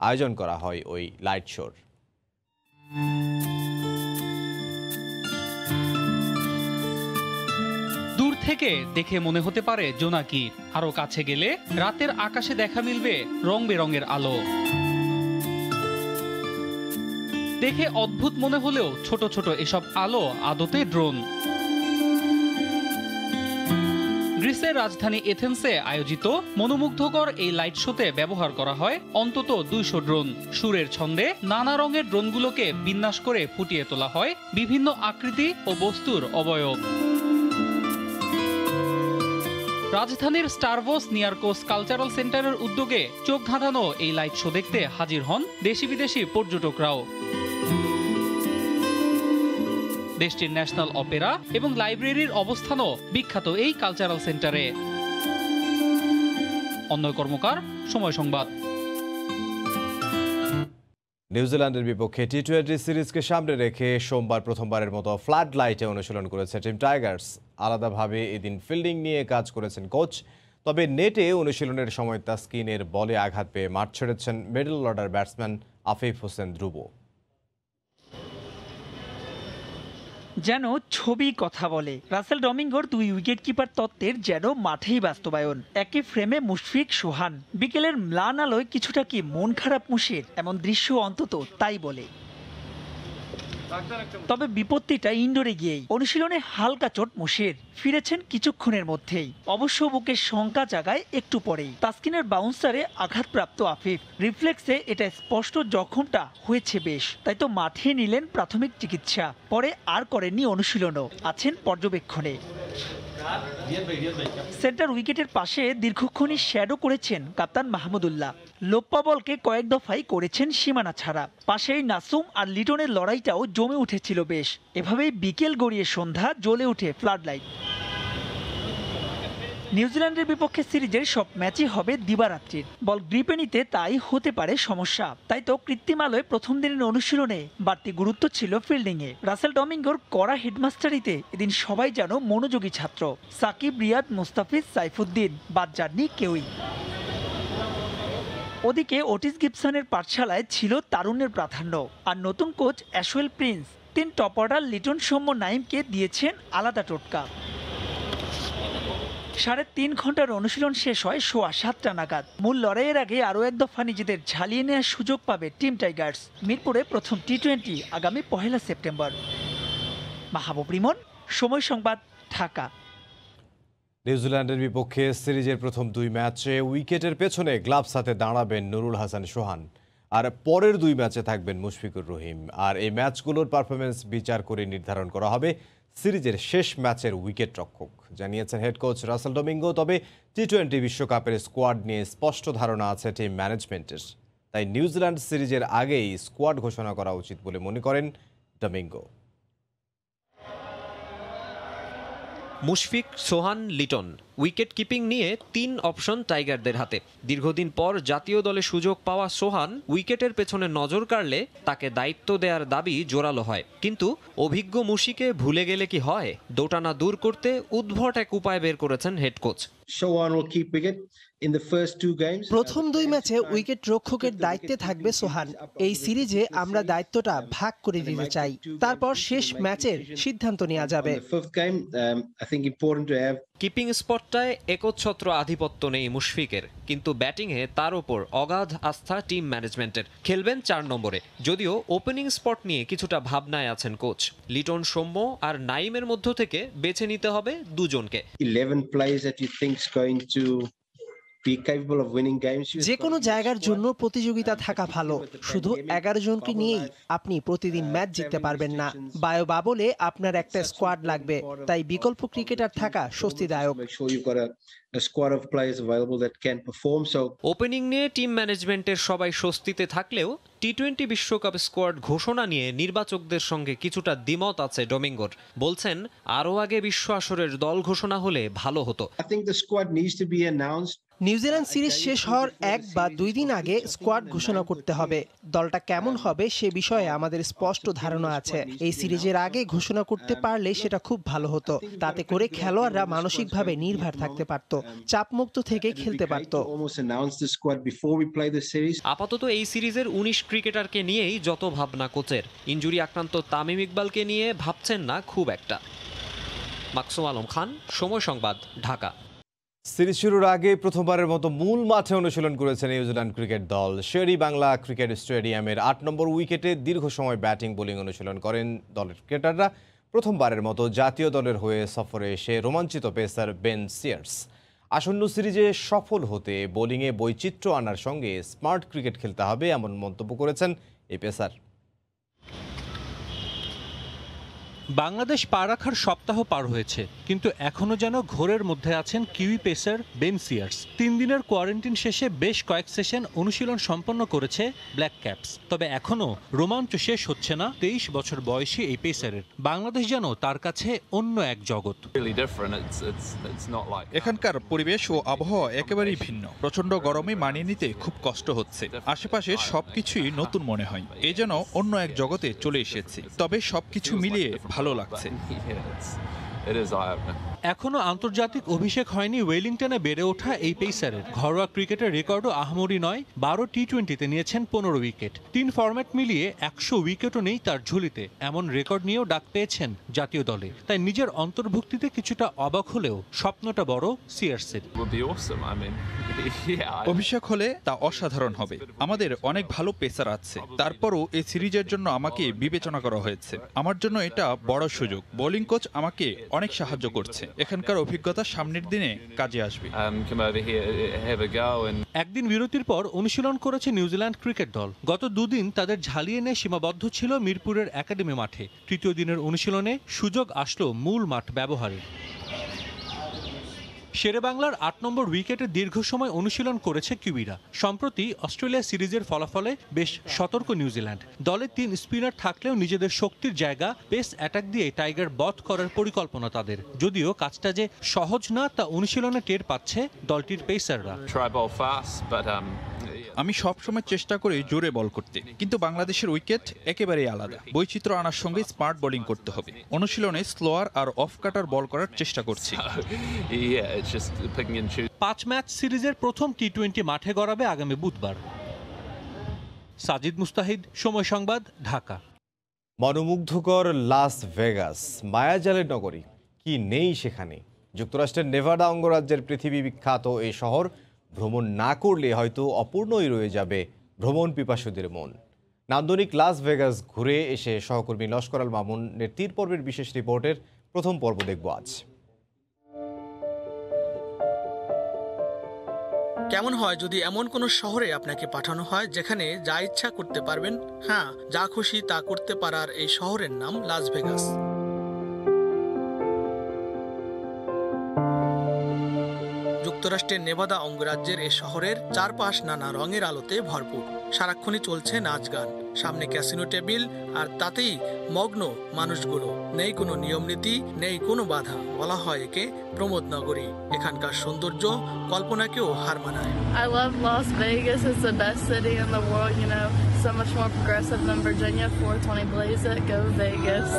আয়োজন করা হয় ওই লাইট শোর। দূর থেকে দেখে মনে হতে পারে জোনাকি, আরো কাছে গেলে রাতের আকাশে দেখা মিলবে রং বেরঙের আলো। দেখে অদ্ভুত মনে হলেও ছোট ছোট এসব আলো আদতে ড্রোন। গ্রিসের রাজধানী এথেন্সে আয়োজিত মনোমুগ্ধকর এই লাইট শোতে ব্যবহার করা হয় অন্তত 200 ড্রোন। সুরের ছন্দে নানা রঙের ড্রোনগুলোকে বিন্যাস করে ফুটিয়ে তোলা হয় বিভিন্ন আকৃতি ও বস্তুর অবয়ব। রাজধানীর স্টারভোস নিয়ারকোস কালচারাল সেন্টারের উদ্যোগে চোখ ধাঁধানো এই লাইট শো দেখতে হাজির হন দেশি বিদেশি পর্যটকরাও। দেশটির ন্যাশনাল অপেরা এবং লাইব্রেরির অবস্থানও বিখ্যাত এই কালচারাল সেন্টারে। অন্যয় কর্মকার, সময় সংবাদ। নিউজিল্যান্ডের বিপক্ষে টি-20 সিরিজকে সামনে রেখে সোমবার প্রথমবারের মতো ফ্লাড লাইটে অনুশীলন করেছে টিম টাইগার্স। আলাদাভাবে এদিন ফিল্ডিং নিয়ে কাজ করেছেন কোচ। তবে নেটে অনুশীলনের সময় তাসকিনের বলে আঘাত পেয়ে মাঠ ছেড়েছেন middle order batsman Afif Hossain Dhrubo. যেন ছবি কথা বলে। রাসেল ডমিঙ্গোর 2 উইকেট কিপার তত্ত্বের যেন মাঠেই বাস্তবায়ন। একই ফ্রেমে মুশফিক, সোহান। বিকেলের ম্লান আলোয় কিছুটা কি মন খারাপ মুশির, এমন দৃশ্য অন্তত তাই বলে। তবে বিপত্তিটা ইনডোরে গিয়েই। অনুশীলনে হালকা চোট মুশির, ফিরেছেন কিছুক্ষণের মধ্যেই। অবশ্য বুকের শঙ্কা জাগায় একটু পরেই। তাসকিনের বাউন্সারে আঘাতপ্রাপ্ত আফিফ। রিফ্লেক্সে এটা স্পষ্ট জখমটা হয়েছে বেশ, তাই তো মাঠে নিলেন প্রাথমিক চিকিৎসা। পরে আর করেননি অনুশীলনও, আছেন পর্যবেক্ষণে। সেন্টার উইকেটের পাশে দীর্ঘক্ষণই শ্যাডো করেছেন কাপ্তান মাহমুদুল্লাহ। লোপ্পা বলকে কয়েক দফায় করেছেন সীমানা ছাড়া। পাশেই নাসুম আর লিটনের লড়াইটাও জমে উঠেছিল বেশ। এভাবেই বিকেল গড়িয়ে সন্ধ্যা জ্বলে ওঠে ফ্লাড লাইট। নিউজিল্যান্ডের বিপক্ষে সিরিজের সব ম্যাচই হবে দিবারাত্রির। বল গ্রিপে নিতে তাই হতে পারে সমস্যা। তাই তো কৃত্রিম আলোয় প্রথম দিনের অনুশীলনে বাড়তি গুরুত্ব ছিল ফিল্ডিংয়ে। রাসেল ডমিঙ্গোর কড়া হেডমাস্টারিতে এদিন সবাই যেন মনোযোগী ছাত্র। সাকিব, রিয়াদ, মুস্তাফিজ, সাইফুদ্দিন, বাদ যাননি কেউই। ওদিকে ওটিস গিবসনের পাঠশালায় ছিল তারুণ্যের প্রাধান্য। আর নতুন coach Ashwell Prince 3 top order Liton, Soumya, নাইমকে দিয়েছেন আলাদা টোটকা। 3.5 ঘন্টার অনুশীলন শেষ হয় 7:15 নাগাদ। মূল লড়াইয়ের আগে আরও এক দফা নিজেদের ঝালিয়ে নেওয়ার সুযোগ পাবে টিম টাইগার্স। মিরপুরে প্রথম টি-20 আগামী 1 সেপ্টেম্বর। মাহবুব রিমন, সময় সংবাদ, ঢাকা। নিউজিল্যান্ডের বিপক্ষে সিরিজের প্রথম 2 ম্যাচে উইকেটের পেছনে গ্লাভস হাতে দাঁড়াবেন নুরুল হাসান সোহান, আর পরের 2 ম্যাচে থাকবেন মুশফিকুর রহিম। আর এই ম্যাচগুলোর পারফরমেন্স বিচার করে নির্ধারণ করা হবে সিরিজের শেষ ম্যাচের উইকেট রক্ষক, জানিয়েছেন হেড কোচ রাসেল ডোমিঙ্গো। তবে টি-20 বিশ্বকাপের স্কোয়াড নিয়ে স্পষ্ট ধারণা আছে টিম ম্যানেজমেন্টের, তাই নিউজিল্যান্ড সিরিজের আগেই স্কোয়াড ঘোষণা করা উচিত বলে মনে করেন ডোমিঙ্গো। মুশফিক, সোহান, লিটন উইকেট কিপিং নিয়ে 3 অপশন টাইগারদের হাতে। দীর্ঘদিন পর জাতীয় দলে সুযোগ পাওয়া সোহান উইকেটের পেছনে নজর কাড়লে তাকে দায়িত্ব দেওয়ার দাবি জোরালো হয়, কিন্তু অভিজ্ঞ মুশিকে ভুলে গেলে কি হয়? দোটানা দূর করতে উদ্ভট এক উপায় বের করেছেন হেড কোচ। প্রথম 2 ম্যাচে উইকেট রক্ষকের দায়িত্বে থাকবে সোহান। এই সিরিজে আমরা দায়িত্বটা ভাগ করে দিতে চাই, তারপর শেষ ম্যাচের সিদ্ধান্ত নেওয়া যাবে। কিপিং স্পটটায় একচ্ছত্র আধিপত্য নেই মুশফিকের, কিন্তু ব্যাটিংয়ে তার ওপর অগাধ আস্থা টিম ম্যানেজমেন্টের। খেলবেন 4 নম্বরে, যদিও ওপেনিং স্পট নিয়ে কিছুটা ভাবনায় আছেন কোচ। লিটন, সৌম্য আর নাইমের মধ্য থেকে বেছে নিতে হবে 2 জনকে। যে কোনো জায়গার জন্য প্রতিযোগিতা থাকা ভালো, শুধু 11 জনকে নিয়েই আপনি প্রতিদিন ম্যাচ জিততে পারবেন না। বায়ো বাবলে আপনার একটা স্কোয়াড লাগবে, তাই বিকল্প ক্রিকেটার থাকা স্বস্তিদায়ক। ওপেনিং নিয়ে টিম ম্যানেজমেন্টের সবাই স্বস্তিতে থাকলেও টি-20 বিশ্বকাপ স্কোয়াড ঘোষণা নিয়ে নির্বাচকদের সঙ্গে কিছুটা দ্বিমত আছে ডোমিঙ্গোর। বলছেন আরও আগে বিশ্ব আসরের দল ঘোষণা হলে ভালো হতো। নিউজিল্যান্ড সিরিজ শেষ হওয়ার 1 বা 2 দিন আগে স্কোয়াড ঘোষণা করতে হবে। দলটা কেমন হবে সে বিষয়ে আমাদের স্পষ্ট ধারণা আছে। এই সিরিজের আগে ঘোষণা করতে পারলে সেটা খুব ভালো হতো, তাতে করে খেলোয়াড়রা মানসিকভাবে নির্ভর থাকতে পারত, চাপমুক্ত থেকে খেলতে পারত। আপাতত এই সিরিজের 19 ক্রিকেটারকে নিয়েই যত ভাবনা কোচের। ইনজুরি আক্রান্ত তামিম ইকবালকে নিয়ে ভাবছেন না খুব একটা। মাকসুম আলম খান, সময় সংবাদ, ঢাকা। সিরিজ শুরুর আগে প্রথমবারের মতো মূল মাঠে অনুশীলন করেছে নিউজিল্যান্ড ক্রিকেট দল। শেরি বাংলা ক্রিকেট স্টেডিয়ামের 8 নম্বর উইকেটে দীর্ঘ সময় ব্যাটিং বোলিং অনুশীলন করেন দলের ক্রিকেটাররা। প্রথমবারের মতো জাতীয় দলের হয়ে সফরে এসে রোমাঞ্চিত পেসার বেন সিয়ার্স। আসন্ন সিরিজে সফল হতে বোলিংয়ে বৈচিত্র্য আনার সঙ্গে স্মার্ট ক্রিকেট খেলতে হবে, এমন মন্তব্য করেছেন এই পেসার। বাংলাদেশ পা রাখার সপ্তাহ পার হয়েছে, কিন্তু এখনো যেন ঘোরের মধ্যে আছেন কিউই পেসার বেন সিয়ার্স। 3 দিনের কোয়ারেন্টিন শেষে বেশ কয়েক সেশন অনুশীলন সম্পন্ন করেছে ব্ল্যাক ক্যাপস। তবে এখনো রোমাঞ্চ শেষ হচ্ছে না 23 বছর বয়সী এই পেসারের। বাংলাদেশ যেন তার কাছে অন্য এক জগৎ। এখানকার পরিবেশ ও আবহাওয়া একেবারেই ভিন্ন। প্রচন্ড গরমে মানিয়ে নিতে খুব কষ্ট হচ্ছে। আশেপাশের সবকিছুই নতুন মনে হয়, এ যেন অন্য এক জগতে চলে এসেছি। তবে সবকিছু মিলিয়ে ভালো লাগছে। এখনো আন্তর্জাতিক অভিষেক হয়নি ওয়েলিংটনে বেড়ে ওঠা এই পেসারের। ঘরোয়া ক্রিকেটের রেকর্ডও আহামরি নয়। 12 টি-20তে নিয়েছেন 15 উইকেট। 3 ফরম্যাট মিলিয়ে 100 উইকেটও নেই তার ঝুলিতে। এমন রেকর্ড নিয়েও ডাক পেয়েছেন জাতীয় দলে। তাই নিজের অন্তর্ভুক্তিতে কিছুটা অবাক হলেও স্বপ্নটা বড় সিয়ার্সের। অভিষেক হলে তা অসাধারণ হবে। আমাদের অনেক ভালো পেসার আছে, তারপরও এই সিরিজের জন্য আমাকে বিবেচনা করা হয়েছে। আমার জন্য এটা বড় সুযোগ। বোলিং কোচ আমাকে অনেক সাহায্য করছে। এখানকার অভিজ্ঞতা সামনের দিনে কাজে আসবে। একদিন বিরতির পর অনুশীলন করেছে নিউজিল্যান্ড ক্রিকেট দল। গত 2 দিন তাদের ঝালিয়ে নিয়ে সীমাবদ্ধ ছিল মিরপুরের একাডেমি মাঠে। তৃতীয় দিনের অনুশীলনে সুযোগ আসলো মূল মাঠ ব্যবহারের। শেরেবাংলার 8 নম্বর উইকেটে দীর্ঘ সময় অনুশীলন করেছে কিউইরা। সম্প্রতি অস্ট্রেলিয়া সিরিজের ফলাফলে বেশ সতর্ক নিউজিল্যান্ড। দলে 3 স্পিনার থাকলেও নিজেদের শক্তির জায়গা পেস অ্যাটাক দিয়ে টাইগার বধ করার পরিকল্পনা তাদের। যদিও কাজটা যে সহজ না তা অনুশীলনে টের পাচ্ছে দলটির পেসাররা। আমি সবসময় চেষ্টা করি জোরে বল করতে, কিন্তু বাংলাদেশের উইকেট একেবারেই আলাদা। বৈচিত্র্য আনার সঙ্গে স্মার্ট বোলিং করতে হবে। অনুশীলনে স্লোয়ার আর অফ কাটার বল করার চেষ্টা করছি। 5 ম্যাচ সিরিজের প্রথম টি-20 মাঠে গড়াবে আগামী বুধবার। সাজিদ মুস্তাহিদ, সময় সংবাদ, ঢাকা। মনোমুগ্ধকর লাস ভেগাস, মায়াজালের নগরী, কি নেই সেখানে? যুক্তরাষ্ট্রের নেভাডা অঙ্গরাজ্যের পৃথিবী বিখ্যাত এই শহর ভ্রমণ না করলে হয়তো অপূর্ণই রয়ে যাবে ভ্রমণ পিপাসুদের মন। নান্দনিক লাস ভেগাস ঘুরে এসে সহকর্মী লস্কর আল মামুনের 3 পর্বের বিশেষ রিপোর্টের প্রথম পর্ব দেখব আজ। কেমন হয় যদি এমন কোনো শহরে আপনাকে পাঠানো হয় যেখানে যা ইচ্ছা করতে পারবেন, হ্যাঁ যা খুশি তা করতে পারার এই শহরের নাম লাস ভেগাস। যুক্তরাষ্ট্রের নেভাদা অঙ্গরাজ্যের এই শহরের চারপাশ নানা রঙের আলোতে ভরপুর। সারাক্ষণই চলছে নাচ গান, সামনে ক্যাসিনো টেবিল, আর তাতেই মগ্ন মানুষগুলো। নেই কোনো নিয়ম নীতি, নেই কোনো বাধা। বলা হয় একে প্রমোদ নগরী। এখানকার সৌন্দর্য কল্পনাকেও হার মানায়। I love Las Vegas. It's the best city in the world, you know. So much more progressive than Virginia. 420 blaze it, go Vegas.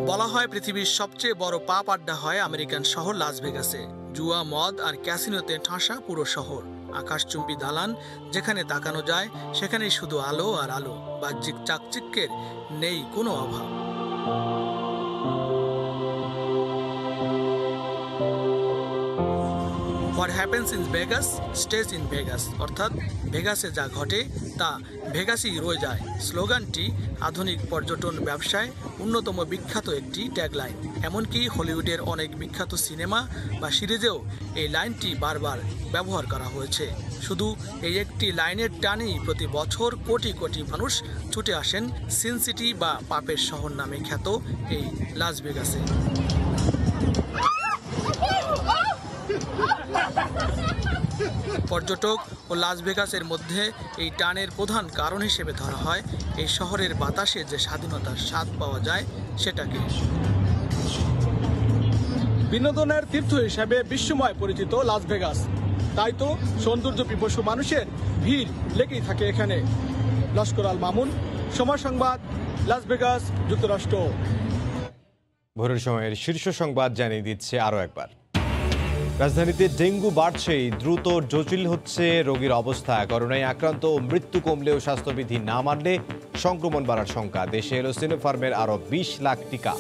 বলা হয় পৃথিবীর সবচেয়ে বড় পাপ আড্ডা হয় আমেরিকান শহর লাস ভেগাসে। জুয়া, মদ আর ক্যাসিনোতে ঠাসা পুরো শহর। আকাশচুম্বী দালান, যেখানে তাকানো যায় সেখানেই শুধু আলো আর আলো। বাহ্যিক চাকচিক্যের নেই কোনো অভাব। What happens in Vegas stays in Vegas, অর্থাৎ ভেগাসে যা ঘটে তা ভেগাসই রয়ে যায়। স্লোগানটি আধুনিক পর্যটন ব্যবসায় অন্যতম বিখ্যাত একটি ট্যাগলাইন। এমনকি হলিউডের অনেক বিখ্যাত সিনেমা বা সিরিজেও এই লাইনটি বারবার ব্যবহার করা হয়েছে। শুধু এই একটি লাইনের টানেই প্রতি বছর কোটি কোটি মানুষ ছুটে আসেন সিন সিটি বা পাপের শহর নামে খ্যাত এই লাস ভেগাসে। পর্যটক ও লাস ভেগাসের মধ্যে এই টানের প্রধান কারণ হিসেবে ধরা হয় এই শহরের বাতাসে যে স্বাধীনতার স্বাদ পাওয়া যায় সেটাকে। বিনোদনের তীর্থ হিসেবে বিশ্বময় পরিচিত লাস ভেগাস, তাই তো সৌন্দর্য পিপাসু মানুষের ভিড় লেগেই থাকে এখানে। লস্কর আল মামুন, সময় সংবাদ, লাস ভেগাস, যুক্তরাষ্ট্র। ভোরের সময়ের শীর্ষ সংবাদ জানিয়ে দিচ্ছে আরও একবার। রাজধানীতে ডেঙ্গু বাড়ছেই, দ্রুত জটিল হচ্ছে রোগীর অবস্থা। করোনায় আক্রান্ত ও মৃত্যু কমলেও স্বাস্থ্যবিধি না মানলে সংক্রমণ বাড়ার শঙ্কা। দেশে এলো সিনোফার্মের আরও 20 লাখ টিকা।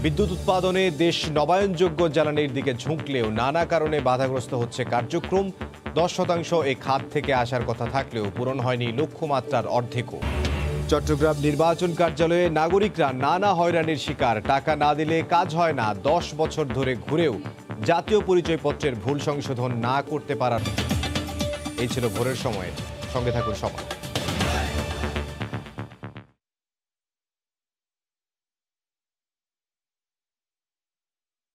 বিদ্যুৎ উৎপাদনে দেশ নবায়নযোগ্য জ্বালানির দিকে ঝুঁকলেও নানা কারণে বাধাগ্রস্ত হচ্ছে কার্যক্রম। 10% এই খাত থেকে আসার কথা থাকলেও পূরণ হয়নি লক্ষ্যমাত্রার অর্ধেকও। চট্টগ্রাম নির্বাচন কার্যালয়ে নাগরিকরা নানা হয়রানির শিকার। টাকা না দিলে কাজ হয় না। 10 বছর ধরে ঘুরেও জাতীয় পরিচয়পত্রের ভুল সংশোধন না করতে পারার। এই ছিল ভোরের সময়। সঙ্গে থাকুন সবাই।